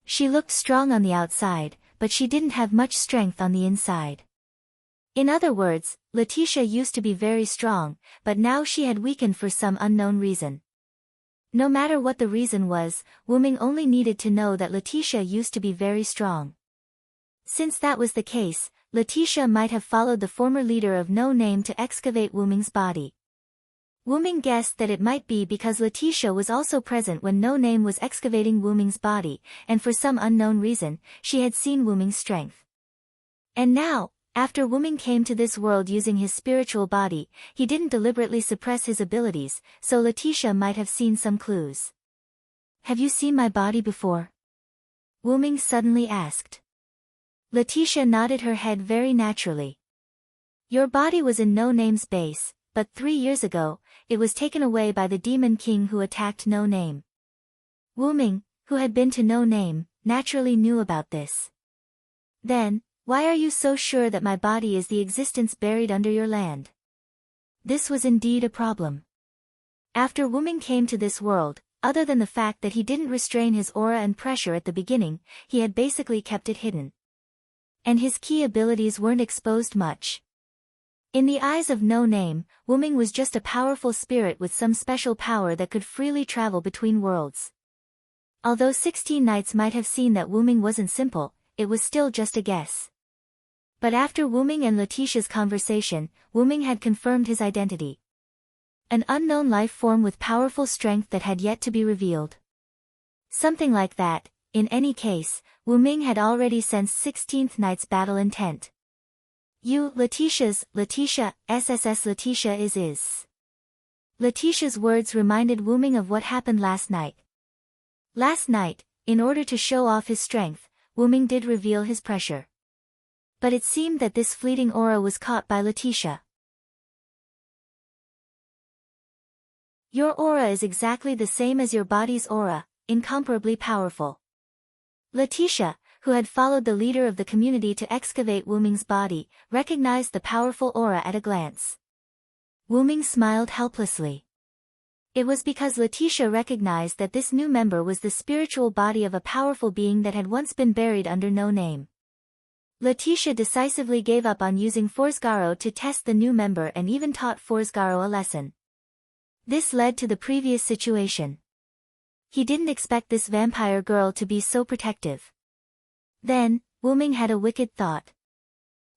She looked strong on the outside, but she didn't have much strength on the inside. In other words, Letitia used to be very strong, but now she had weakened for some unknown reason. No matter what the reason was, Wuming only needed to know that Letitia used to be very strong. Since that was the case, Letitia might have followed the former leader of No Name to excavate Wuming's body. Wuming guessed that it might be because Letitia was also present when No Name was excavating Wuming's body, and for some unknown reason, she had seen Wuming's strength. And now, after Wuming came to this world using his spiritual body, he didn't deliberately suppress his abilities, so Letitia might have seen some clues. Have you seen my body before? Wuming suddenly asked. Letitia nodded her head very naturally. Your body was in No Name's base, but 3 years ago, it was taken away by the Demon King who attacked No Name. Wuming, who had been to No Name, naturally knew about this. Then, why are you so sure that my body is the existence buried under your land? This was indeed a problem. After Wuming came to this world, other than the fact that he didn't restrain his aura and pressure at the beginning, he had basically kept it hidden. And his key abilities weren't exposed much. In the eyes of No Name, Wuming was just a powerful spirit with some special power that could freely travel between worlds. Although 16 Knights might have seen that Wuming wasn't simple, it was still just a guess. But after Wuming and Letitia's conversation, Wuming had confirmed his identity. An unknown life form with powerful strength that had yet to be revealed. Something like that. In any case, Wuming had already sensed 16th Knight's battle intent. Letitia SSS Letitia is. Letitia's words reminded Wuming of what happened last night. Last night, in order to show off his strength, Wuming did reveal his pressure. But it seemed that this fleeting aura was caught by Letitia. Your aura is exactly the same as your body's aura, incomparably powerful. Letitia, who had followed the leader of the community to excavate Wuming's body, recognized the powerful aura at a glance. Wuming smiled helplessly. It was because Letitia recognized that this new member was the spiritual body of a powerful being that had once been buried under No Name. Letitia decisively gave up on using Forsgaro to test the new member and even taught Forsgaro a lesson. This led to the previous situation. He didn't expect this vampire girl to be so protective. Then, Wuming had a wicked thought.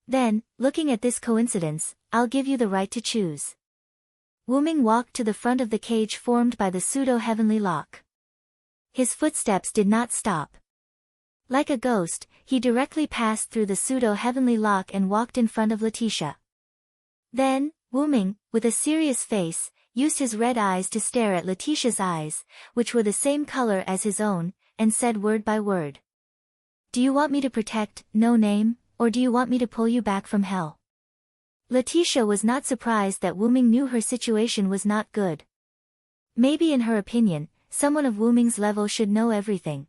Then, looking at this coincidence, I'll give you the right to choose. Wuming walked to the front of the cage formed by the pseudo-heavenly lock. His footsteps did not stop. Like a ghost, he directly passed through the pseudo-heavenly lock and walked in front of Letitia. Then, Wuming, with a serious face, used his red eyes to stare at Letitia's eyes, which were the same color as his own, and said word by word. Do you want me to protect No Name, or do you want me to pull you back from hell? Letitia was not surprised that Wuming knew her situation was not good. Maybe in her opinion, someone of Wuming's level should know everything.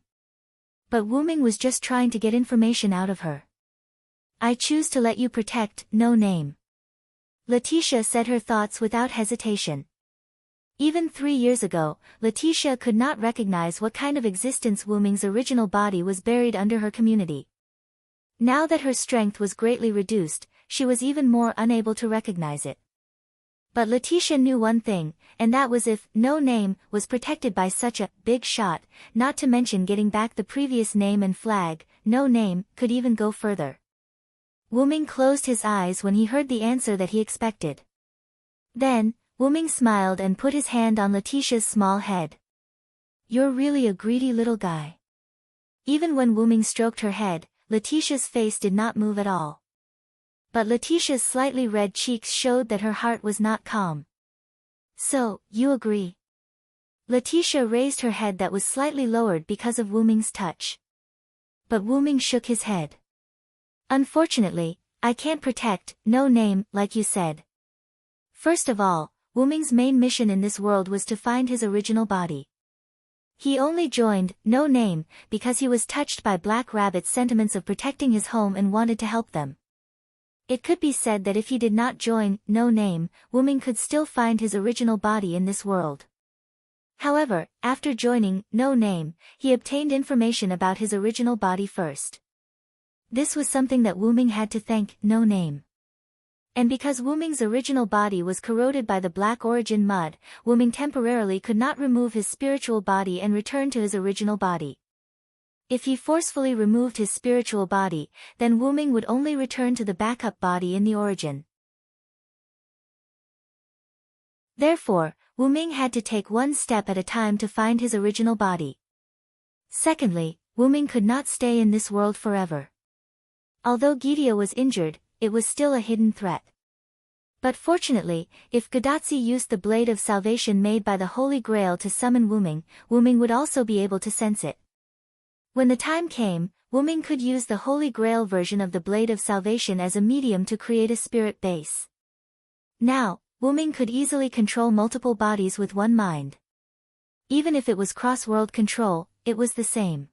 But Wu Ming was just trying to get information out of her. I choose to let you protect, no name. Letitia said her thoughts without hesitation. Even 3 years ago, Letitia could not recognize what kind of existence Wu Ming's original body was buried under her community. Now that her strength was greatly reduced, she was even more unable to recognize it. But Letitia knew one thing, and that was if no name was protected by such a big shot, not to mention getting back the previous name and flag, no name could even go further. Wu Ming closed his eyes when he heard the answer that he expected. Then, Wu Ming smiled and put his hand on Letitia's small head. You're really a greedy little guy. Even when Wu Ming stroked her head, Letitia's face did not move at all. But Letitia's slightly red cheeks showed that her heart was not calm. So, you agree? Letitia raised her head that was slightly lowered because of Wu Ming's touch. But Wu Ming shook his head. Unfortunately, I can't protect, no name, like you said. First of all, Wu Ming's main mission in this world was to find his original body. He only joined, no name, because he was touched by Black Rabbit's sentiments of protecting his home and wanted to help them. It could be said that if he did not join, no name, Wu Ming could still find his original body in this world. However, after joining, no name, he obtained information about his original body first. This was something that Wu Ming had to thank, no name. And because Wu Ming's original body was corroded by the Black Origin mud, Wu Ming temporarily could not remove his spiritual body and return to his original body. If he forcefully removed his spiritual body, then Wu Ming would only return to the backup body in the origin. Therefore, Wu Ming had to take one step at a time to find his original body. Secondly, Wu Ming could not stay in this world forever. Although Gidia was injured, it was still a hidden threat. But fortunately, if Gadatsi used the blade of salvation made by the Holy Grail to summon Wu Ming would also be able to sense it. When the time came, Wu Ming could use the Holy Grail version of the blade of salvation as a medium to create a spirit base. Now, Wu Ming could easily control multiple bodies with one mind. Even if it was cross-world control, it was the same.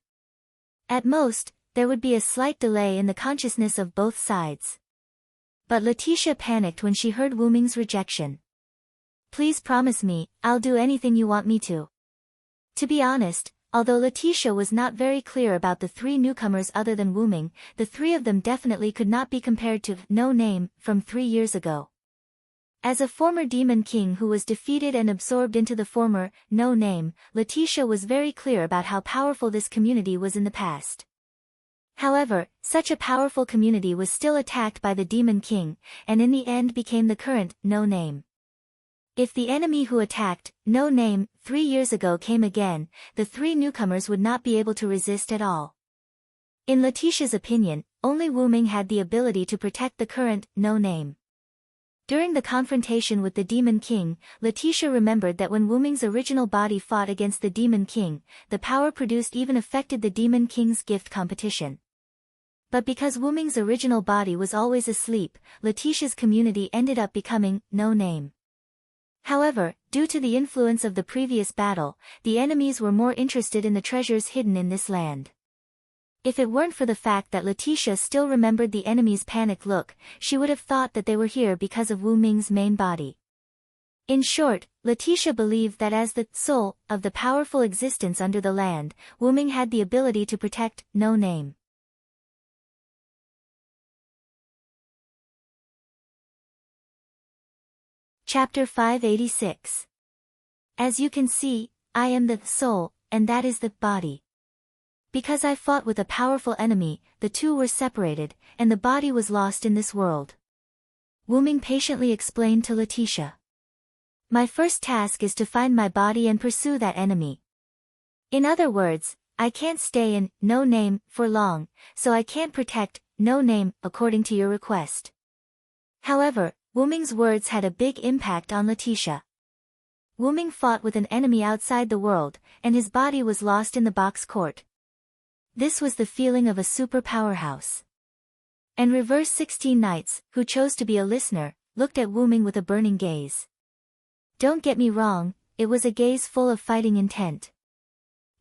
At most, there would be a slight delay in the consciousness of both sides. But Letitia panicked when she heard Wu Ming's rejection. Please promise me, I'll do anything you want me to. To be honest, although Letitia was not very clear about the 3 newcomers other than Wu Ming, the 3 of them definitely could not be compared to no name from 3 years ago. As a former demon king who was defeated and absorbed into the former no name, Letitia was very clear about how powerful this community was in the past. However, such a powerful community was still attacked by the Demon King, and in the end became the current, no name. If the enemy who attacked, no name, 3 years ago came again, the 3 newcomers would not be able to resist at all. In Letitia's opinion, only Wu Ming had the ability to protect the current, no name. During the confrontation with the Demon King, Letitia remembered that when Wu Ming's original body fought against the Demon King, the power produced even affected the Demon King's gift competition. But because Wu Ming's original body was always asleep, Letitia's community ended up becoming no name. However, due to the influence of the previous battle, the enemies were more interested in the treasures hidden in this land. If it weren't for the fact that Letitia still remembered the enemy's panicked look, she would have thought that they were here because of Wu Ming's main body. In short, Letitia believed that as the soul of the powerful existence under the land, Wu Ming had the ability to protect no name. Chapter 586. As you can see, I am the soul, and that is the body. Because I fought with a powerful enemy, the two were separated, and the body was lost in this world. Wu Ming patiently explained to Letitia. My first task is to find my body and pursue that enemy. In other words, I can't stay in no name for long, so I can't protect no name according to your request. However, Wu Ming's words had a big impact on Letitia. Wu Ming fought with an enemy outside the world, and his body was lost in the box court. This was the feeling of a super powerhouse. And reverse 16 knights, who chose to be a listener, looked at Wu Ming with a burning gaze. Don't get me wrong, it was a gaze full of fighting intent.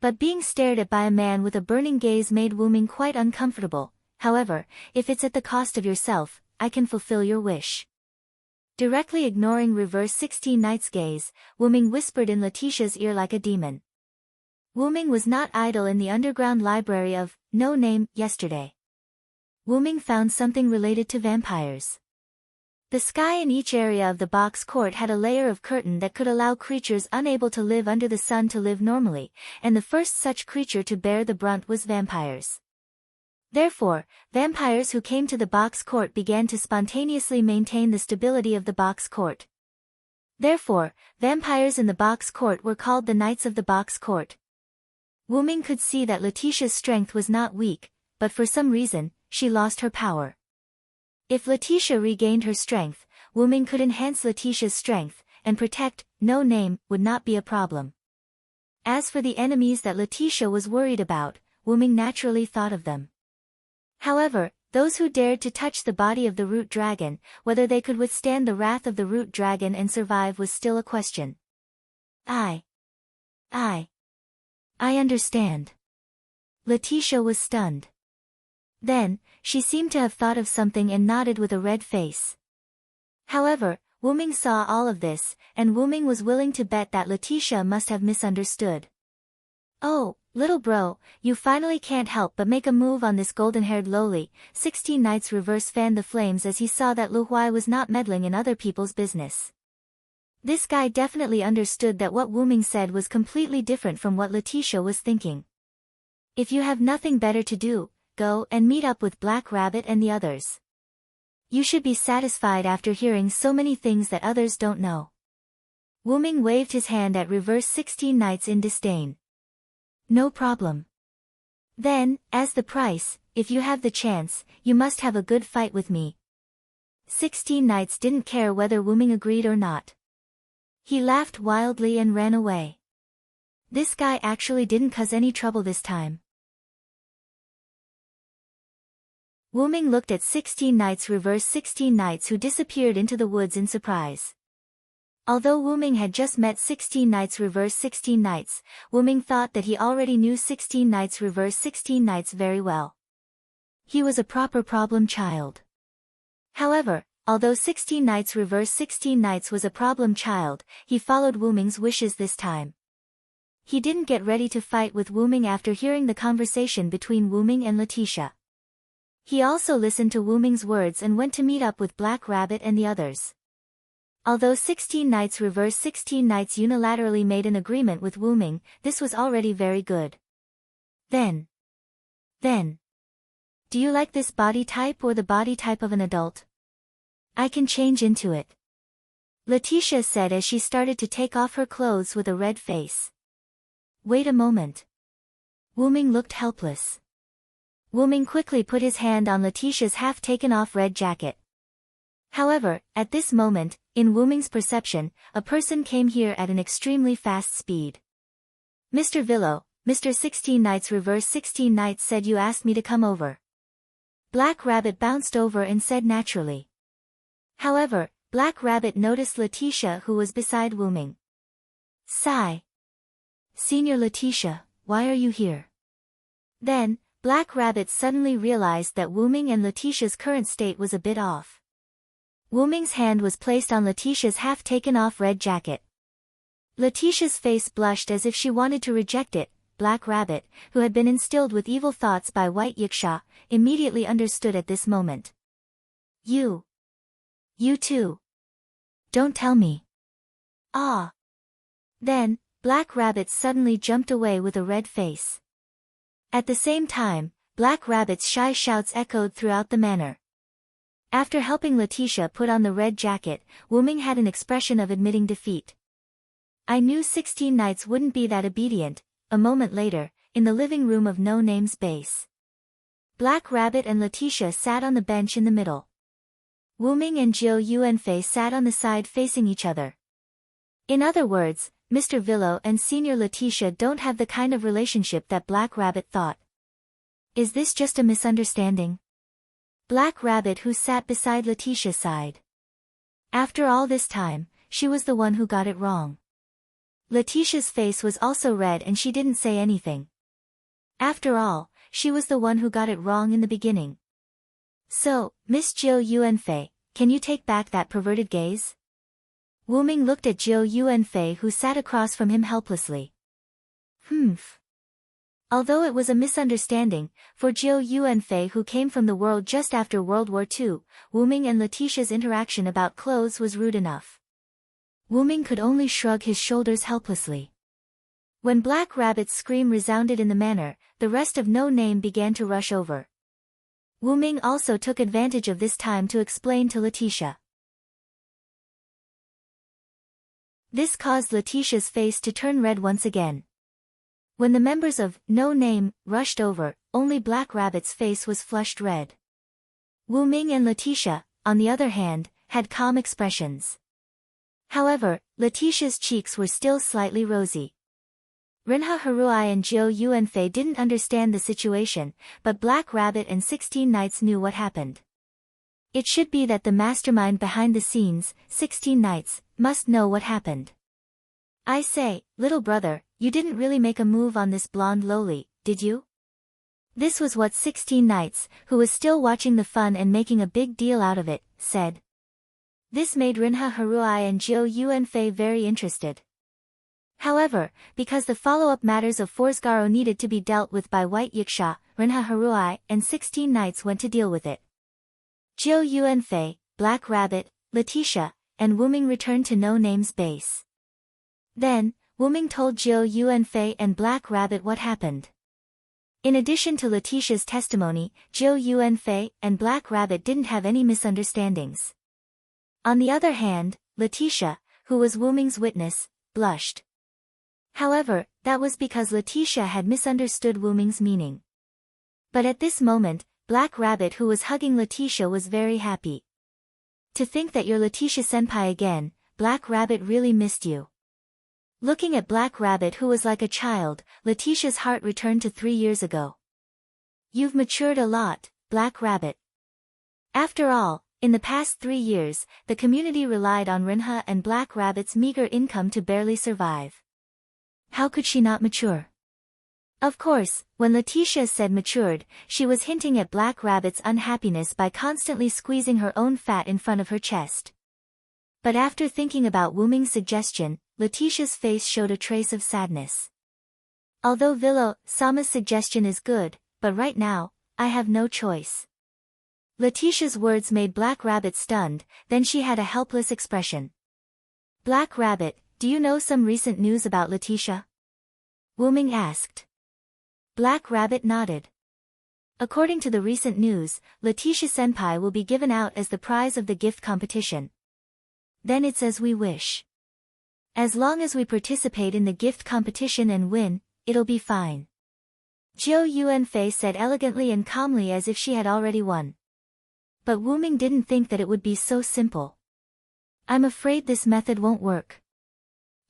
But being stared at by a man with a burning gaze made Wuming quite uncomfortable. However, if it's at the cost of yourself, I can fulfill your wish. Directly ignoring Reverse 16 Knight's gaze, Wuming whispered in Letitia's ear like a demon. Wuming was not idle in the underground library of No Name yesterday. Wuming found something related to vampires. The sky in each area of the box court had a layer of curtain that could allow creatures unable to live under the sun to live normally, and the first such creature to bear the brunt was vampires. Therefore, vampires who came to the box court began to spontaneously maintain the stability of the box court. Therefore, vampires in the box court were called the Knights of the Box Court. Wuming could see that Letitia's strength was not weak, but for some reason, she lost her power. If Letitia regained her strength, Wuming could enhance Letitia's strength, and protect No Name would not be a problem. As for the enemies that Letitia was worried about, Wuming naturally thought of them. However, those who dared to touch the body of the root dragon, whether they could withstand the wrath of the root dragon and survive was still a question. I understand. Letitia was stunned. Then, she seemed to have thought of something and nodded with a red face. However, Wuming saw all of this, and Wuming was willing to bet that Letitia must have misunderstood. Oh, little bro, you finally can't help but make a move on this golden-haired lowly. 16 Knights Reverse fanned the flames as he saw that Lu Huai was not meddling in other people's business. This guy definitely understood that what Wuming said was completely different from what Letitia was thinking. If you have nothing better to do, go and meet up with Black Rabbit and the others. You should be satisfied after hearing so many things that others don't know. Wuming waved his hand at Reverse 16 Knights in disdain. No problem. Then, as the price, if you have the chance, you must have a good fight with me. 16 Knights didn't care whether Wuming agreed or not. He laughed wildly and ran away. This guy actually didn't cause any trouble this time. Wuming looked at 16 Knights Reverse 16 Knights who disappeared into the woods in surprise. Although Wuming had just met 16 Knights Reverse 16 Knights, Wuming thought that he already knew 16 Knights Reverse 16 Knights very well. He was a proper problem child. However, although 16 Knights Reverse 16 Knights was a problem child, he followed Wuming's wishes this time. He didn't get ready to fight with Wuming after hearing the conversation between Wuming and Letitia. He also listened to Wuming's words and went to meet up with Black Rabbit and the others. Although 16 Knights Reverse 16 Knights unilaterally made an agreement with Wuming, this was already very good. Then. Do you like this body type or the body type of an adult? I can change into it. Letitia said as she started to take off her clothes with a red face. Wait a moment. Wuming looked helpless. Wuming quickly put his hand on Letitia's half-taken-off red jacket. However, at this moment, in Wuming's perception, a person came here at an extremely fast speed. Mr. Villo, Mr. 16 Knights Reverse 16 Knights said you asked me to come over. Black Rabbit bounced over and said naturally. However, Black Rabbit noticed Letitia who was beside Wuming. Sigh. Senior Letitia, why are you here? Then, Black Rabbit suddenly realized that Wuming and Letitia's current state was a bit off. Wuming's hand was placed on Letitia's half-taken-off red jacket. Letitia's face blushed as if she wanted to reject it. Black Rabbit, who had been instilled with evil thoughts by White Yiksha, immediately understood at this moment. You too. Don't tell me. Ah. Then, Black Rabbit suddenly jumped away with a red face. At the same time, Black Rabbit's shy shouts echoed throughout the manor. After helping Letitia put on the red jacket, Wuming had an expression of admitting defeat. I knew 16 Knights wouldn't be that obedient. A moment later, in the living room of No Name's base. Black Rabbit and Letitia sat on the bench in the middle. Wuming and Jiu Yuanfei sat on the side facing each other. In other words, Mr. Villo and Senior Letitia don't have the kind of relationship that Black Rabbit thought. Is this just a misunderstanding? Black Rabbit who sat beside Letitia sighed. After all this time, she was the one who got it wrong. Letitia's face was also red and she didn't say anything. After all, she was the one who got it wrong in the beginning. So, Miss Jiu Yuanfei, can you take back that perverted gaze? Wu Ming looked at Jiu Yuanfei who sat across from him helplessly. Humph. Although it was a misunderstanding, for Jiu Yuanfei who came from the world just after World War II, Wu Ming and Letitia's interaction about clothes was rude enough. Wu Ming could only shrug his shoulders helplessly. When Black Rabbit's scream resounded in the manor, the rest of No Name began to rush over. Wu Ming also took advantage of this time to explain to Letitia. This caused Letitia's face to turn red once again. When the members of No Name rushed over, only Black Rabbit's face was flushed red. Wu Ming and Letitia, on the other hand, had calm expressions. However, Letitia's cheeks were still slightly rosy. Rinha Haruai and Jiu Yuanfei didn't understand the situation, but Black Rabbit and 16 Knights knew what happened. It should be that the mastermind behind the scenes, 16 Knights, must know what happened. I say, little brother, you didn't really make a move on this blonde loli, did you? This was what 16 Knights, who was still watching the fun and making a big deal out of it, said. This made Rinha Haruai and Jiu Yuanfei very interested. However, because the follow-up matters of Forsgaro needed to be dealt with by White Yiksha, Rinha Haruai and 16 Knights went to deal with it. Jiu Yuanfei, Black Rabbit, Letitia, and Wu Ming returned to No Name's base. Then, Wu Ming told Jiu Yuanfei and Black Rabbit what happened. In addition to Letitia's testimony, Jiu Yuanfei and Black Rabbit didn't have any misunderstandings. On the other hand, Letitia, who was Wu Ming's witness, blushed. However, that was because Letitia had misunderstood Wu Ming's meaning. But at this moment, Black Rabbit who was hugging Letitia was very happy. To think that you're Letitia-senpai again, Black Rabbit really missed you. Looking at Black Rabbit who was like a child, Letitia's heart returned to 3 years ago. You've matured a lot, Black Rabbit. After all, in the past 3 years, the community relied on Rinha and Black Rabbit's meager income to barely survive. How could she not mature? Of course, when Letitia said matured, she was hinting at Black Rabbit's unhappiness by constantly squeezing her own fat in front of her chest. But after thinking about Wu Ming's suggestion, Letitia's face showed a trace of sadness. Although Villo-sama's suggestion is good, but right now, I have no choice. Letitia's words made Black Rabbit stunned, then she had a helpless expression. Black Rabbit, do you know some recent news about Letitia? Wu Ming asked. Black Rabbit nodded. According to the recent news, Letitia-senpai will be given out as the prize of the gift competition. Then it's as we wish. As long as we participate in the gift competition and win, it'll be fine. Jiu Yuanfei said elegantly and calmly as if she had already won. But Wu Ming didn't think that it would be so simple. I'm afraid this method won't work.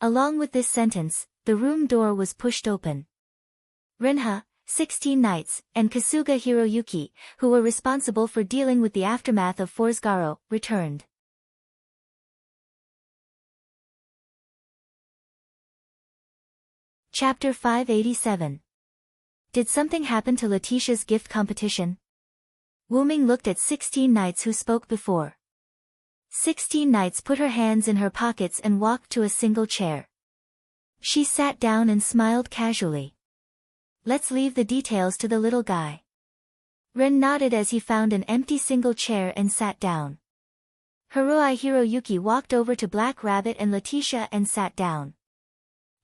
Along with this sentence, the room door was pushed open. Rinha, 16 Knights, and Kasuga Hiroyuki, who were responsible for dealing with the aftermath of Forsgaro, returned. Chapter 587. Did something happen to Letitia's gift competition? Wu Ming looked at 16 Knights who spoke before. 16 Knights put her hands in her pockets and walked to a single chair. She sat down and smiled casually. Let's leave the details to the little guy. Ren nodded as he found an empty single chair and sat down. Haruai Hiroyuki walked over to Black Rabbit and Letitia and sat down.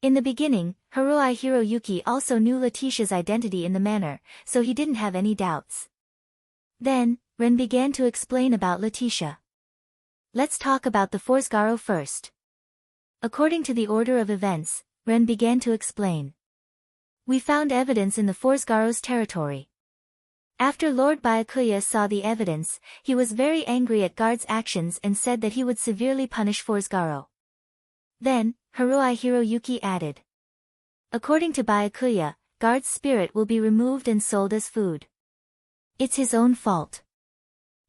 In the beginning, Haruai Hiroyuki also knew Letitia's identity in the manor, so he didn't have any doubts. Then, Ren began to explain about Letitia. Let's talk about the Forsgaro first. According to the order of events, Ren began to explain. We found evidence in the Forsgaro's territory. After Lord Byakuya saw the evidence, he was very angry at Guard's actions and said that he would severely punish Forsgaro. Then, Haruai Hiroyuki added. According to Byakuya, Guard's spirit will be removed and sold as food. It's his own fault.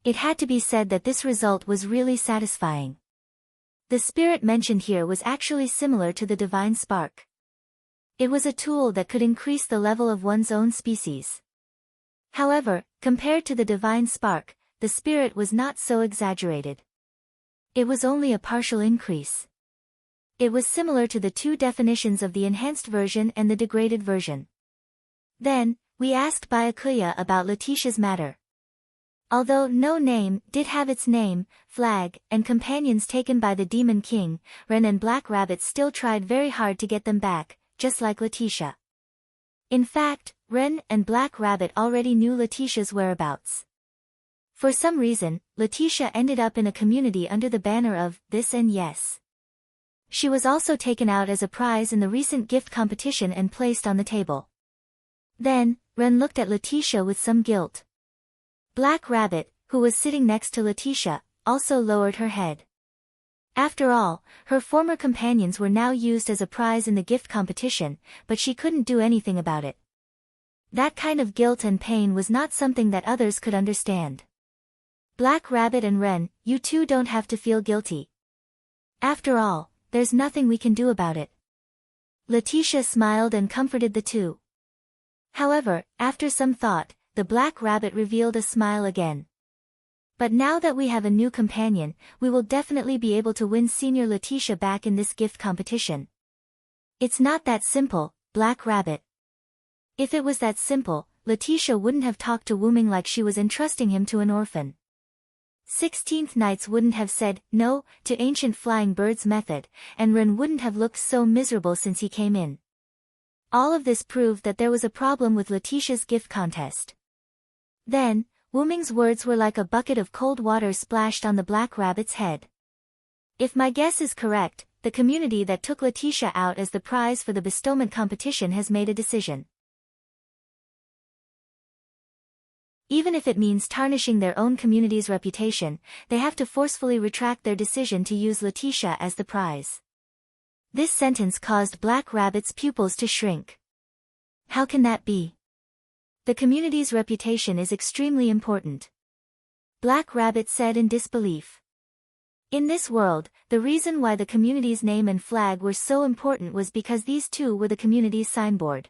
It had to be said that this result was really satisfying. The spirit mentioned here was actually similar to the divine spark. It was a tool that could increase the level of one's own species. However, compared to the divine spark, the spirit was not so exaggerated. It was only a partial increase. It was similar to the two definitions of the enhanced version and the degraded version. Then, we asked Byakuya about Letitia's matter. Although No Name did have its name, flag, and companions taken by the Demon King, Wren and Black Rabbit still tried very hard to get them back, just like Letitia. In fact, Wren and Black Rabbit already knew Letitia's whereabouts. For some reason, Letitia ended up in a community under the banner of This and Yes. She was also taken out as a prize in the recent gift competition and placed on the table. Then, Wren looked at Letitia with some guilt. Black Rabbit, who was sitting next to Letitia, also lowered her head. After all, her former companions were now used as a prize in the gift competition, but she couldn't do anything about it. That kind of guilt and pain was not something that others could understand. Black Rabbit and Wren, you two don't have to feel guilty. After all, there's nothing we can do about it. Letitia smiled and comforted the two. However, after some thought, the Black Rabbit revealed a smile again. But now that we have a new companion, we will definitely be able to win Senior Letitia back in this gift competition. It's not that simple, Black Rabbit. If it was that simple, Letitia wouldn't have talked to Wuming like she was entrusting him to an orphan. 16th Knights wouldn't have said no to Ancient Flying Bird's method, and Wren wouldn't have looked so miserable since he came in. All of this proved that there was a problem with Letitia's gift contest. Then, Wuming's words were like a bucket of cold water splashed on the Black Rabbit's head. If my guess is correct, the community that took Letitia out as the prize for the bestowment competition has made a decision. Even if it means tarnishing their own community's reputation, they have to forcefully retract their decision to use Letitia as the prize. This sentence caused Black Rabbit's pupils to shrink. How can that be? The community's reputation is extremely important. Black Rabbit said in disbelief. In this world, the reason why the community's name and flag were so important was because these two were the community's signboard.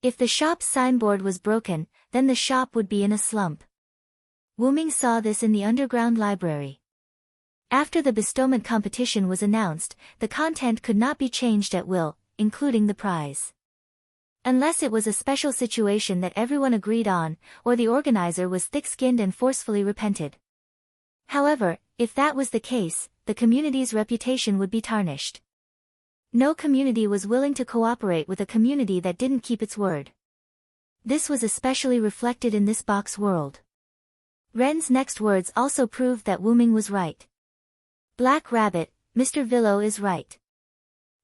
If the shop's signboard was broken, then the shop would be in a slump. Wuming saw this in the underground library. After the bestowment competition was announced, the content could not be changed at will, including the prize. Unless it was a special situation that everyone agreed on, or the organizer was thick-skinned and forcefully repented. However, if that was the case, the community's reputation would be tarnished. No community was willing to cooperate with a community that didn't keep its word. This was especially reflected in this box world. Wren's next words also proved that Wuming was right. Black Rabbit, Mr. Villo is right.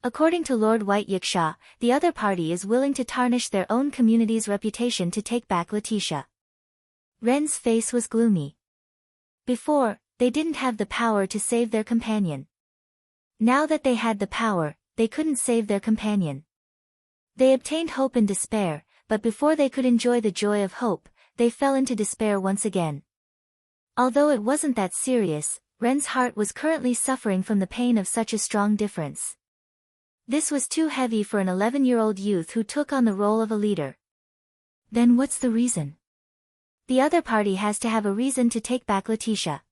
According to Lord White Yiksha, the other party is willing to tarnish their own community's reputation to take back Letitia. Wren's face was gloomy. Before, they didn't have the power to save their companion. Now that they had the power, they couldn't save their companion. They obtained hope in despair, but before they could enjoy the joy of hope, they fell into despair once again. Although it wasn't that serious, Wren's heart was currently suffering from the pain of such a strong difference. This was too heavy for an 11-year-old youth who took on the role of a leader. Then what's the reason? The other party has to have a reason to take back Letitia.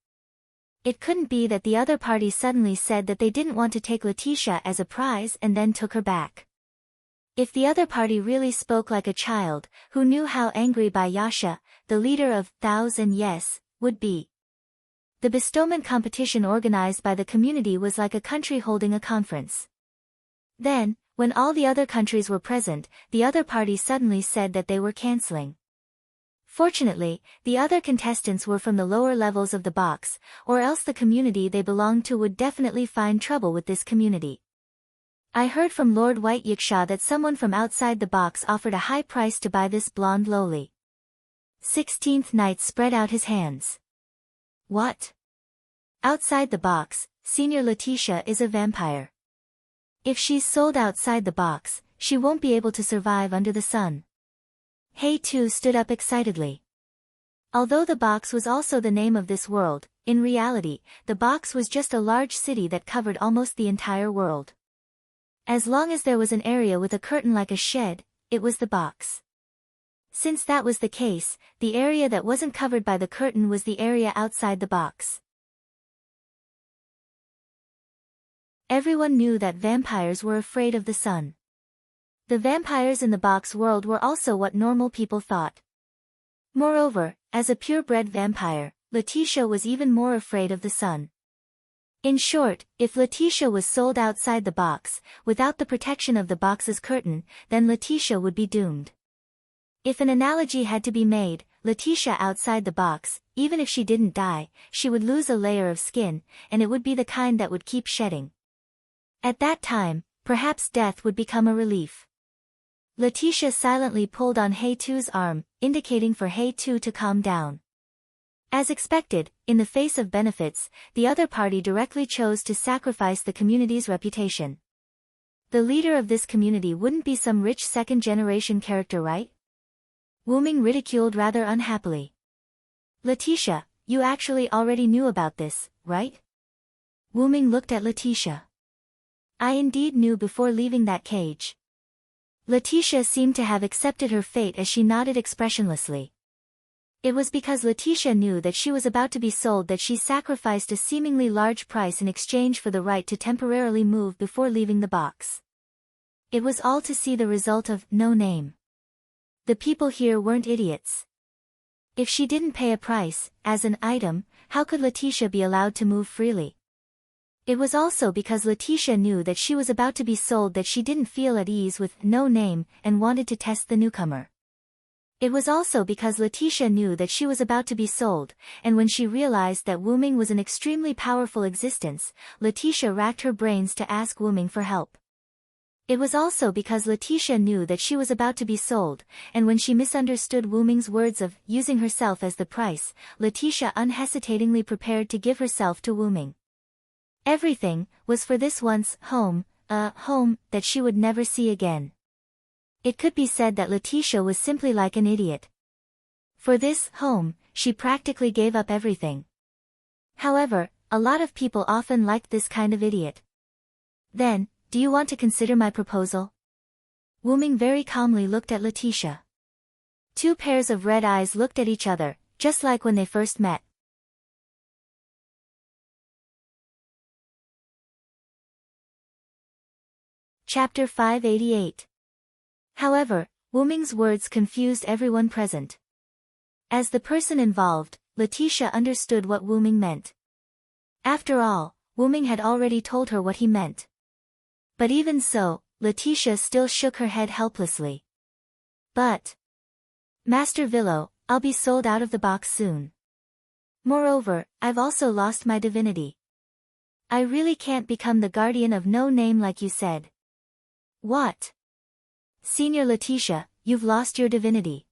It couldn't be that the other party suddenly said that they didn't want to take Letitia as a prize and then took her back. If the other party really spoke like a child, who knew how angry Bayasha, the leader of Thous and Yes, would be. The bestowment competition organized by the community was like a country holding a conference. Then, when all the other countries were present, the other party suddenly said that they were canceling. Fortunately, the other contestants were from the lower levels of the box, or else the community they belonged to would definitely find trouble with this community. I heard from Lord White Yiksha that someone from outside the box offered a high price to buy this blonde lowly. 16th Knight spread out his hands. What? Outside the box, Senior Letitia is a vampire. If she's sold outside the box, she won't be able to survive under the sun. Hei Tu stood up excitedly. Although the box was also the name of this world, in reality, the box was just a large city that covered almost the entire world. As long as there was an area with a curtain like a shed, it was the box. Since that was the case, the area that wasn't covered by the curtain was the area outside the box. Everyone knew that vampires were afraid of the sun. The vampires in the box world were also what normal people thought. Moreover, as a purebred vampire, Letitia was even more afraid of the sun. In short, if Letitia was sold outside the box, without the protection of the box's curtain, then Letitia would be doomed. If an analogy had to be made, Letitia outside the box, even if she didn't die, she would lose a layer of skin, and it would be the kind that would keep shedding. At that time, perhaps death would become a relief. Letitia silently pulled on Hey-Tu's arm, indicating for Hey-Tu to calm down. As expected, in the face of benefits, the other party directly chose to sacrifice the community's reputation. The leader of this community wouldn't be some rich second-generation character, right? Wyrm ridiculed rather unhappily. Letitia, you actually already knew about this, right? Wyrm looked at Letitia. I indeed knew before leaving that cage. Letitia seemed to have accepted her fate as she nodded expressionlessly. It was because Letitia knew that she was about to be sold that she sacrificed a seemingly large price in exchange for the right to temporarily move before leaving the box. It was all to see the result of no name. The people here weren't idiots. If she didn't pay a price, as an item, how could Letitia be allowed to move freely? It was also because Letitia knew that she was about to be sold that she didn't feel at ease with no name and wanted to test the newcomer. It was also because Letitia knew that she was about to be sold, and when she realized that Wyrm was an extremely powerful existence, Letitia racked her brains to ask Wyrm for help. It was also because Letitia knew that she was about to be sold, and when she misunderstood Wyrm's words of using herself as the price, Letitia unhesitatingly prepared to give herself to Wyrm. Everything was for this once home, a home that she would never see again. It could be said that Letitia was simply like an idiot. For this home, she practically gave up everything. However, a lot of people often liked this kind of idiot. Then, do you want to consider my proposal? Wyrm very calmly looked at Letitia. Two pairs of red eyes looked at each other, just like when they first met. Chapter 588. However, Wyrm's words confused everyone present. As the person involved, Letitia understood what Wyrm meant. After all, Wyrm had already told her what he meant. But even so, Letitia still shook her head helplessly. But, Master Villo, I'll be sold out of the box soon. Moreover, I've also lost my divinity. I really can't become the guardian of no name like you said. What? Senior Letitia, you've lost your divinity.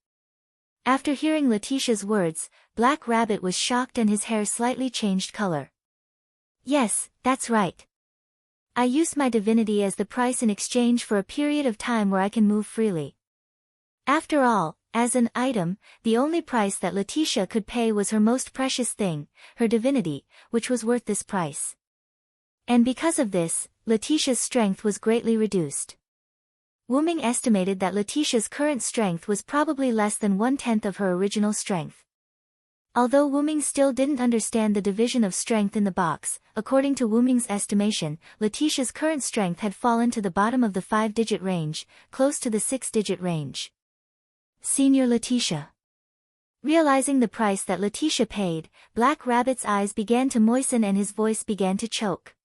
After hearing Letitia's words, Black Rabbit was shocked and his hair slightly changed color. Yes, that's right. I used my divinity as the price in exchange for a period of time where I can move freely. After all, as an item, the only price that Letitia could pay was her most precious thing, her divinity, which was worth this price. And because of this, Letitia's strength was greatly reduced. Wyrm estimated that Letitia's current strength was probably less than 1/10 of her original strength. Although Wyrm still didn't understand the division of strength in the box, according to Wyrm's estimation, Letitia's current strength had fallen to the bottom of the 5-digit range, close to the 6-digit range. Senior Letitia. Realizing the price that Letitia paid, Black Rabbit's eyes began to moisten and his voice began to choke.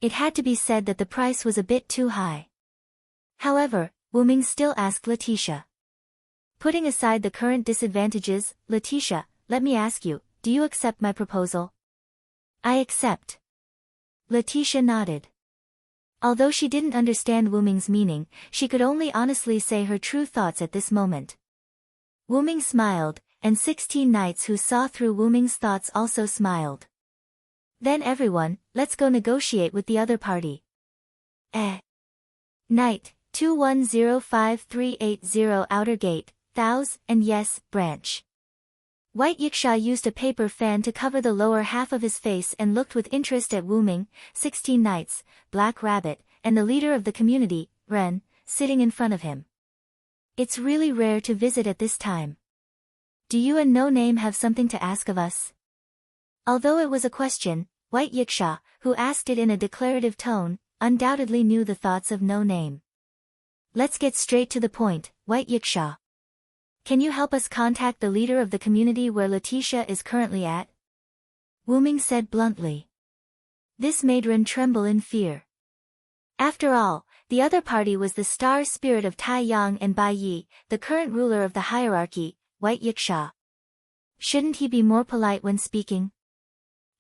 It had to be said that the price was a bit too high. However, Wyrm still asked Letitia. Putting aside the current disadvantages, Letitia, let me ask you, do you accept my proposal? I accept. Letitia nodded. Although she didn't understand Wyrm's meaning, she could only honestly say her true thoughts at this moment. Wyrm smiled, and 16 knights who saw through Wyrm's thoughts also smiled. Then everyone, let's go negotiate with the other party. Knight, 21053880 Outer Gate, Thous, and yes, Branch. White Yiksha used a paper fan to cover the lower half of his face and looked with interest at Wyrm, 16 Knights, Black Rabbit, and the leader of the community, Wyrm, sitting in front of him. It's really rare to visit at this time. Do you and No Name have something to ask of us? Although it was a question, White Yiksha, who asked it in a declarative tone, undoubtedly knew the thoughts of No Name. Let's get straight to the point, White Yiksha. Can you help us contact the leader of the community where Letitia is currently at? Wyrm said bluntly. This made Wyrm tremble in fear. After all, the other party was the star spirit of Tai Yang and Bai Yi, the current ruler of the hierarchy, White Yiksha. Shouldn't he be more polite when speaking?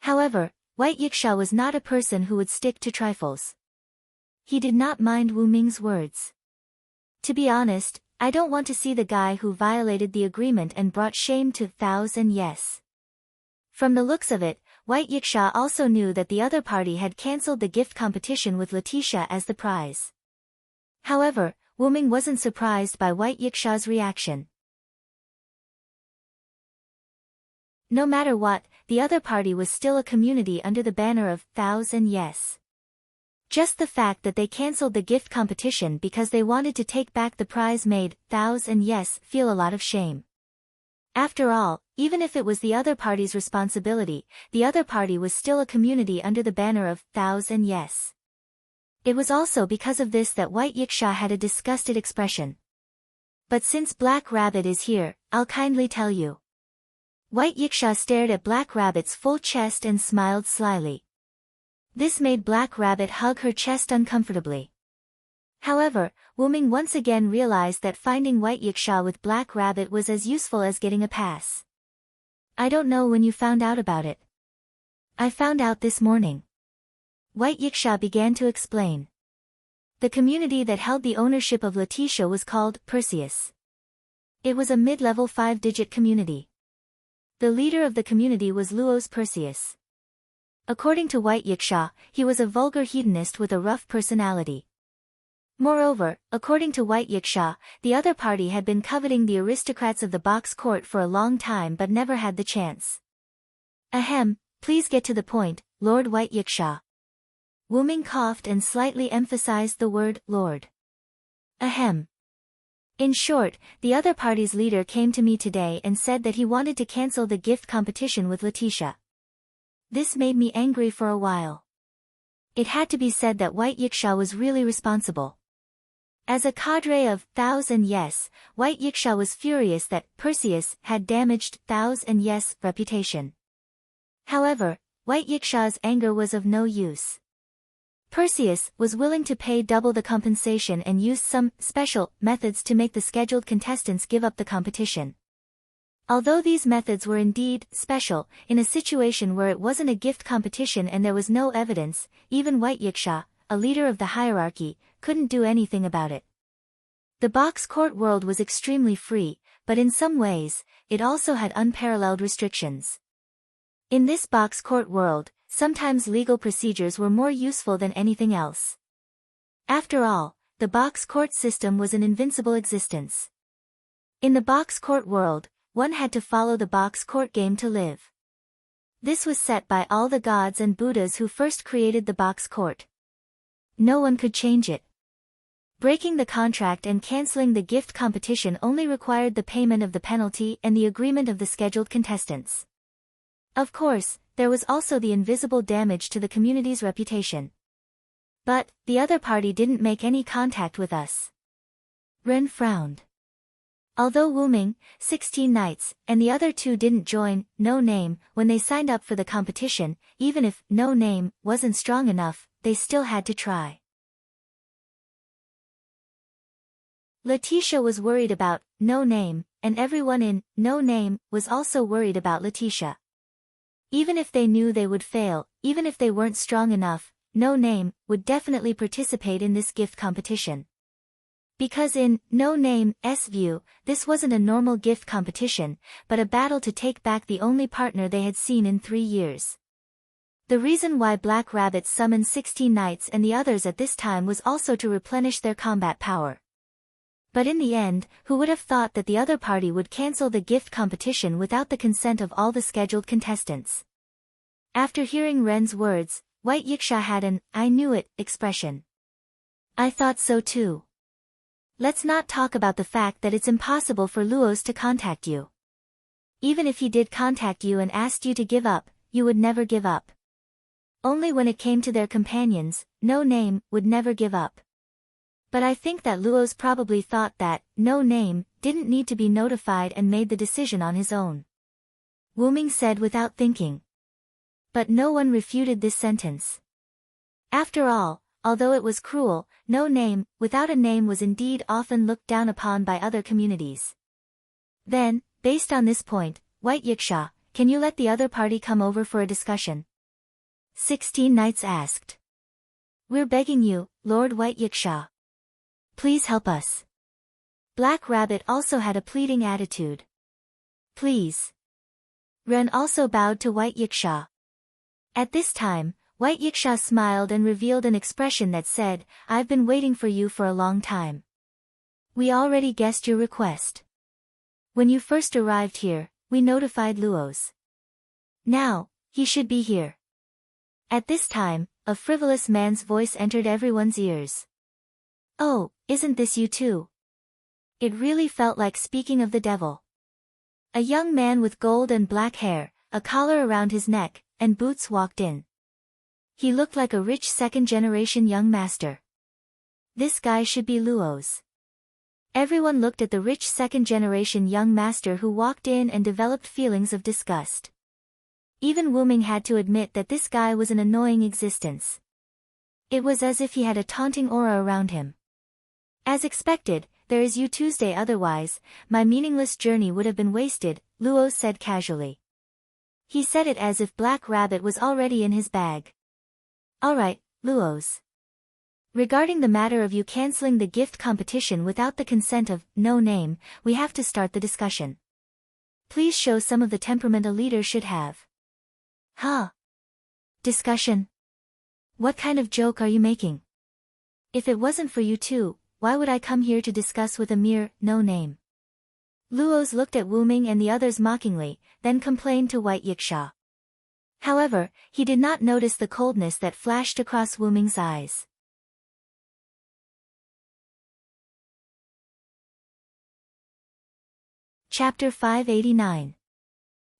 However, White Yiksha was not a person who would stick to trifles. He did not mind Wyrm's words. To be honest, I don't want to see the guy who violated the agreement and brought shame to 1,000 yes. From the looks of it, White Yiksha also knew that the other party had cancelled the gift competition with Letitia as the prize. However, Wyrm wasn't surprised by White Yiksha's reaction. No matter what, the other party was still a community under the banner of 1,000 yes. Just the fact that they cancelled the gift competition because they wanted to take back the prize made 1,000 yes feel a lot of shame. After all, even if it was the other party's responsibility, the other party was still a community under the banner of 1,000 yes. It was also because of this that White Yiksha had a disgusted expression. But since Black Rabbit is here, I'll kindly tell you. White Yiksha stared at Black Rabbit's full chest and smiled slyly. This made Black Rabbit hug her chest uncomfortably. However, Wyrm once again realized that finding White Yiksha with Black Rabbit was as useful as getting a pass. I don't know when you found out about it. I found out this morning. White Yiksha began to explain. The community that held the ownership of Letitia was called Perseus. It was a mid-level 5-digit community. The leader of the community was Luos Perseus. According to White Yiksha, he was a vulgar hedonist with a rough personality. Moreover, according to White Yiksha, the other party had been coveting the aristocrats of the box court for a long time but never had the chance. Ahem, please get to the point, Lord White Yiksha. Wyrm coughed and slightly emphasized the word, Lord. Ahem. In short, the other party's leader came to me today and said that he wanted to cancel the gift competition with Letitia. This made me angry for a while. It had to be said that White Yiksha was really responsible. As a cadre of 1,000 yes, White Yiksha was furious that Perseus had damaged 1,000 yes reputation. However, White Yiksha's anger was of no use. Perseus was willing to pay double the compensation and used some special methods to make the scheduled contestants give up the competition. Although these methods were indeed special, in a situation where it wasn't a gift competition and there was no evidence, even White Yiksha, a leader of the hierarchy, couldn't do anything about it. The box court world was extremely free, but in some ways, it also had unparalleled restrictions. In this box court world, sometimes legal procedures were more useful than anything else. After all, the box court system was an invincible existence. In the box court world, one had to follow the box court game to live. This was set by all the gods and Buddhas who first created the box court. No one could change it. Breaking the contract and cancelling the gift competition only required the payment of the penalty and the agreement of the scheduled contestants. Of course, there was also the invisible damage to the community's reputation. But, the other party didn't make any contact with us. Wyrm frowned. Although Wyrm, 16 Knights, and the other two didn't join No Name when they signed up for the competition, even if No Name wasn't strong enough, they still had to try. Letitia was worried about No Name, and everyone in No Name was also worried about Letitia. Even if they knew they would fail, even if they weren't strong enough, No Name would definitely participate in this gift competition. Because in No Name's view, this wasn't a normal gift competition, but a battle to take back the only partner they had seen in 3 years. The reason why Black Rabbit summoned 16 Knights and the others at this time was also to replenish their combat power. But in the end, who would have thought that the other party would cancel the gift competition without the consent of all the scheduled contestants? After hearing Ren's words, White Yiksha had an "I knew it" expression. I thought so too. Let's not talk about the fact that it's impossible for Luos to contact you. Even if he did contact you and asked you to give up, you would never give up. Only when it came to their companions, No Name would never give up. But I think that Luos probably thought that No Name didn't need to be notified and made the decision on his own. Wu Ming said without thinking. But no one refuted this sentence. After all, although it was cruel, No Name without a name was indeed often looked down upon by other communities. Then, based on this point, White Yiksha, can you let the other party come over for a discussion? 16 Knights asked. We're begging you, Lord White Yiksha. Please help us. Black Rabbit also had a pleading attitude. Please. Ren also bowed to White Yiksha. At this time, White Yiksha smiled and revealed an expression that said, I've been waiting for you for a long time. We already guessed your request. When you first arrived here, we notified Luos. Now, he should be here. At this time, a frivolous man's voice entered everyone's ears. Oh, isn't this you too? It really felt like speaking of the devil. A young man with gold and black hair, a collar around his neck, and boots walked in. He looked like a rich second-generation young master. This guy should be Luos. Everyone looked at the rich second-generation young master who walked in and developed feelings of disgust. Even Wu Ming had to admit that this guy was an annoying existence. It was as if he had a taunting aura around him. As expected, there is you Tuesday, otherwise, my meaningless journey would have been wasted, Luos said casually. He said it as if Black Rabbit was already in his bag. Alright, Luos. Regarding the matter of you cancelling the gift competition without the consent of No Name, we have to start the discussion. Please show some of the temperament a leader should have. Huh? Discussion? What kind of joke are you making? If it wasn't for you two, why would I come here to discuss with a mere No Name? Luos looked at Wu Ming and the others mockingly, then complained to White Yiksha. However, he did not notice the coldness that flashed across Wu Ming's eyes. Chapter 589.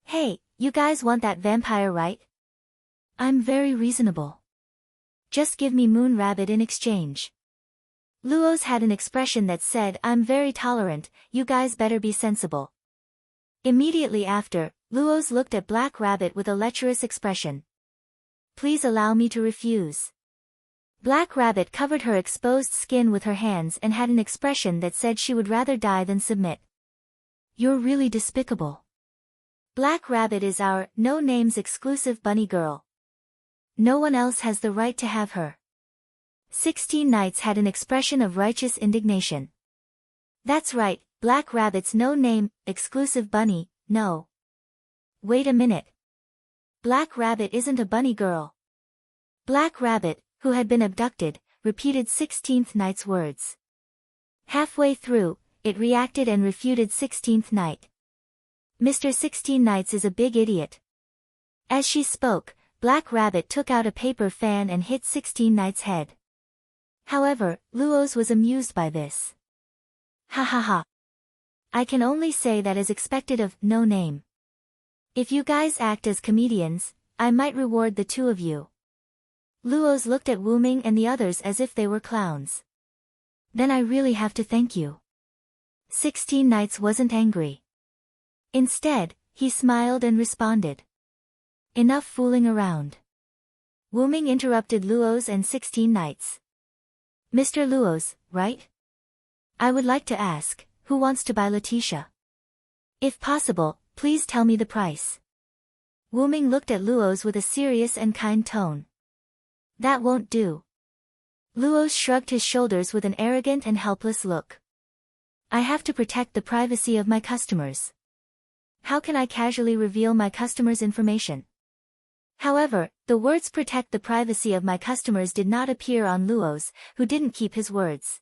Hey, you guys want that vampire, right? I'm very reasonable. Just give me Moon Rabbit in exchange. Luos had an expression that said, I'm very tolerant, you guys better be sensible. Immediately after, Luos looked at Black Rabbit with a lecherous expression. Please allow me to refuse. Black Rabbit covered her exposed skin with her hands and had an expression that said she would rather die than submit. You're really despicable. Black Rabbit is our No Name's exclusive bunny girl. No one else has the right to have her. 16 Knights had an expression of righteous indignation. That's right, Black Rabbit's No Name, exclusive bunny, no. Wait a minute. Black Rabbit isn't a bunny girl. Black Rabbit, who had been abducted, repeated 16th Knight's words. Halfway through, it reacted and refuted 16th Knight. Mr. 16 Knights is a big idiot. As she spoke, Black Rabbit took out a paper fan and hit 16 Knight's head. However, Luos was amused by this. Ha ha ha. I can only say that as expected of No Name. If you guys act as comedians, I might reward the two of you. Luos looked at Wu Ming and the others as if they were clowns. Then I really have to thank you. 16 Knights wasn't angry. Instead, he smiled and responded. Enough fooling around. Wu Ming interrupted Luos and 16 Knights. Mr. Luos, right? I would like to ask, who wants to buy Letitia? If possible, please tell me the price. Wu Ming looked at Luos with a serious and kind tone. That won't do. Luos shrugged his shoulders with an arrogant and helpless look. I have to protect the privacy of my customers. How can I casually reveal my customers' information? However, the words protect the privacy of my customers did not appear on Luos, who didn't keep his words.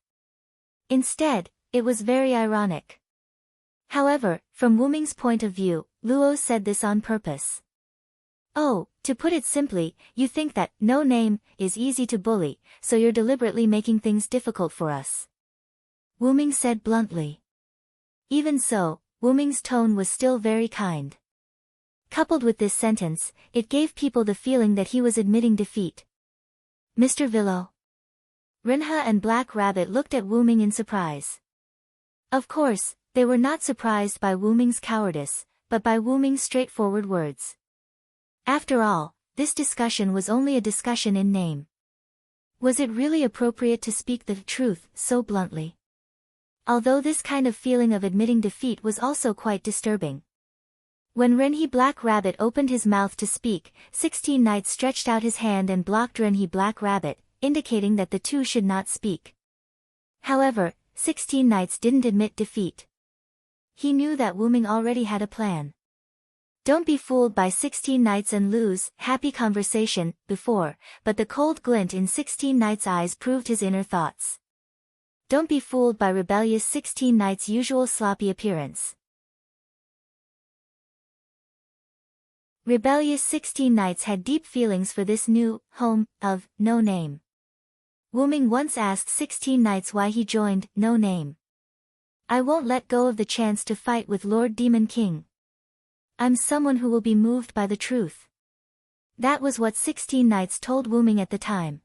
Instead, It was very ironic. However, from Wuming's point of view, Luo said this on purpose. Oh, to put it simply, you think that no name is easy to bully, so you're deliberately making things difficult for us. Wuming said bluntly. Even so, Wuming's tone was still very kind. Coupled with this sentence, it gave people the feeling that he was admitting defeat. Mr. Villo. Rinha and Black Rabbit looked at Wuming in surprise. Of course, they were not surprised by Wuming's cowardice, but by Wuming's straightforward words. After all, this discussion was only a discussion in name. Was it really appropriate to speak the truth so bluntly? Although this kind of feeling of admitting defeat was also quite disturbing. When Renhe Black Rabbit opened his mouth to speak, 16 Knights stretched out his hand and blocked Renhe Black Rabbit, indicating that the two should not speak. However, 16 Knights didn't admit defeat. He knew that Wuming already had a plan. Don't be fooled by 16 Knights and lose happy conversation before, but the cold glint in 16 Knights' eyes proved his inner thoughts. Don't be fooled by rebellious 16 Knights' usual sloppy appearance. Rebellious 16 Knights had deep feelings for this new home of No Name. Wuming once asked 16 Knights why he joined No Name. I won't let go of the chance to fight with Lord Demon King. I'm someone who will be moved by the truth. That was what 16 Knights told Wuming at the time.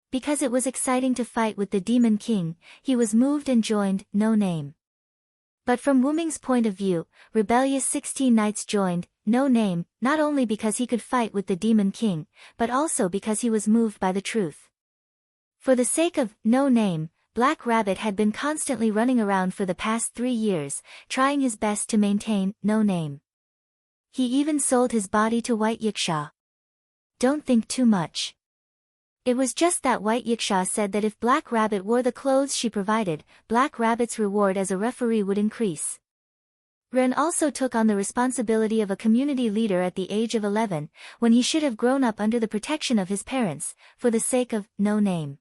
Because it was exciting to fight with the Demon King, he was moved and joined No Name. But from Wuming's point of view, rebellious 16 Knights joined No Name, not only because he could fight with the Demon King, but also because he was moved by the truth. For the sake of No Name, Black Rabbit had been constantly running around for the past 3 years, trying his best to maintain No Name. He even sold his body to White Yiksha. Don't think too much. It was just that White Yiksha said that if Black Rabbit wore the clothes she provided, Black Rabbit's reward as a referee would increase. Ren also took on the responsibility of a community leader at the age of 11, when he should have grown up under the protection of his parents, for the sake of No Name.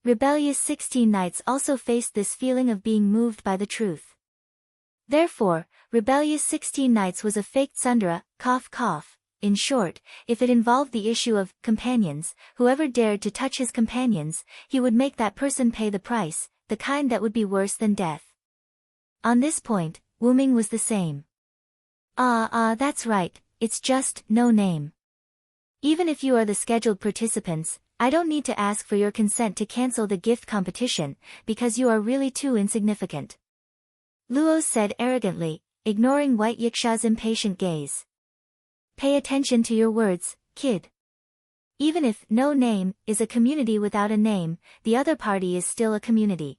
Rebellious 16 Knights also faced this feeling of being moved by the truth. Therefore, rebellious 16 Knights was a faked Sundara, cough cough. In short, if it involved the issue of companions, whoever dared to touch his companions, he would make that person pay the price, the kind that would be worse than death. On this point, Wuming was the same. That's right, it's just No Name. Even if you are the scheduled participants, I don't need to ask for your consent to cancel the gift competition, because you are really too insignificant. Luo said arrogantly, ignoring White Yiksha's impatient gaze. Pay attention to your words, kid. Even if No Name is a community without a name, the other party is still a community.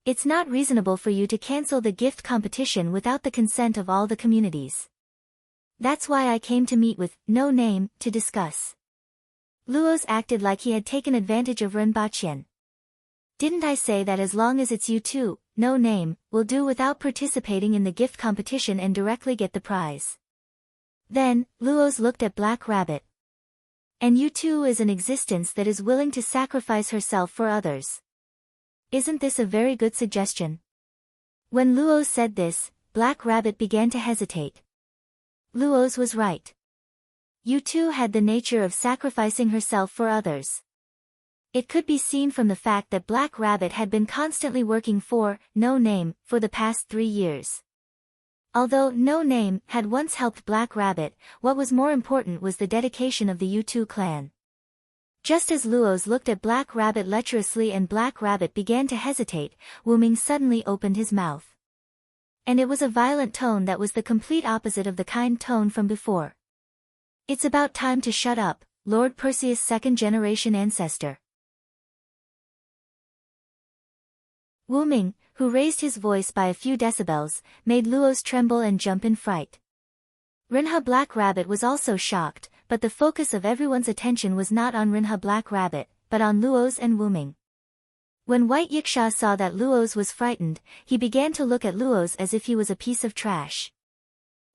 It's not reasonable for you to cancel the gift competition without the consent of all the communities. That's why I came to meet with No Name to discuss. Luo's acted like he had taken advantage of Renbaqian. Didn't I say that as long as it's you two, No Name will do without participating in the gift competition and directly get the prize? Then, Luo's looked at Black Rabbit. And you too is an existence that is willing to sacrifice herself for others. Isn't this a very good suggestion? When Luo said this, Black Rabbit began to hesitate. Luo's was right. You too had the nature of sacrificing herself for others. It could be seen from the fact that Black Rabbit had been constantly working for No Name for the past 3 years. Although No Name had once helped Black Rabbit, what was more important was the dedication of the U2 clan. Just as Luo's looked at Black Rabbit lecherously and Black Rabbit began to hesitate, Wuming suddenly opened his mouth. And it was a violent tone that was the complete opposite of the kind tone from before. It's about time to shut up, Lord Perseus' second-generation ancestor. Wuming, who raised his voice by a few decibels, made Luo's tremble and jump in fright. Rinha Black Rabbit was also shocked, but the focus of everyone's attention was not on Rinha Black Rabbit, but on Luo's and Wuming. When White Yiksha saw that Luo's was frightened, he began to look at Luo's as if he was a piece of trash.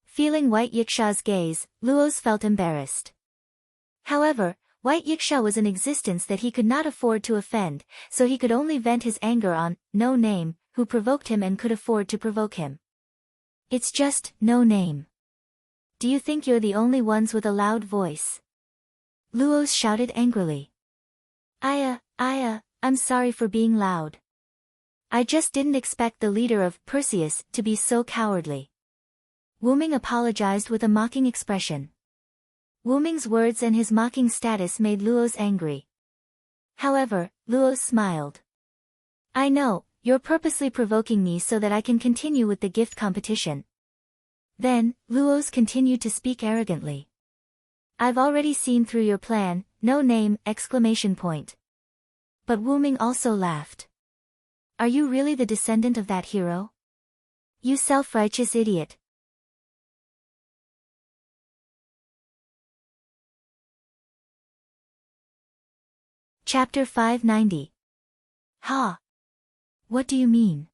Feeling White Yiksha's gaze, Luo's felt embarrassed. However, White Yiksha was an existence that he could not afford to offend, so he could only vent his anger on No Name, who provoked him and could afford to provoke him. It's just, no name. Do you think you're the only ones with a loud voice? Luos shouted angrily. I'm sorry for being loud. I just didn't expect the leader of Perseus to be so cowardly. Wuming apologized with a mocking expression. Wuming's words and his mocking status made Luos angry. However, Luos smiled. I know, you're purposely provoking me so that I can continue with the gift competition. Then, Luos continued to speak arrogantly. I've already seen through your plan, no name, exclamation point. But Wuming also laughed. Are you really the descendant of that hero? You self-righteous idiot. Chapter 590. Ha! What do you mean?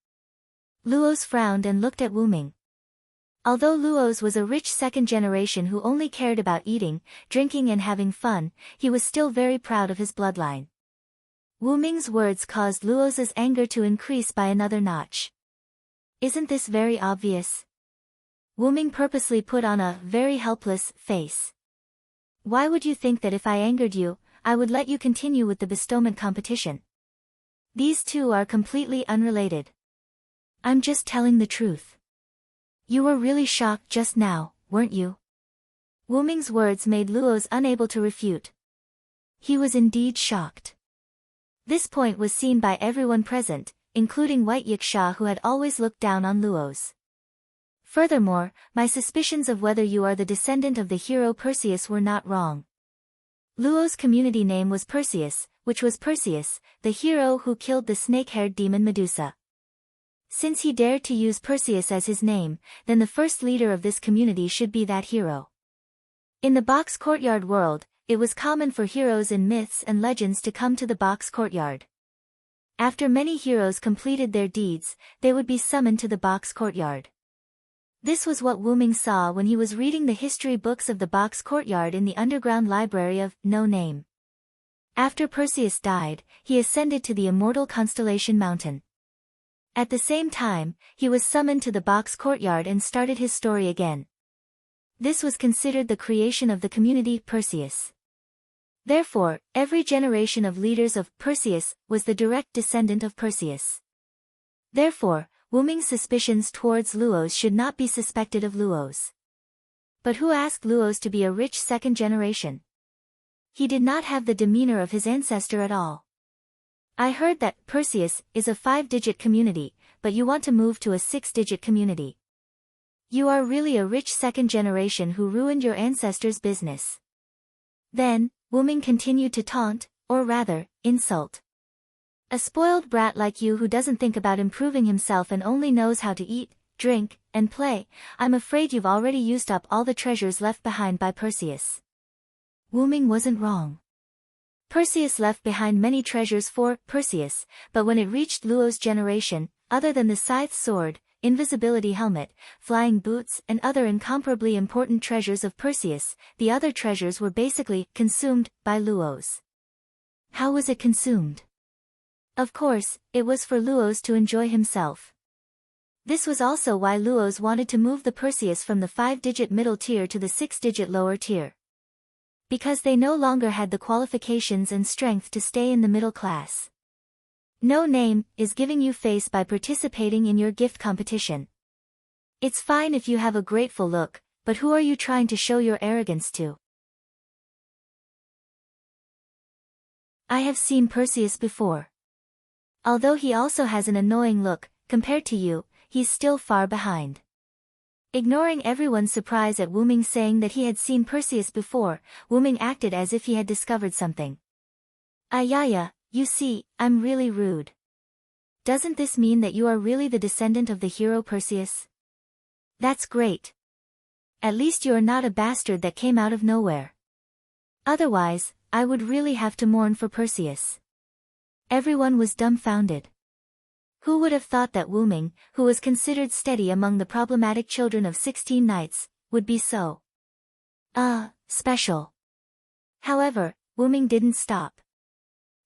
Luos frowned and looked at Wuming. Although Luos was a rich second generation who only cared about eating, drinking and having fun, he was still very proud of his bloodline. Wuming's words caused Luos's anger to increase by another notch. Isn't this very obvious? Wuming purposely put on a very helpless face. Why would you think that if I angered you, I would let you continue with the bestowment competition? These two are completely unrelated. I'm just telling the truth. You were really shocked just now, weren't you? Wuming's words made Luos unable to refute. He was indeed shocked. This point was seen by everyone present, including White Yiksha, who had always looked down on Luos. Furthermore, my suspicions of whether you are the descendant of the hero Perseus were not wrong. Luos' community name was Perseus, which was Perseus, the hero who killed the snake-haired demon Medusa. Since he dared to use Perseus as his name, then the first leader of this community should be that hero. In the box courtyard world, it was common for heroes in myths and legends to come to the box courtyard. After many heroes completed their deeds, they would be summoned to the box courtyard. This was what Wuming saw when he was reading the history books of the box courtyard in the underground library of No Name. After Perseus died, he ascended to the immortal constellation mountain. At the same time, he was summoned to the box courtyard and started his story again. This was considered the creation of the community Perseus. Therefore, every generation of leaders of Perseus was the direct descendant of Perseus. Therefore, Wuming's suspicions towards Luos should not be suspected of Luos. But who asked Luos to be a rich second generation? He did not have the demeanor of his ancestor at all. I heard that Perseus is a 5-digit community, but you want to move to a 6-digit community. You are really a rich second generation who ruined your ancestors' business. Then, Wuming continued to taunt, or rather, insult. A spoiled brat like you who doesn't think about improving himself and only knows how to eat, drink, and play, I'm afraid you've already used up all the treasures left behind by Perseus. Wuming wasn't wrong. Perseus left behind many treasures for Perseus, but when it reached Luos' generation, other than the scythe sword, invisibility helmet, flying boots and other incomparably important treasures of Perseus, the other treasures were basically consumed by Luos. How was it consumed? Of course, it was for Luos to enjoy himself. This was also why Luos wanted to move the Perseus from the 5-digit middle tier to the 6-digit lower tier. Because they no longer had the qualifications and strength to stay in the middle class. No Name is giving you face by participating in your gift competition. It's fine if you have a grateful look, but who are you trying to show your arrogance to? I have seen Perseus before. Although he also has an annoying look, compared to you, he's still far behind. Ignoring everyone's surprise at Wuming saying that he had seen Perseus before, Wuming acted as if he had discovered something. Ayaya, you see, I'm really rude. Doesn't this mean that you are really the descendant of the hero Perseus? That's great. At least you are not a bastard that came out of nowhere. Otherwise, I would really have to mourn for Perseus. Everyone was dumbfounded. Who would have thought that Wuming, who was considered steady among the problematic children of 16 knights, would be so special? However, Wuming didn't stop.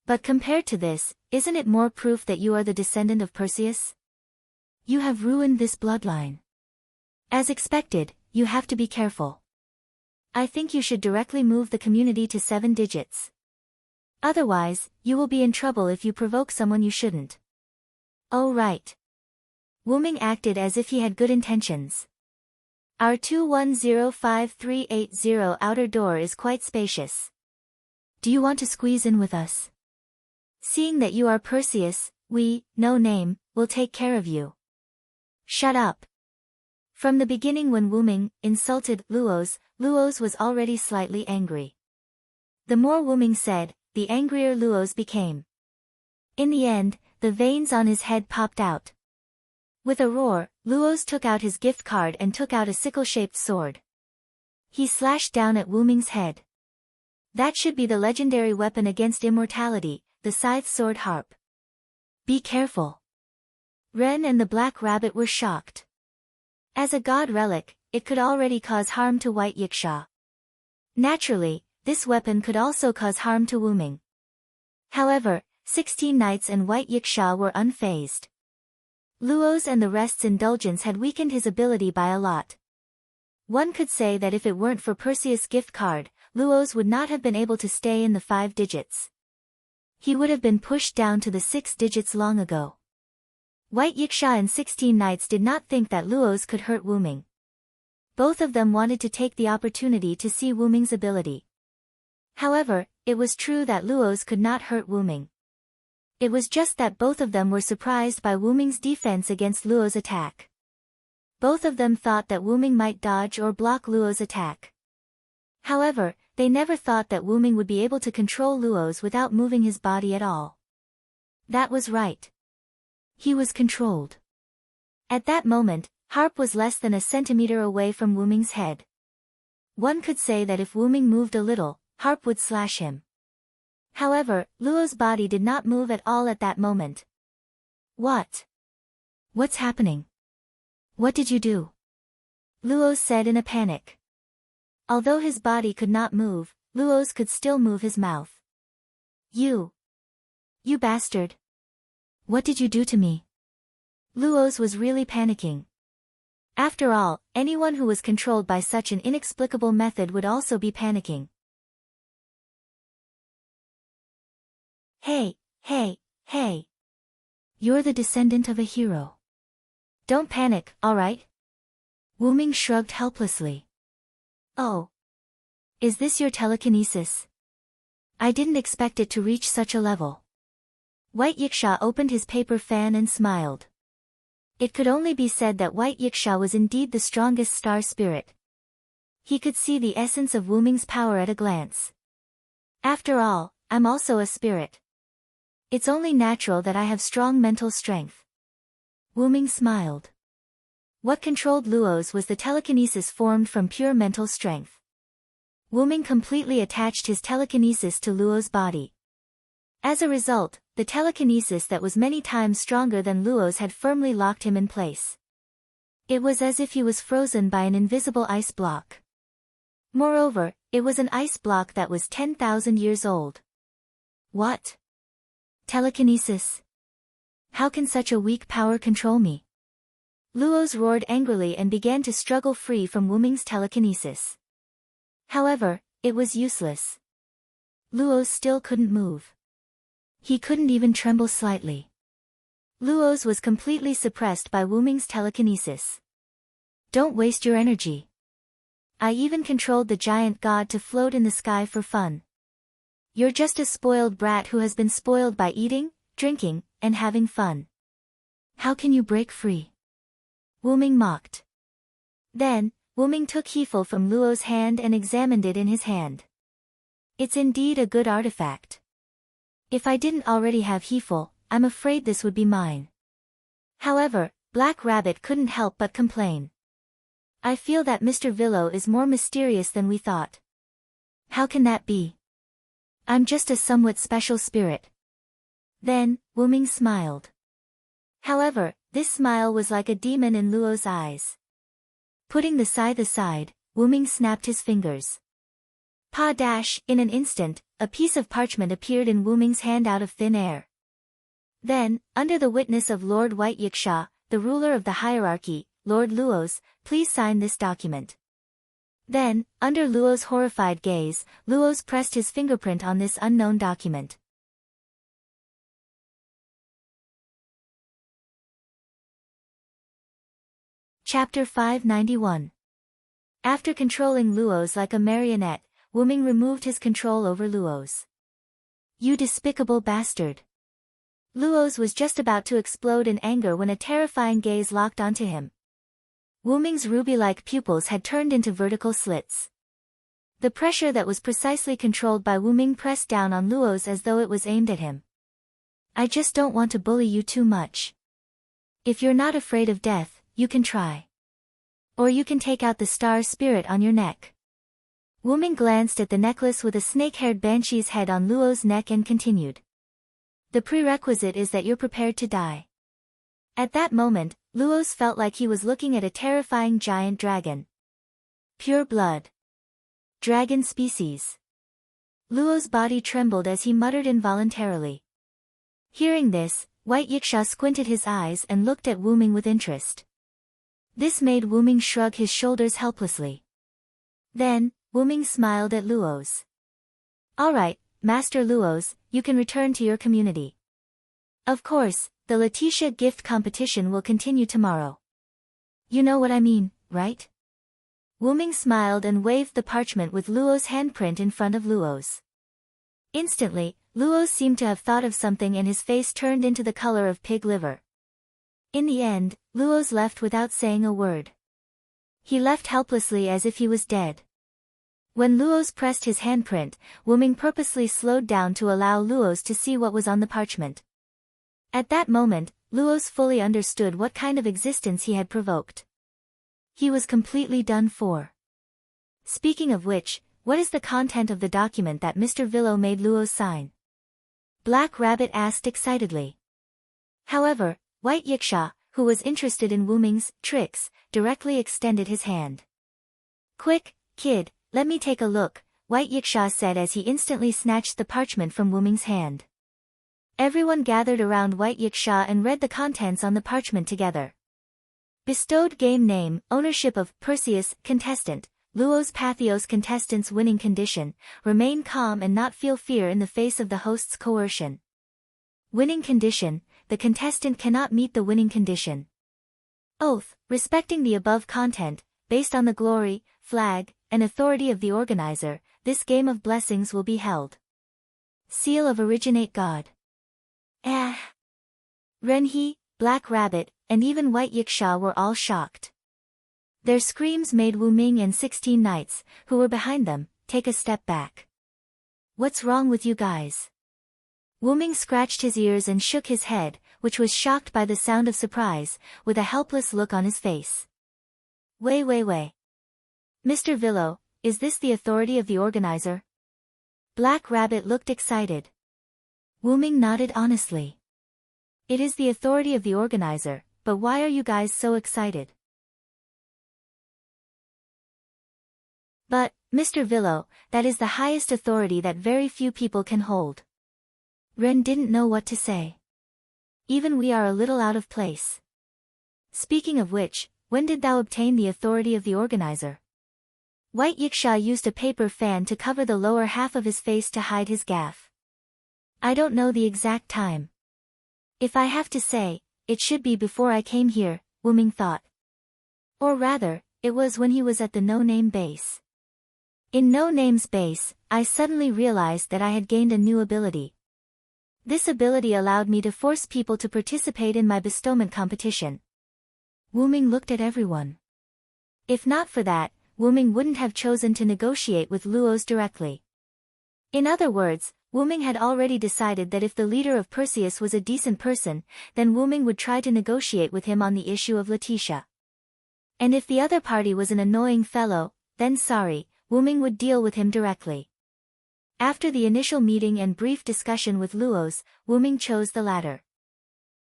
But compared to this, isn't it more proof that you are the descendant of Perseus? You have ruined this bloodline. As expected, you have to be careful. I think you should directly move the community to 7 digits. Otherwise, you will be in trouble if you provoke someone you shouldn't. Oh right. Wyrm acted as if he had good intentions. Our 2105380 outer door is quite spacious. Do you want to squeeze in with us? Seeing that you are Perseus, we, no name, will take care of you. Shut up. From the beginning when Wyrm insulted Luos was already slightly angry. The more Wyrm said, the angrier Luos became. In the end, the veins on his head popped out. With a roar, Luos took out his gift card and took out a sickle-shaped sword. He slashed down at Wyrm's head. That should be the legendary weapon against immortality, the scythe sword harp. Be careful. Ren and the Black Rabbit were shocked. As a god relic, it could already cause harm to White Yiksha. Naturally, this weapon could also cause harm to Wyrm. However, 16 knights and White Yiksha were unfazed. Luos and the rest's indulgence had weakened his ability by a lot. One could say that if it weren't for Perseus' gift card, Luos would not have been able to stay in the 5 digits. He would have been pushed down to the 6 digits long ago. White Yiksha and 16 knights did not think that Luos could hurt Wyrm. Both of them wanted to take the opportunity to see Wyrm's ability. However, it was true that Luos could not hurt Wyrm. It was just that both of them were surprised by Wyrm's defense against Luos' attack. Both of them thought that Wyrm might dodge or block Luos' attack. However, they never thought that Wyrm would be able to control Luos without moving his body at all. That was right. He was controlled. At that moment, Harp was less than a centimeter away from Wyrm's head. One could say that if Wyrm moved a little, Harp would slash him. However, Luos' body did not move at all at that moment. What? What's happening? What did you do? Luos said in a panic. Although his body could not move, Luos could still move his mouth. You bastard. What did you do to me? Luos was really panicking. After all, anyone who was controlled by such an inexplicable method would also be panicking. Hey. You're the descendant of a hero. Don't panic, alright? Wyrm shrugged helplessly. Oh. Is this your telekinesis? I didn't expect it to reach such a level. White Yiksha opened his paper fan and smiled. It could only be said that White Yiksha was indeed the strongest star spirit. He could see the essence of Wyrm's power at a glance. After all, I'm also a spirit. It's only natural that I have strong mental strength. Wyrm smiled. What controlled Luos was the telekinesis formed from pure mental strength. Wyrm completely attached his telekinesis to Luos' body. As a result, the telekinesis that was many times stronger than Luos had firmly locked him in place. It was as if he was frozen by an invisible ice block. Moreover, it was an ice block that was 10,000 years old. What? Telekinesis? How can such a weak power control me? Luos roared angrily and began to struggle free from Wyrm's telekinesis. However, it was useless. Luos still couldn't move. He couldn't even tremble slightly. Luos was completely suppressed by Wyrm's telekinesis. Don't waste your energy. I even controlled the giant god to float in the sky for fun. You're just a spoiled brat who has been spoiled by eating, drinking, and having fun. How can you break free? Wyrm mocked. Then, Wyrm took Hefel from Luos' hand and examined it in his hand. It's indeed a good artifact. If I didn't already have Hefel, I'm afraid this would be mine. However, Black Rabbit couldn't help but complain. I feel that Mr. Villo is more mysterious than we thought. How can that be? I'm just a somewhat special spirit. Then, Wyrm smiled. However, this smile was like a demon in Luos' eyes. Putting the scythe aside, Wyrm snapped his fingers. In an instant, a piece of parchment appeared in Wyrm's hand out of thin air. Then, under the witness of Lord White Yiksha, the ruler of the hierarchy, Lord Luos, please sign this document. Then, under Luos' horrified gaze, Luos pressed his fingerprint on this unknown document. Chapter 591. After controlling Luos like a marionette, Wyrm removed his control over Luos. You despicable bastard! Luos was just about to explode in anger when a terrifying gaze locked onto him. Wyrm's ruby-like pupils had turned into vertical slits. The pressure that was precisely controlled by Wyrm pressed down on Luos as though it was aimed at him. I just don't want to bully you too much. If you're not afraid of death, you can try. Or you can take out the star spirit on your neck. Wyrm glanced at the necklace with a snake-haired banshee's head on Luos' neck and continued. The prerequisite is that you're prepared to die. At that moment, Luos felt like he was looking at a terrifying giant dragon. Pure blood. Dragon species. Luos' body trembled as he muttered involuntarily. Hearing this, White Yiksha squinted his eyes and looked at Wyrm with interest. This made Wyrm shrug his shoulders helplessly. Then, Wyrm smiled at Luos. All right, Master Luos, you can return to your community. Of course, the Letitia gift competition will continue tomorrow. You know what I mean, right? Wyrm smiled and waved the parchment with Luos' handprint in front of Luos. Instantly, Luos seemed to have thought of something and his face turned into the color of pig liver. In the end, Luos left without saying a word. He left helplessly as if he was dead. When Luos pressed his handprint, Wyrm purposely slowed down to allow Luos to see what was on the parchment. At that moment, Luos fully understood what kind of existence he had provoked. He was completely done for. Speaking of which, what is the content of the document that Mr. Villo made Luos sign? Black Rabbit asked excitedly. However, White Yiksha, who was interested in Wyrm's tricks, directly extended his hand. Quick, kid, let me take a look, White Yiksha said as he instantly snatched the parchment from Wyrm's hand. Everyone gathered around White Yiksha and read the contents on the parchment together. Bestowed game name, ownership of Perseus, contestant, Luos Pathios contestant's winning condition, remain calm and not feel fear in the face of the host's coercion. Winning condition, the contestant cannot meet the winning condition. Oath, respecting the above content, based on the glory, flag, and authority of the organizer, this game of blessings will be held. Seal of Originate God. Renhi, Black Rabbit, and even White Yiksha were all shocked. Their screams made Wyrm and 16 knights, who were behind them, take a step back. What's wrong with you guys? Wyrm scratched his ears and shook his head, which was shocked by the sound of surprise, with a helpless look on his face. Wait. Mr. Villo, is this the authority of the organizer? Black Rabbit looked excited. Wyrm nodded honestly. It is the authority of the organizer, but why are you guys so excited? But, Mr. Villo, that is the highest authority that very few people can hold. Ren didn't know what to say. Even we are a little out of place. Speaking of which, when did thou obtain the authority of the organizer? White Yiksha used a paper fan to cover the lower half of his face to hide his gaffe. I don't know the exact time. If I have to say, it should be before I came here, Wyrm thought. Or rather, it was when he was at the No-Name base. In No-Name's base, I suddenly realized that I had gained a new ability. This ability allowed me to force people to participate in my bestowment competition. Wyrm looked at everyone. If not for that, Wyrm wouldn't have chosen to negotiate with Luos directly. In other words, Wyrm had already decided that if the leader of Perseus was a decent person, then Wyrm would try to negotiate with him on the issue of Letitia. And if the other party was an annoying fellow, then sorry, Wyrm would deal with him directly. After the initial meeting and brief discussion with Luos, Wyrm chose the latter.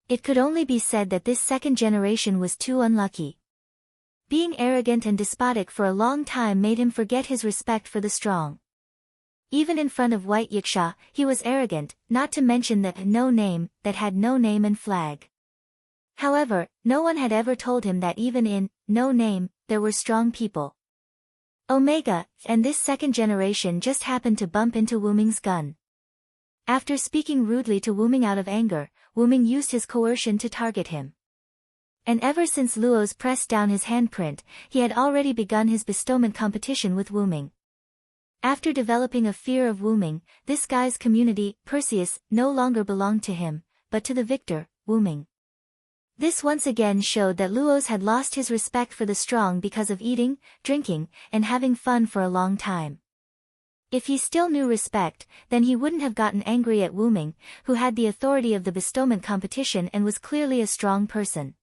It could only be said that this second generation was too unlucky. Being arrogant and despotic for a long time made him forget his respect for the strong. Even in front of White Yiksha, he was arrogant, not to mention that No-Name, that had no name and flag. However, no one had ever told him that even in No Name, there were strong people. Omega, and this second generation just happened to bump into Wuming's gun. After speaking rudely to Wuming out of anger, Wuming used his coercion to target him. And ever since Luo's pressed down his handprint, he had already begun his bestowment competition with Wuming. After developing a fear of Wuming, this guy's community, Perseus, no longer belonged to him, but to the victor, Wuming. This once again showed that Luo's had lost his respect for the strong because of eating, drinking, and having fun for a long time. If he still knew respect, then he wouldn't have gotten angry at Wuming, who had the authority of the bestowment competition and was clearly a strong person.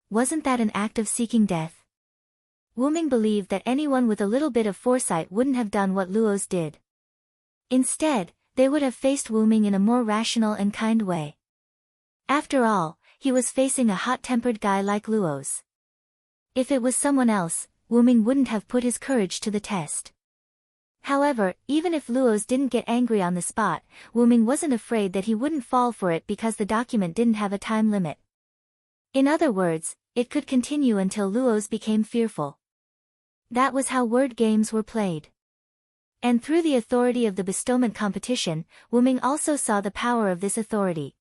Wasn't that an act of seeking death? Wuming believed that anyone with a little bit of foresight wouldn't have done what Luo's did. Instead, they would have faced Wuming in a more rational and kind way. After all, he was facing a hot-tempered guy like Luo's. If it was someone else, Wuming wouldn't have put his courage to the test. However, even if Luo's didn't get angry on the spot, Wuming wasn't afraid that he wouldn't fall for it because the document didn't have a time limit. In other words, it could continue until Luo's became fearful. That was how word games were played. And through the authority of the bestowment competition, Wuming also saw the power of this authority.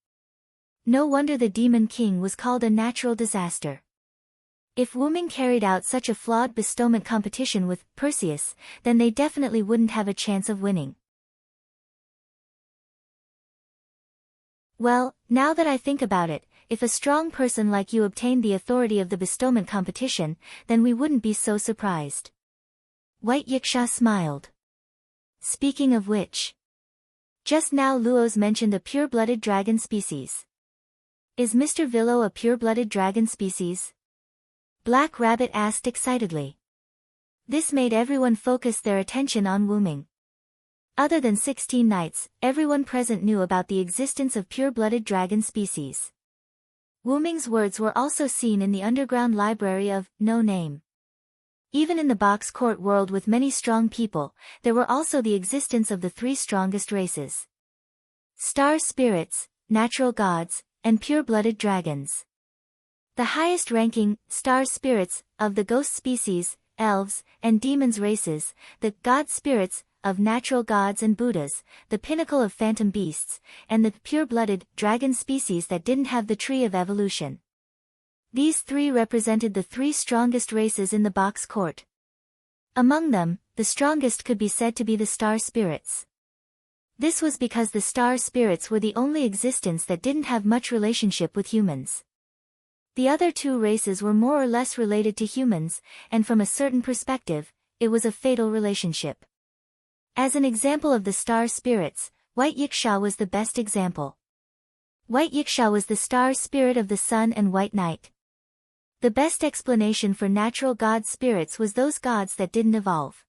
No wonder the Demon King was called a natural disaster. If Wuming carried out such a flawed bestowment competition with Perseus, then they definitely wouldn't have a chance of winning. Well, now that I think about it, if a strong person like you obtained the authority of the bestowment competition, then we wouldn't be so surprised. White Yiksha smiled. Speaking of which, just now Luo's mentioned a pure-blooded dragon species. Is Mr. Villo a pure-blooded dragon species? Black Rabbit asked excitedly. This made everyone focus their attention on Wuming. Other than 16 knights, everyone present knew about the existence of pure-blooded dragon species. Wuming's words were also seen in the underground library of No Name. Even in the box court world with many strong people, there were also the existence of the three strongest races: star spirits, natural gods, and pure-blooded dragons. The highest-ranking, star spirits, of the ghost species, elves, and demons races, the god spirits, of natural gods and Buddhas, the pinnacle of phantom beasts, and the pure-blooded, dragon species that didn't have the tree of evolution. These three represented the three strongest races in the box court. Among them, the strongest could be said to be the star spirits. This was because the star spirits were the only existence that didn't have much relationship with humans. The other two races were more or less related to humans, and from a certain perspective, it was a fatal relationship. As an example of the star spirits, White Yiksha was the best example. White Yiksha was the star spirit of the sun and white night. The best explanation for natural god spirits was those gods that didn't evolve.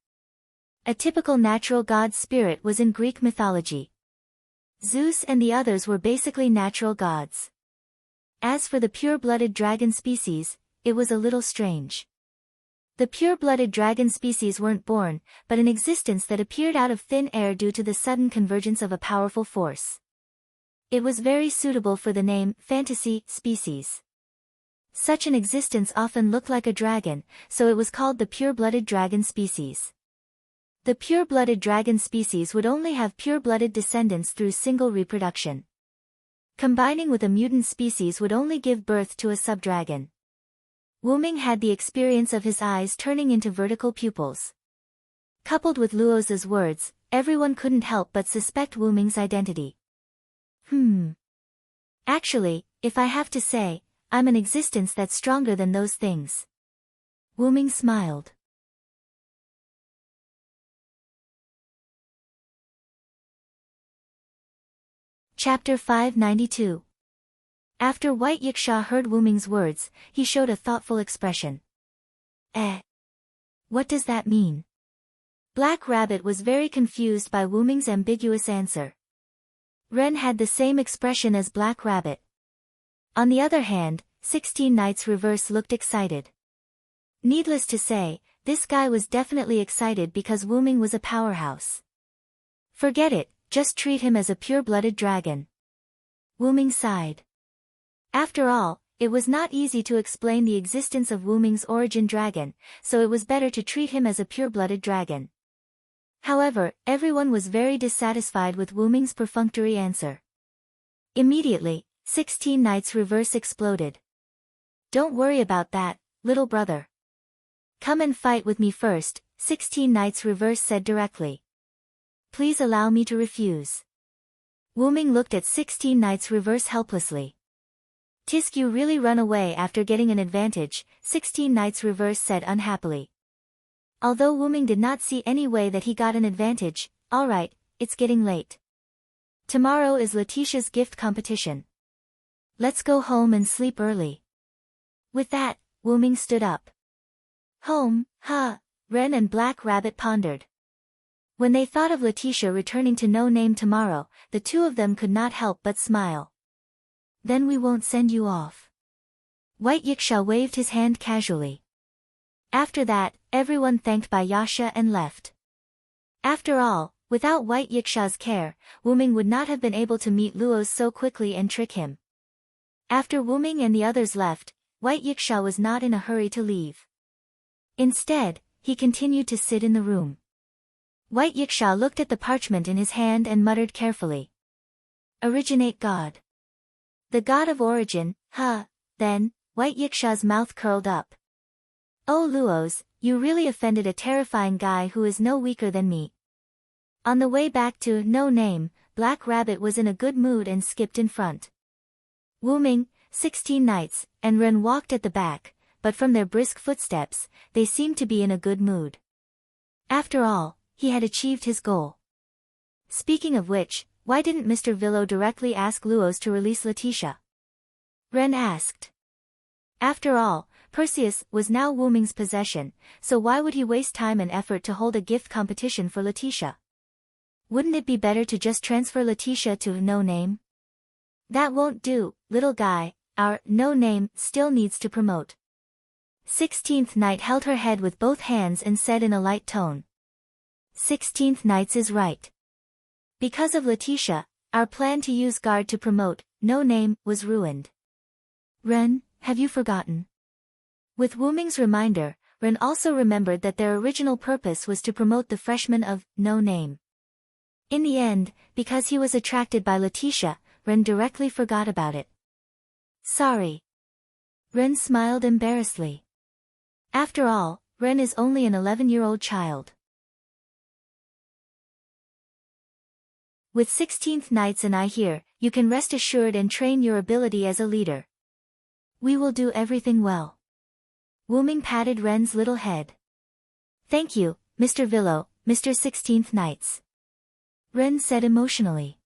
A typical natural god spirit was in Greek mythology. Zeus and the others were basically natural gods. As for the pure-blooded dragon species, it was a little strange. The pure-blooded dragon species weren't born, but an existence that appeared out of thin air due to the sudden convergence of a powerful force. It was very suitable for the name fantasy species. Such an existence often looked like a dragon, so it was called the pure-blooded dragon species. The pure-blooded dragon species would only have pure-blooded descendants through single reproduction. Combining with a mutant species would only give birth to a subdragon. Wuming had the experience of his eyes turning into vertical pupils. Coupled with Luo's words, everyone couldn't help but suspect Wuming's identity. Actually, if I have to say, I'm an existence that's stronger than those things. Wuming smiled. Chapter 592. After White Yiksha heard Wuming's words, he showed a thoughtful expression. What does that mean? Black Rabbit was very confused by Wuming's ambiguous answer. Ren had the same expression as Black Rabbit. On the other hand, 16 Knights Reverse looked excited. Needless to say, this guy was definitely excited because Wuming was a powerhouse. Forget it, just treat him as a pure-blooded dragon. Wuming sighed. After all, it was not easy to explain the existence of Wuming's origin dragon, so it was better to treat him as a pure-blooded dragon. However, everyone was very dissatisfied with Wuming's perfunctory answer. Immediately, 16 Knights reverse exploded. "Don't worry about that, little brother. Come and fight with me first," 16 Knights reverse said directly. "Please allow me to refuse." Wuming looked at 16 Knights reverse helplessly. "Tisk, you really run away after getting an advantage," 16 Knights reverse said unhappily. Although Wuming did not see any way that he got an advantage, "Alright, it's getting late. Tomorrow is Letitia's gift competition. Let's go home and sleep early." With that, Wuming stood up. "Home, huh?" Wren and Black Rabbit pondered. When they thought of Letitia returning to No Name tomorrow, the two of them could not help but smile. "Then we won't send you off." White Yiksha waved his hand casually. After that, everyone thanked Bayasha and left. After all, without White Yiksha's care, Wuming would not have been able to meet Luos so quickly and trick him. After Wuming and the others left, White Yiksha was not in a hurry to leave. Instead, he continued to sit in the room. White Yiksha looked at the parchment in his hand and muttered carefully. "Originate God. The God of origin, huh?" Then, White Yiksha's mouth curled up. "Oh Luos, you really offended a terrifying guy who is no weaker than me." On the way back to No Name, Black Rabbit was in a good mood and skipped in front. Wuming, 16 Knights, and Wren walked at the back, but from their brisk footsteps, they seemed to be in a good mood. After all, he had achieved his goal. Speaking of which, why didn't Mr. Villo directly ask Luos to release Letitia? Wren asked. After all, Perseus was now Wuming's possession, so why would he waste time and effort to hold a gift competition for Letitia? Wouldn't it be better to just transfer Letitia to No Name? "That won't do, little guy, our No Name still needs to promote." 16th Knight held her head with both hands and said in a light tone. 16th Knights is right. Because of Letitia, our plan to use Guard to promote No Name was ruined. Wren, have you forgotten? With Wuming's reminder, Wren also remembered that their original purpose was to promote the freshmen of No Name. In the end, because he was attracted by Letitia, Wren directly forgot about it. "Sorry." Wren smiled embarrassedly. After all, Wren is only an 11-year-old child. With 16th Knights and I here, you can rest assured and train your ability as a leader. We will do everything well. Wuming patted Wren's little head. "Thank you, Mr. Villo, Mr. 16th Knights." Wren said emotionally.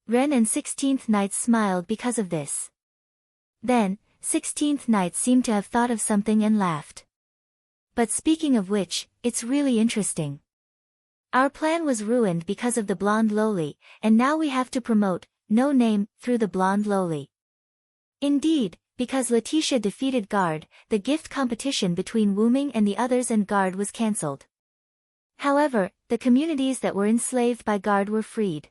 Wren and 16th Knights smiled because of this. Then, 16th Knights seemed to have thought of something and laughed. "But speaking of which, it's really interesting. Our plan was ruined because of the blonde lowly, and now we have to promote No Name through the blonde lowly." Indeed, because Letitia defeated Guard, the gift competition between Wuming and the others and Guard was cancelled. However, the communities that were enslaved by Guard were freed.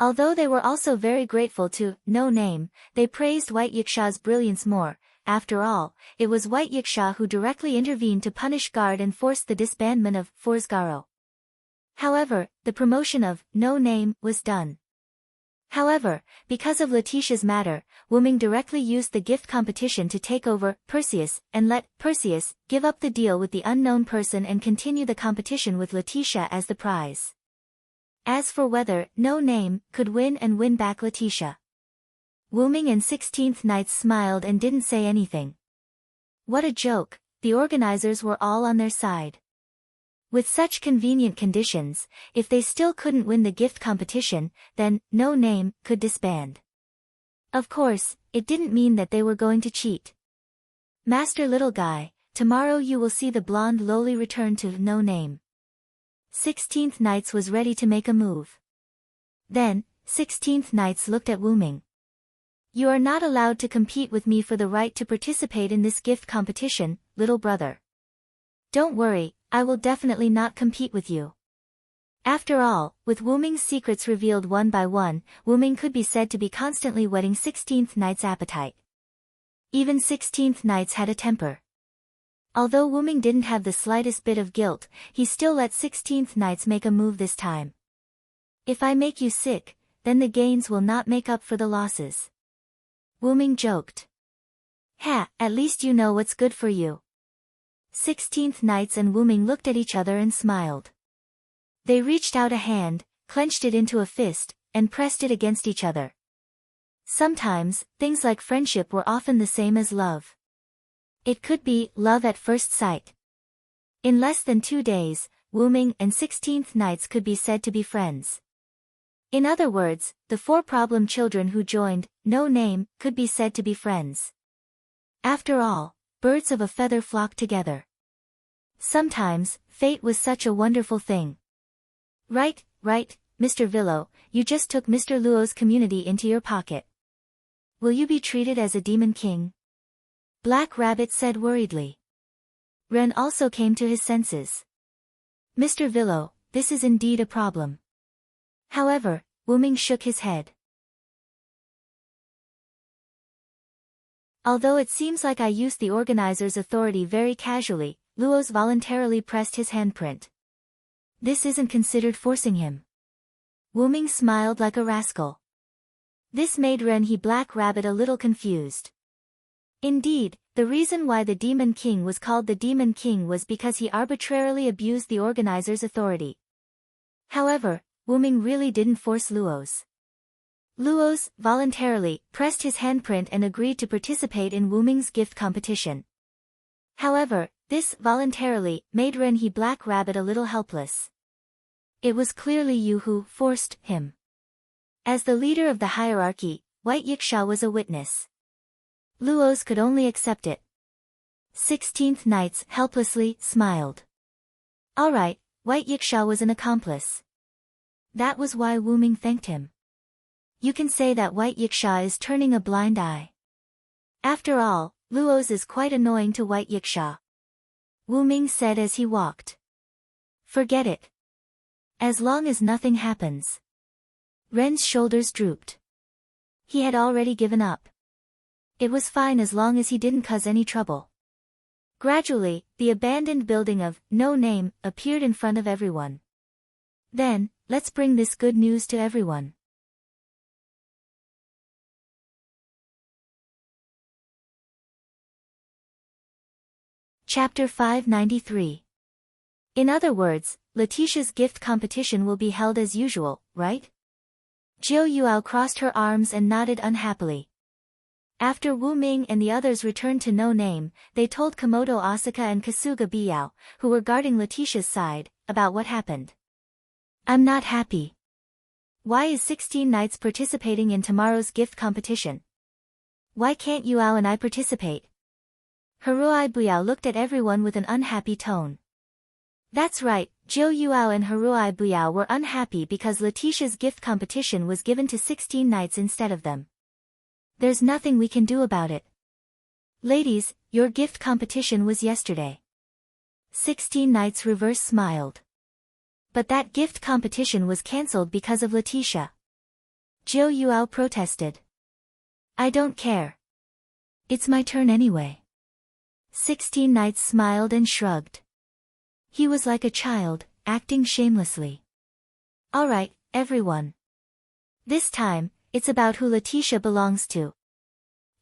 Although they were also very grateful to No Name, they praised White Yiksha's brilliance more. After all, it was White Yiksha who directly intervened to punish Guard and forced the disbandment of Forsgaro. However, the promotion of No Name was done. However, because of Letitia's matter, Wuming directly used the gift competition to take over Perseus and let Perseus give up the deal with the unknown person and continue the competition with Letitia as the prize. As for whether No Name could win and win back Letitia, Wuming and 16th Knights smiled and didn't say anything. What a joke, the organizers were all on their side. With such convenient conditions, if they still couldn't win the gift competition, then No Name could disband. Of course, it didn't mean that they were going to cheat. "Master Little Guy, tomorrow you will see the blonde lowly return to No Name." 16th Knights was ready to make a move. Then, 16th Knights looked at Wuming. "You are not allowed to compete with me for the right to participate in this gift competition, little brother. Don't worry, I will definitely not compete with you." After all, with Wuming's secrets revealed one by one, Wuming could be said to be constantly whetting 16th Knight's appetite. Even 16th Knights had a temper. Although Wuming didn't have the slightest bit of guilt, he still let 16th Knights make a move this time. If I make you sick, then the gains will not make up for the losses. Wuming joked. Ha, at least you know what's good for you. 16th Knights and Wuming looked at each other and smiled. They reached out a hand, clenched it into a fist, and pressed it against each other. Sometimes, things like friendship were often the same as love. It could be love at first sight. In less than 2 days, Wuming and 16th Knights could be said to be friends. In other words, the 4 problem children who joined No Name could be said to be friends. After all, birds of a feather flock together. Sometimes, fate was such a wonderful thing. Right, Mr. Villo, you just took Mr. Luo's community into your pocket. Will you be treated as a demon king? Black Rabbit said worriedly. Ren also came to his senses. Mr. Villo, this is indeed a problem. However, Wuming shook his head. Although it seems like I used the organizer's authority very casually, Luo's voluntarily pressed his handprint. This isn't considered forcing him. Wuming smiled like a rascal. This made Renhe Black Rabbit a little confused. Indeed, the reason why the Demon King was called the Demon King was because he arbitrarily abused the organizer's authority. However, Wuming really didn't force Luo's. Luo's voluntarily pressed his handprint and agreed to participate in Wuming's gift competition. However, this voluntarily made Renhe Black Rabbit a little helpless. It was clearly Yu who forced him. As the leader of the hierarchy, White Yiksha was a witness. Luo's could only accept it. 16th Knights helplessly smiled. Alright, White Yiksha was an accomplice. That was why Wuming thanked him. You can say that White Yiksha is turning a blind eye. After all, Luo's is quite annoying to White Yiksha. Wuming said as he walked. Forget it. As long as nothing happens. Ren's shoulders drooped. He had already given up. It was fine as long as he didn't cause any trouble. Gradually, the abandoned building of No Name appeared in front of everyone. Then, let's bring this good news to everyone. Chapter 593. In other words, Letitia's gift competition will be held as usual, right? Jiu Yuao crossed her arms and nodded unhappily. After Wu Ming and the others returned to No Name, they told Komodo Asuka and Kasuga Biao, who were guarding Letitia's side, about what happened. I'm not happy. Why is 16 Knights participating in tomorrow's gift competition? Why can't Yuao and I participate? Haruai Biao looked at everyone with an unhappy tone. That's right, Jiu Yuao and Haruai Biao were unhappy because Letitia's gift competition was given to 16 Knights instead of them. There's nothing we can do about it. Ladies, your gift competition was yesterday. 16 Knights reverse smiled. But that gift competition was cancelled because of Letitia. Jiu Yuao protested. I don't care. It's my turn anyway. 16 Knights smiled and shrugged. He was like a child, acting shamelessly. Alright, everyone. This time, it's about who Letitia belongs to.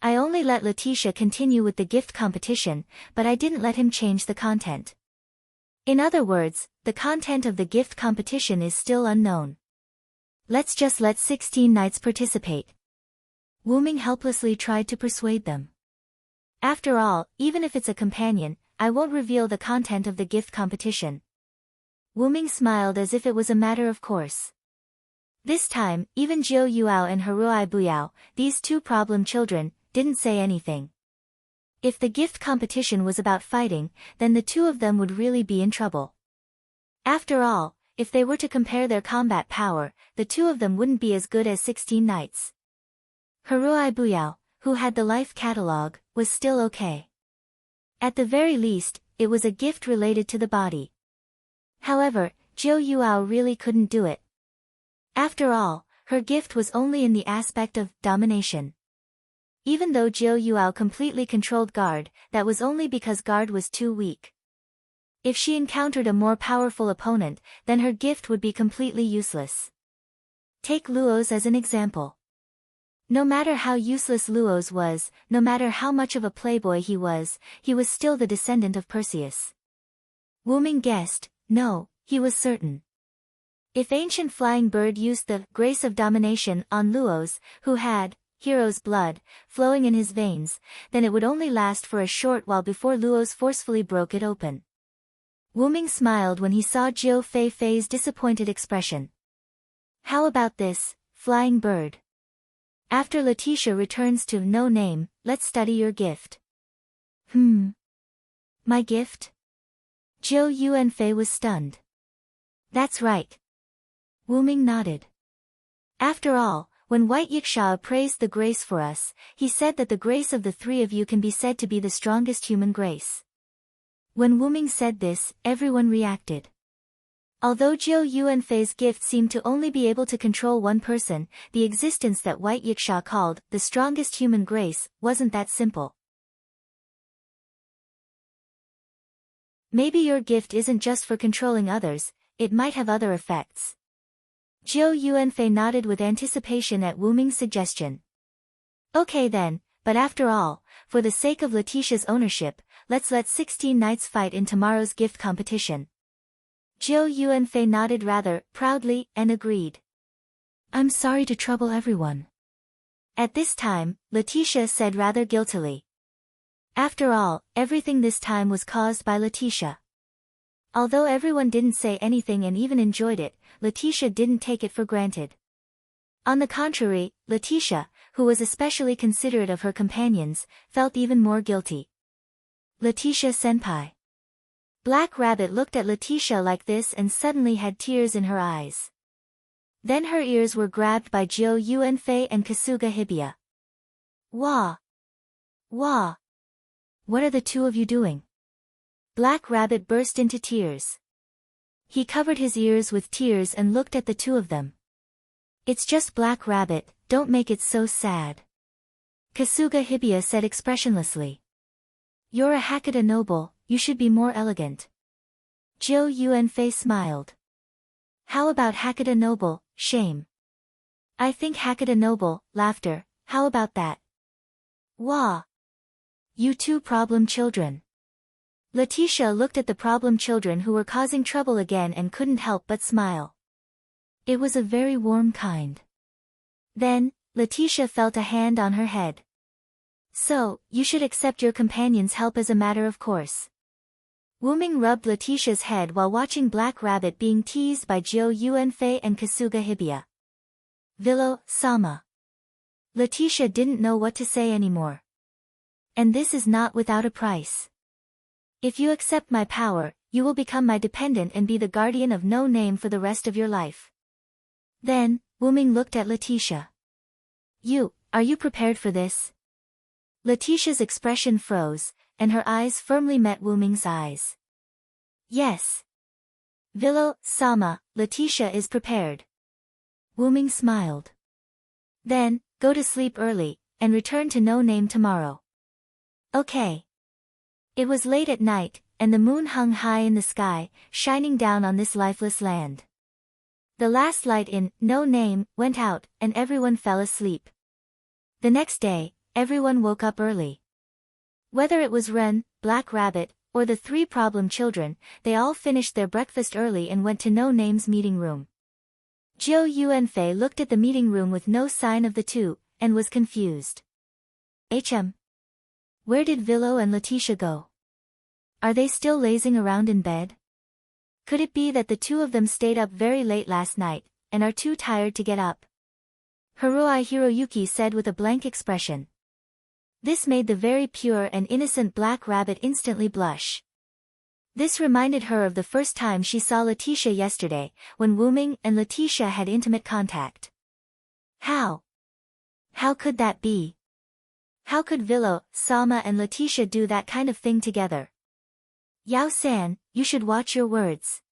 I only let Letitia continue with the gift competition, but I didn't let him change the content. In other words, the content of the gift competition is still unknown. Let's just let 16 Knights participate. Wuming helplessly tried to persuade them. After all, even if it's a companion, I won't reveal the content of the gift competition. Wuming smiled as if it was a matter of course. This time, even Jiu Yuao and Haruai Biao, these 2 problem children, didn't say anything. If the gift competition was about fighting, then the 2 of them would really be in trouble. After all, if they were to compare their combat power, the 2 of them wouldn't be as good as 16 Knights. Haruai Biao, who had the life catalogue, was still okay. At the very least, it was a gift related to the body. However, Jiu Yuao really couldn't do it. After all, her gift was only in the aspect of domination. Even though Jiu Yuao completely controlled Guard, that was only because Guard was too weak. If she encountered a more powerful opponent, then her gift would be completely useless. Take Luo's as an example. No matter how useless Luo's was, no matter how much of a playboy he was still the descendant of Perseus. Wu Ming guessed, no, he was certain. If ancient flying bird used the grace of domination on Luo's, who had hero's blood flowing in his veins, then it would only last for a short while before Luo's forcefully broke it open. Wu Ming smiled when he saw Jiu Fei's disappointed expression. How about this, flying bird? After Letitia returns to No Name, let's study your gift. My gift? Jiu Yuanfei was stunned. That's right. Wu Ming nodded. After all, when White Yiksha praised the grace for us, he said that the grace of the three of you can be said to be the strongest human grace. When Wu Ming said this, everyone reacted. Although Jiu Yuanfei's gift seemed to only be able to control one person, the existence that White Yiksha called the strongest human grace wasn't that simple. Maybe your gift isn't just for controlling others, it might have other effects. Jiu Yuanfei nodded with anticipation at Wu Ming's suggestion. Okay then, but after all, for the sake of Letitia's ownership, let's let 16 knights fight in tomorrow's gift competition. Jiu Yuanfei nodded rather proudly and agreed. I'm sorry to trouble everyone. At this time, Letitia said rather guiltily. After all, everything this time was caused by Letitia. Although everyone didn't say anything and even enjoyed it, Letitia didn't take it for granted. On the contrary, Letitia, who was especially considerate of her companions, felt even more guilty. Letitia-senpai. Black Rabbit looked at Letitia like this and suddenly had tears in her eyes. Then her ears were grabbed by Jiu Yuanfei and Kasuga Hibiya. Wah! Wah! What are the two of you doing? Black Rabbit burst into tears. He covered his ears with tears and looked at the two of them. It's just Black Rabbit, don't make it so sad. Kasuga Hibiya said expressionlessly. You're a Hakata noble, you should be more elegant. Jiu Yuanfei smiled. How about Hakata noble, shame? I think Hakata noble, laughter, how about that? Wah! You two problem children. Letitia looked at the problem children who were causing trouble again and couldn't help but smile. It was a very warm kind. Then, Letitia felt a hand on her head. So, you should accept your companion's help as a matter of course. Wu Ming rubbed Letitia's head while watching Black Rabbit being teased by Jiu Yuanfei and Kasuga Hibiya. Vilo, Sama. Letitia didn't know what to say anymore. And this is not without a price. If you accept my power, you will become my dependent and be the guardian of No Name for the rest of your life. Then, Wu Ming looked at Letitia. Are you prepared for this? Letitia's expression froze, and her eyes firmly met Wu Ming's eyes. Yes. Vilo, Sama, Letitia is prepared. Wu Ming smiled. Then, go to sleep early, and return to No Name tomorrow. Okay. It was late at night, and the moon hung high in the sky, shining down on this lifeless land. The last light in No Name went out, and everyone fell asleep. The next day, everyone woke up early. Whether it was Ren, Black Rabbit, or the three problem children, they all finished their breakfast early and went to No Name's meeting room. Jiu Yuanfei looked at the meeting room with no sign of the two, and was confused. Where did Vilo and Letitia go? Are they still lazing around in bed? Could it be that the two of them stayed up very late last night, and are too tired to get up? Haruai Hiroyuki said with a blank expression. This made the very pure and innocent Black Rabbit instantly blush. This reminded her of the first time she saw Letitia yesterday, when Wu Ming and Letitia had intimate contact. How could that be? How could Vilo, Sama and Letitia do that kind of thing together? Yao-san, you should watch your words.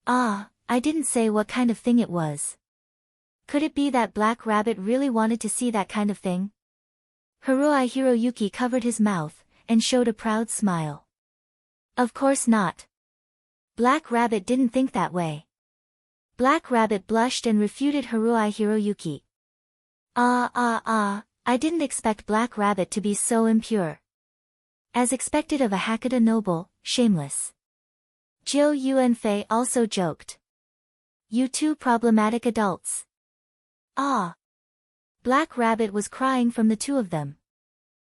I didn't say what kind of thing it was. Could it be that Black Rabbit really wanted to see that kind of thing? Haruhi Hiroyuki covered his mouth, and showed a proud smile. Of course not. Black Rabbit didn't think that way. Black Rabbit blushed and refuted Haruhi Hiroyuki. I didn't expect Black Rabbit to be so impure. As expected of a Hakata noble, shameless. Jiu Yuanfei also joked. You two problematic adults. Black Rabbit was crying from the two of them.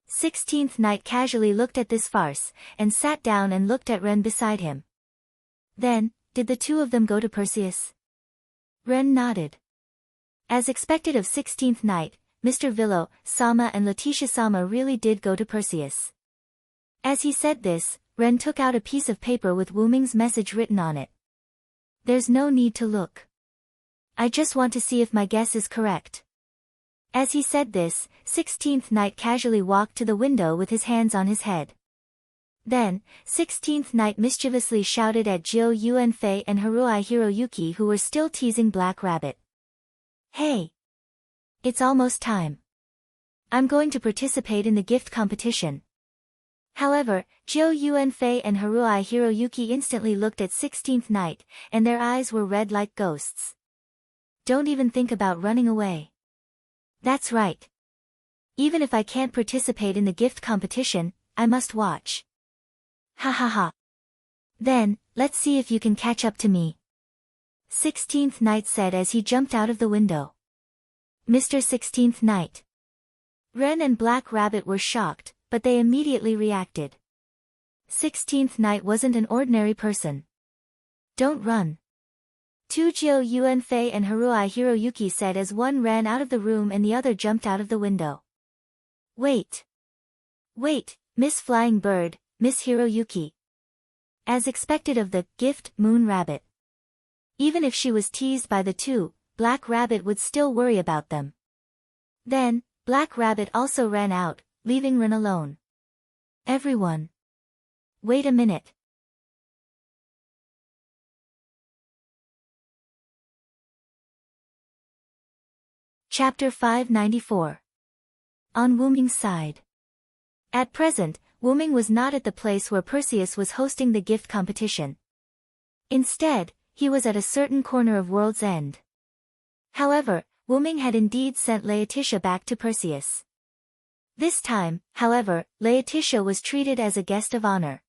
16th Night casually looked at this farce, and sat down and looked at Ren beside him. Then, did the two of them go to Perseus? Ren nodded. As expected of 16th Night, Mr. Villo, Sama and Letitia Sama really did go to Perseus. As he said this, Ren took out a piece of paper with Wu Ming's message written on it. There's no need to look. I just want to see if my guess is correct. As he said this, 16th Night casually walked to the window with his hands on his head. Then, 16th Night mischievously shouted at Jiu Yuanfei and Haruhi Hiroyuki, who were still teasing Black Rabbit. Hey! It's almost time. I'm going to participate in the gift competition. However, Jiu Yuanfei and Haruhi Hiroyuki instantly looked at 16th Night, and their eyes were red like ghosts. Don't even think about running away. That's right. Even if I can't participate in the gift competition, I must watch. Ha ha ha. Then, let's see if you can catch up to me. 16th Night said as he jumped out of the window. Mr. 16th Night. Ren and Black Rabbit were shocked, but they immediately reacted. 16th Night wasn't an ordinary person. Don't run. Jiu Yuanfei and Haruhi Hiroyuki said as one ran out of the room and the other jumped out of the window. Wait. Wait, Miss Flying Bird, Miss Hiroyuki. As expected of the gift Moon Rabbit. Even if she was teased by the two, Black Rabbit would still worry about them. Then, Black Rabbit also ran out, leaving Ren alone. Everyone. Wait a minute. Chapter 594. On Wu Ming's side. At present, Wu Ming was not at the place where Perseus was hosting the gift competition. Instead, he was at a certain corner of World's End. However, Wu Ming had indeed sent Laetitia back to Perseus. This time, however, Laetitia was treated as a guest of honor.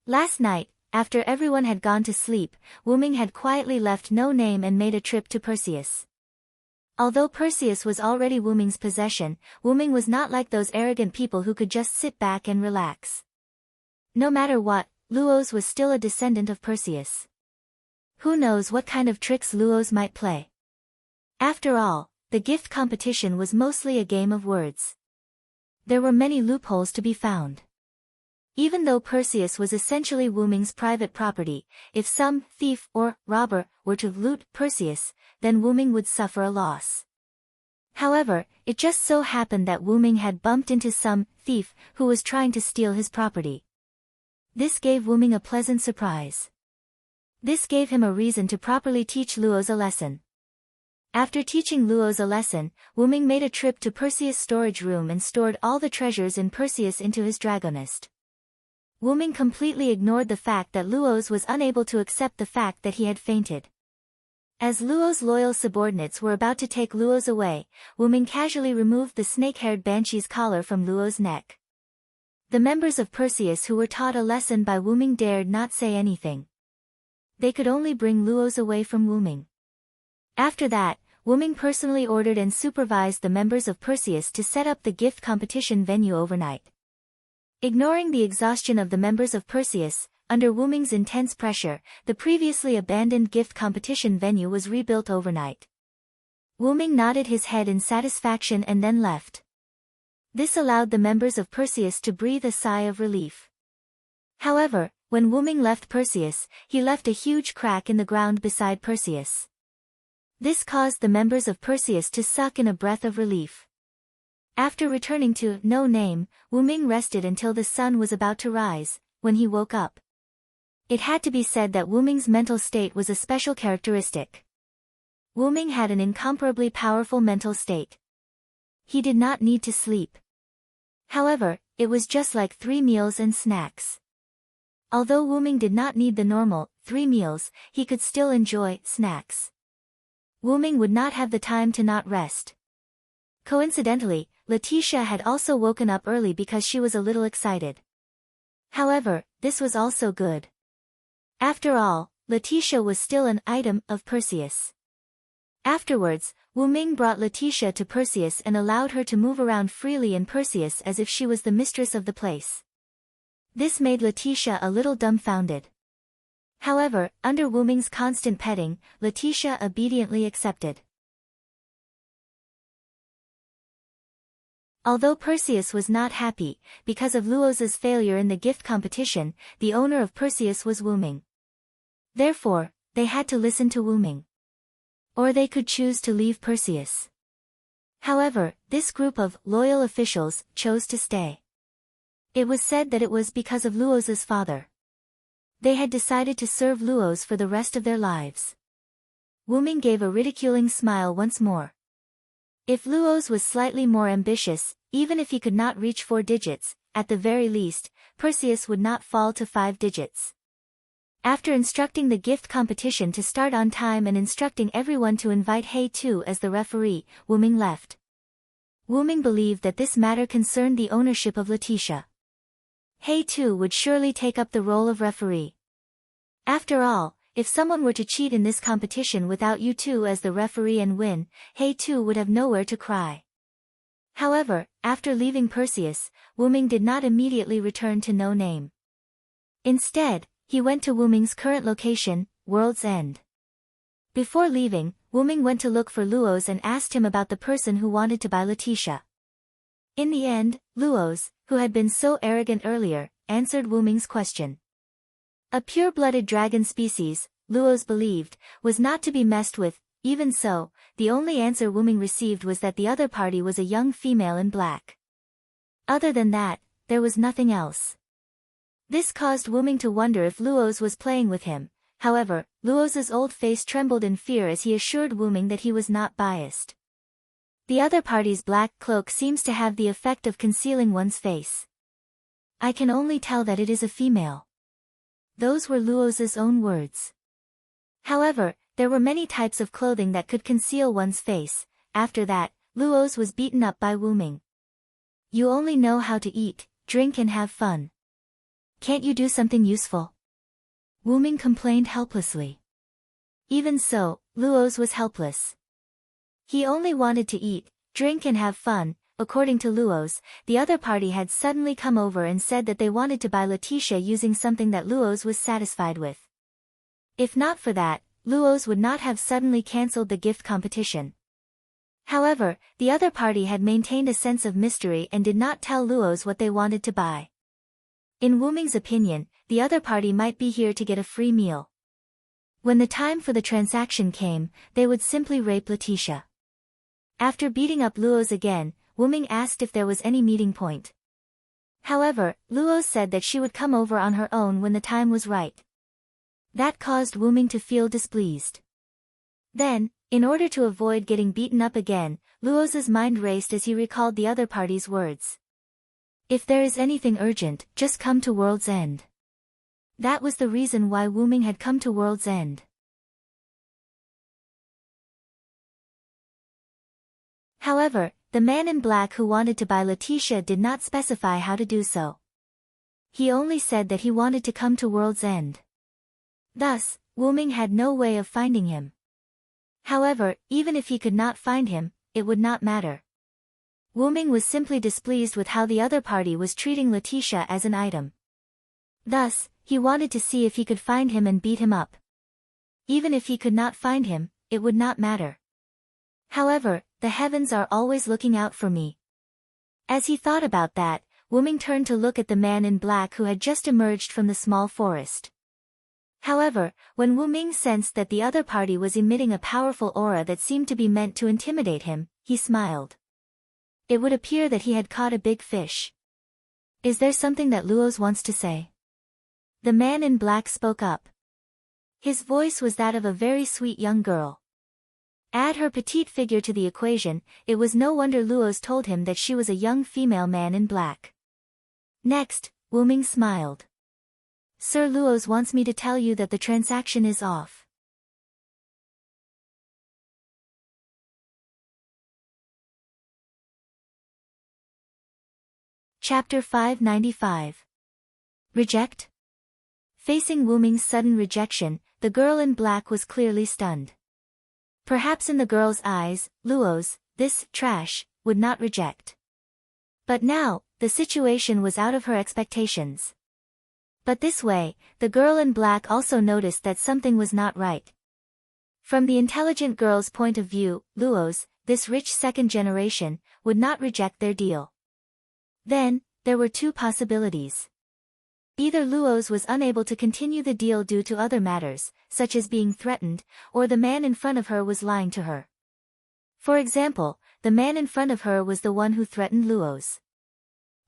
Last night, after everyone had gone to sleep, Wu Ming had quietly left No Name and made a trip to Perseus. Although Perseus was already Wu Ming's possession, Wu Ming was not like those arrogant people who could just sit back and relax. No matter what, Luos was still a descendant of Perseus. Who knows what kind of tricks Luos might play? After all, the gift competition was mostly a game of words. There were many loopholes to be found. Even though Perseus was essentially Wu Ming's private property, if some thief or robber were to loot Perseus, then Wu Ming would suffer a loss. However, it just so happened that Wu Ming had bumped into some thief who was trying to steal his property. This gave Wu Ming a pleasant surprise. This gave him a reason to properly teach Luos a lesson. After teaching Luos a lesson, Wu Ming made a trip to Perseus' storage room and stored all the treasures in Perseus into his dragonist. Wu Ming completely ignored the fact that Luos was unable to accept the fact that he had fainted. As Luos' loyal subordinates were about to take Luos away, Wu Ming casually removed the snake-haired banshee's collar from Luos' neck. The members of Perseus who were taught a lesson by Wu Ming dared not say anything. They could only bring Luos away from Wu Ming. After that, Wu Ming personally ordered and supervised the members of Perseus to set up the gift competition venue overnight. Ignoring the exhaustion of the members of Perseus, under Wu Ming's intense pressure, the previously abandoned gift competition venue was rebuilt overnight. Wu Ming nodded his head in satisfaction and then left. This allowed the members of Perseus to breathe a sigh of relief. However, when Wu Ming left Perseus, he left a huge crack in the ground beside Perseus. This caused the members of Perseus to suck in a breath of relief. After returning to No Name, Wu Ming rested until the sun was about to rise, when he woke up. It had to be said that Wu Ming's mental state was a special characteristic. Wu Ming had an incomparably powerful mental state. He did not need to sleep. However, it was just like 3 meals and snacks. Although Wu Ming did not need the normal 3 meals, he could still enjoy snacks. Wu Ming would not have the time to not rest. Coincidentally, Letitia had also woken up early because she was a little excited. However, this was also good. After all, Letitia was still an item of Perseus. Afterwards, Wu Ming brought Letitia to Perseus and allowed her to move around freely in Perseus as if she was the mistress of the place. This made Letitia a little dumbfounded. However, under Wu Ming's constant petting, Letitia obediently accepted. Although Perseus was not happy, because of Luos's failure in the gift competition, the owner of Perseus was Wu Ming. Therefore, they had to listen to Wu Ming. Or they could choose to leave Perseus. However, this group of loyal officials chose to stay. It was said that it was because of Luos's father. They had decided to serve Luos for the rest of their lives. Wu Ming gave a ridiculing smile once more. If Luos was slightly more ambitious, even if he could not reach 4 digits, at the very least, Perseus would not fall to 5 digits. After instructing the gift competition to start on time and instructing everyone to invite He Tu as the referee, Wu Ming left. Wu Ming believed that this matter concerned the ownership of Letitia. He Tu would surely take up the role of referee. After all, if someone were to cheat in this competition without He Tu as the referee and win, He Tu would have nowhere to cry. However, after leaving Perseus, Wu Ming did not immediately return to No Name. Instead, he went to Wu Ming's current location, World's End. Before leaving, Wu Ming went to look for Luos and asked him about the person who wanted to buy Letitia. In the end, Luos, who had been so arrogant earlier, answered Wu Ming's question. A pure-blooded dragon species, Luos believed, was not to be messed with. Even so, the only answer Wu Ming received was that the other party was a young female in black. Other than that, there was nothing else. This caused Wu Ming to wonder if Luos was playing with him. However, Luos's old face trembled in fear as he assured Wu Ming that he was not biased. The other party's black cloak seems to have the effect of concealing one's face. I can only tell that it is a female. Those were Luos's own words. However, there were many types of clothing that could conceal one's face. After that, Luos was beaten up by Wu Ming. You only know how to eat, drink and have fun. Can't you do something useful? Wu Ming complained helplessly. Even so, Luos was helpless. He only wanted to eat, drink and have fun. According to Luos, the other party had suddenly come over and said that they wanted to buy Letitia using something that Luos was satisfied with. If not for that, Luos would not have suddenly cancelled the gift competition. However, the other party had maintained a sense of mystery and did not tell Luos what they wanted to buy. In Wu Ming's opinion, the other party might be here to get a free meal. When the time for the transaction came, they would simply rape Letitia. After beating up Luos again, Wu Ming asked if there was any meeting point. However, Luos said that she would come over on her own when the time was right. That caused Wu Ming to feel displeased. Then, in order to avoid getting beaten up again, Luos's mind raced as he recalled the other party's words. If there is anything urgent, just come to World's End. That was the reason why Wu Ming had come to World's End. However, the man in black who wanted to buy Letitia did not specify how to do so. He only said that he wanted to come to World's End. Thus, Wu Ming had no way of finding him. However, even if he could not find him, it would not matter. Wu Ming was simply displeased with how the other party was treating Letitia as an item. Thus, he wanted to see if he could find him and beat him up. Even if he could not find him, it would not matter. However, the heavens are always looking out for me. As he thought about that, Wu Ming turned to look at the man in black who had just emerged from the small forest. However, when Wu Ming sensed that the other party was emitting a powerful aura that seemed to be meant to intimidate him, he smiled. It would appear that he had caught a big fish. Is there something that Luos wants to say? The man in black spoke up. His voice was that of a very sweet young girl. Add her petite figure to the equation, it was no wonder Luos told him that she was a young female man in black. Next, Wu Ming smiled. Sir Luos wants me to tell you that the transaction is off. Chapter 595. Reject? Facing Wu Ming's sudden rejection, the girl in black was clearly stunned. Perhaps in the girl's eyes, Luos, this trash, would not reject. But now, the situation was out of her expectations. But this way, the girl in black also noticed that something was not right. From the intelligent girl's point of view, Luos, this rich second generation, would not reject their deal. Then, there were two possibilities. Either Luos was unable to continue the deal due to other matters, such as being threatened, or the man in front of her was lying to her. For example, the man in front of her was the one who threatened Luos.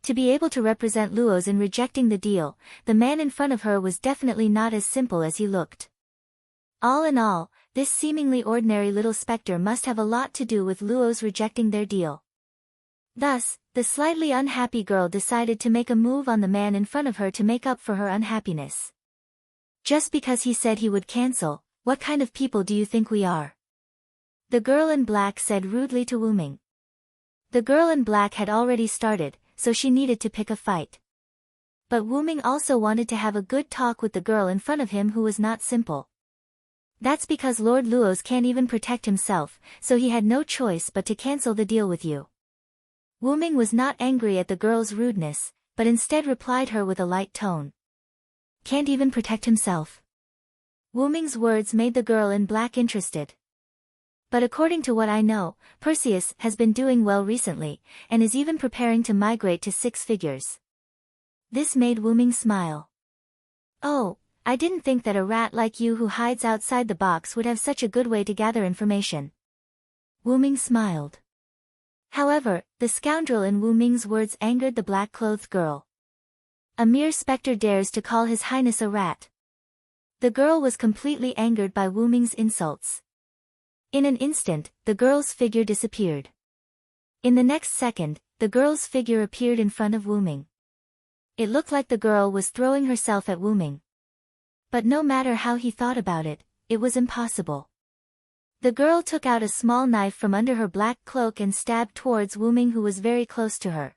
To be able to represent Luos in rejecting the deal, the man in front of her was definitely not as simple as he looked. All in all, this seemingly ordinary little specter must have a lot to do with Luos rejecting their deal. Thus, the slightly unhappy girl decided to make a move on the man in front of her to make up for her unhappiness. Just because he said he would cancel, what kind of people do you think we are? The girl in black said rudely to Wu Ming. The girl in black had already started, so she needed to pick a fight. But Wu Ming also wanted to have a good talk with the girl in front of him who was not simple. That's because Lord Luos can't even protect himself, so he had no choice but to cancel the deal with you. Wu Ming was not angry at the girl's rudeness, but instead replied her with a light tone. Can't even protect himself. Wu Ming's words made the girl in black interested. But according to what I know, Perseus has been doing well recently, and is even preparing to migrate to 6 figures. This made Wu Ming smile. Oh, I didn't think that a rat like you who hides outside the box would have such a good way to gather information. Wu Ming smiled. However, the scoundrel in Wu Ming's words angered the black-clothed girl. A mere specter dares to call His Highness a rat. The girl was completely angered by Wu Ming's insults. In an instant, the girl's figure disappeared. In the next second, the girl's figure appeared in front of Wu Ming. It looked like the girl was throwing herself at Wu Ming. But no matter how he thought about it, it was impossible. The girl took out a small knife from under her black cloak and stabbed towards Wu Ming, who was very close to her.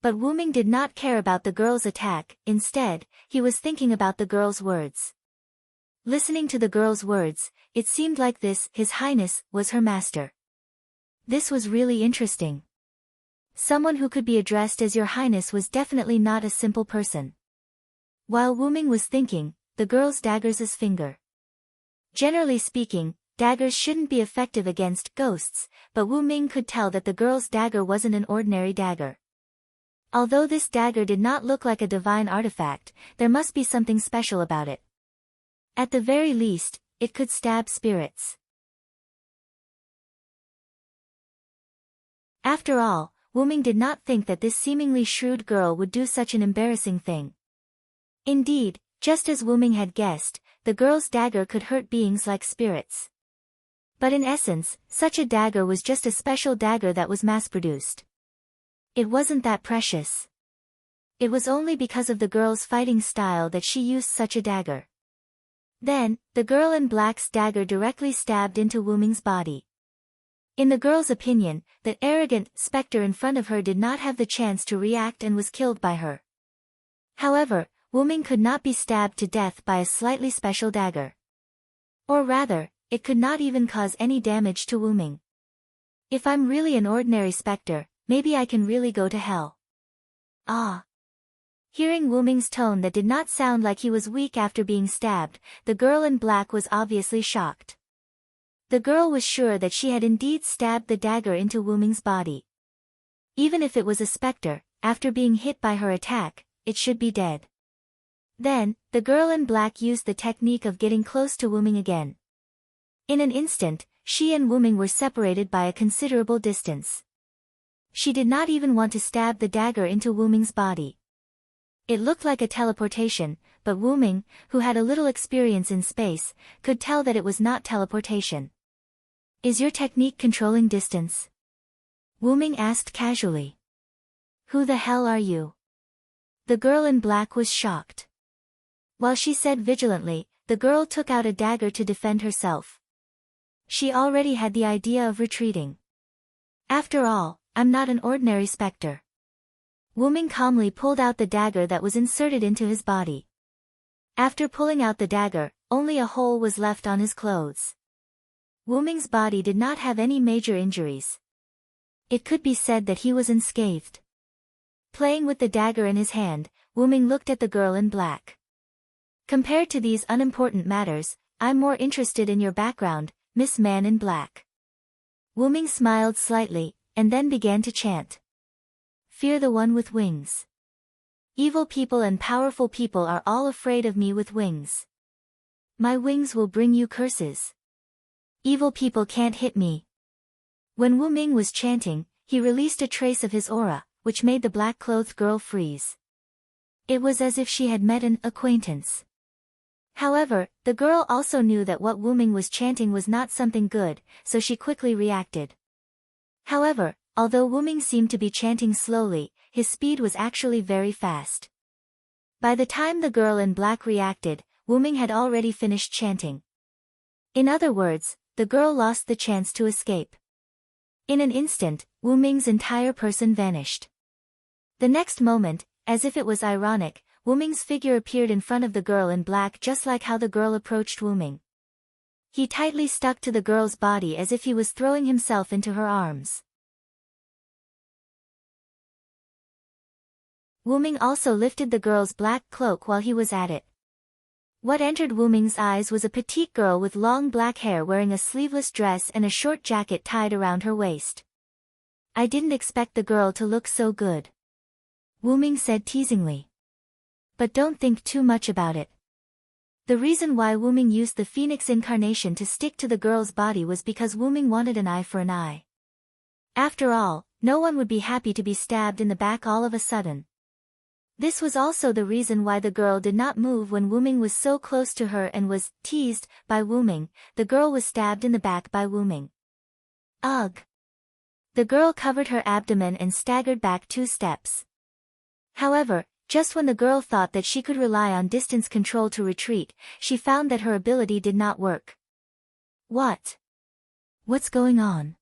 But Wu Ming did not care about the girl's attack, instead, he was thinking about the girl's words. Listening to the girl's words, it seemed like this, His Highness, was her master. This was really interesting. Someone who could be addressed as Your Highness was definitely not a simple person. While Wu Ming was thinking, the girl's dagger's finger. Generally speaking, daggers shouldn't be effective against ghosts, but Wu Ming could tell that the girl's dagger wasn't an ordinary dagger. Although this dagger did not look like a divine artifact, there must be something special about it. At the very least, it could stab spirits. After all, Wu Ming did not think that this seemingly shrewd girl would do such an embarrassing thing. Indeed, just as Wu Ming had guessed, the girl's dagger could hurt beings like spirits. But in essence, such a dagger was just a special dagger that was mass-produced. It wasn't that precious. It was only because of the girl's fighting style that she used such a dagger. Then, the girl in black's dagger directly stabbed into Wu Ming's body. In the girl's opinion, the arrogant specter in front of her did not have the chance to react and was killed by her. However, Wu Ming could not be stabbed to death by a slightly special dagger. Or rather, it could not even cause any damage to Wu Ming. If I'm really an ordinary specter, maybe I can really go to hell. Ah. Hearing Wu Ming's tone that did not sound like he was weak after being stabbed, the girl in black was obviously shocked. The girl was sure that she had indeed stabbed the dagger into Wu Ming's body. Even if it was a specter, after being hit by her attack, it should be dead. Then, the girl in black used the technique of getting close to Wu Ming again. In an instant, she and Wu Ming were separated by a considerable distance. She did not even want to stab the dagger into Wu Ming's body. It looked like a teleportation, but Wu Ming, who had a little experience in space, could tell that it was not teleportation. Is your technique controlling distance? Wuming asked casually. Who the hell are you? The girl in black was shocked. While she said vigilantly, the girl took out a dagger to defend herself. She already had the idea of retreating. After all, I'm not an ordinary specter. Wuming calmly pulled out the dagger that was inserted into his body. After pulling out the dagger, only a hole was left on his clothes. Wuming's body did not have any major injuries. It could be said that he was unscathed. Playing with the dagger in his hand, Wuming looked at the girl in black. Compared to these unimportant matters, I'm more interested in your background, Miss Man in Black. Wuming smiled slightly, and then began to chant. Fear the one with wings. Evil people and powerful people are all afraid of me with wings. My wings will bring you curses. Evil people can't hit me. When Wuming was chanting, he released a trace of his aura, which made the black-clothed girl freeze. It was as if she had met an acquaintance. However, the girl also knew that what Wuming was chanting was not something good, so she quickly reacted. However, although Wuming seemed to be chanting slowly, his speed was actually very fast. By the time the girl in black reacted, Wuming had already finished chanting. In other words, the girl lost the chance to escape. In an instant, Wuming's entire person vanished. The next moment, as if it was ironic, Wuming's figure appeared in front of the girl in black just like how the girl approached Wuming. He tightly stuck to the girl's body as if he was throwing himself into her arms. Wuming also lifted the girl's black cloak while he was at it. What entered Wuming's eyes was a petite girl with long black hair wearing a sleeveless dress and a short jacket tied around her waist. I didn't expect the girl to look so good. Wuming said teasingly. But don't think too much about it. The reason why Wuming used the phoenix incarnation to stick to the girl's body was because Wuming wanted an eye for an eye. After all, no one would be happy to be stabbed in the back all of a sudden. This was also the reason why the girl did not move when Wuming was so close to her and was teased by Wuming. The girl was stabbed in the back by Wuming. Ugh! The girl covered her abdomen and staggered back 2 steps. However, just when the girl thought that she could rely on distance control to retreat, she found that her ability did not work. What? What's going on?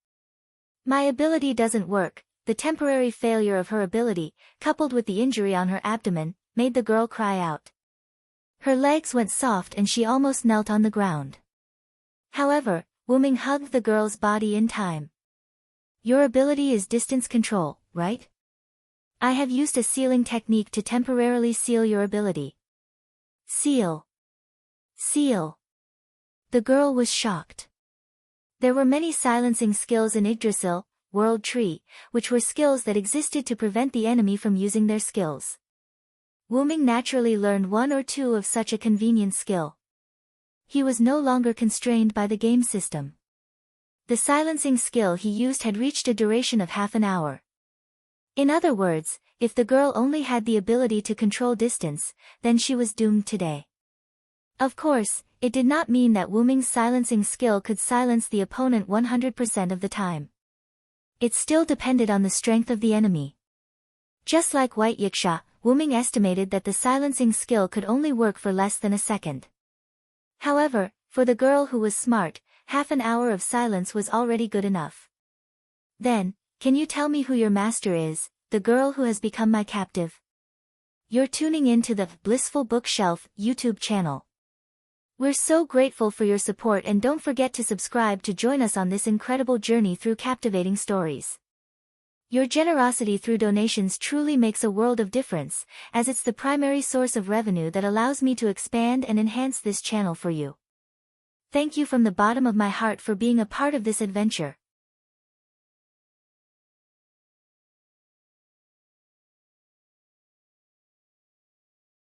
My ability doesn't work. The temporary failure of her ability, coupled with the injury on her abdomen, made the girl cry out. Her legs went soft and she almost knelt on the ground. However, Wuming hugged the girl's body in time. Your ability is distance control, right? I have used a sealing technique to temporarily seal your ability. Seal. Seal. The girl was shocked. There were many silencing skills in Yggdrasil, World Tree, which were skills that existed to prevent the enemy from using their skills. Wuming naturally learned 1 or 2 of such a convenient skill. He was no longer constrained by the game system. The silencing skill he used had reached a duration of half an hour. In other words, if the girl only had the ability to control distance, then she was doomed today. Of course, it did not mean that Wuming's silencing skill could silence the opponent 100% of the time. It still depended on the strength of the enemy. Just like White Yiksha, Wuming estimated that the silencing skill could only work for less than a second. However, for the girl who was smart, half an hour of silence was already good enough. Then, can you tell me who your master is, the girl who has become my captive? You're tuning in to the Blissful Bookshelf YouTube channel. We're so grateful for your support and don't forget to subscribe to join us on this incredible journey through captivating stories. Your generosity through donations truly makes a world of difference, as it's the primary source of revenue that allows me to expand and enhance this channel for you. Thank you from the bottom of my heart for being a part of this adventure.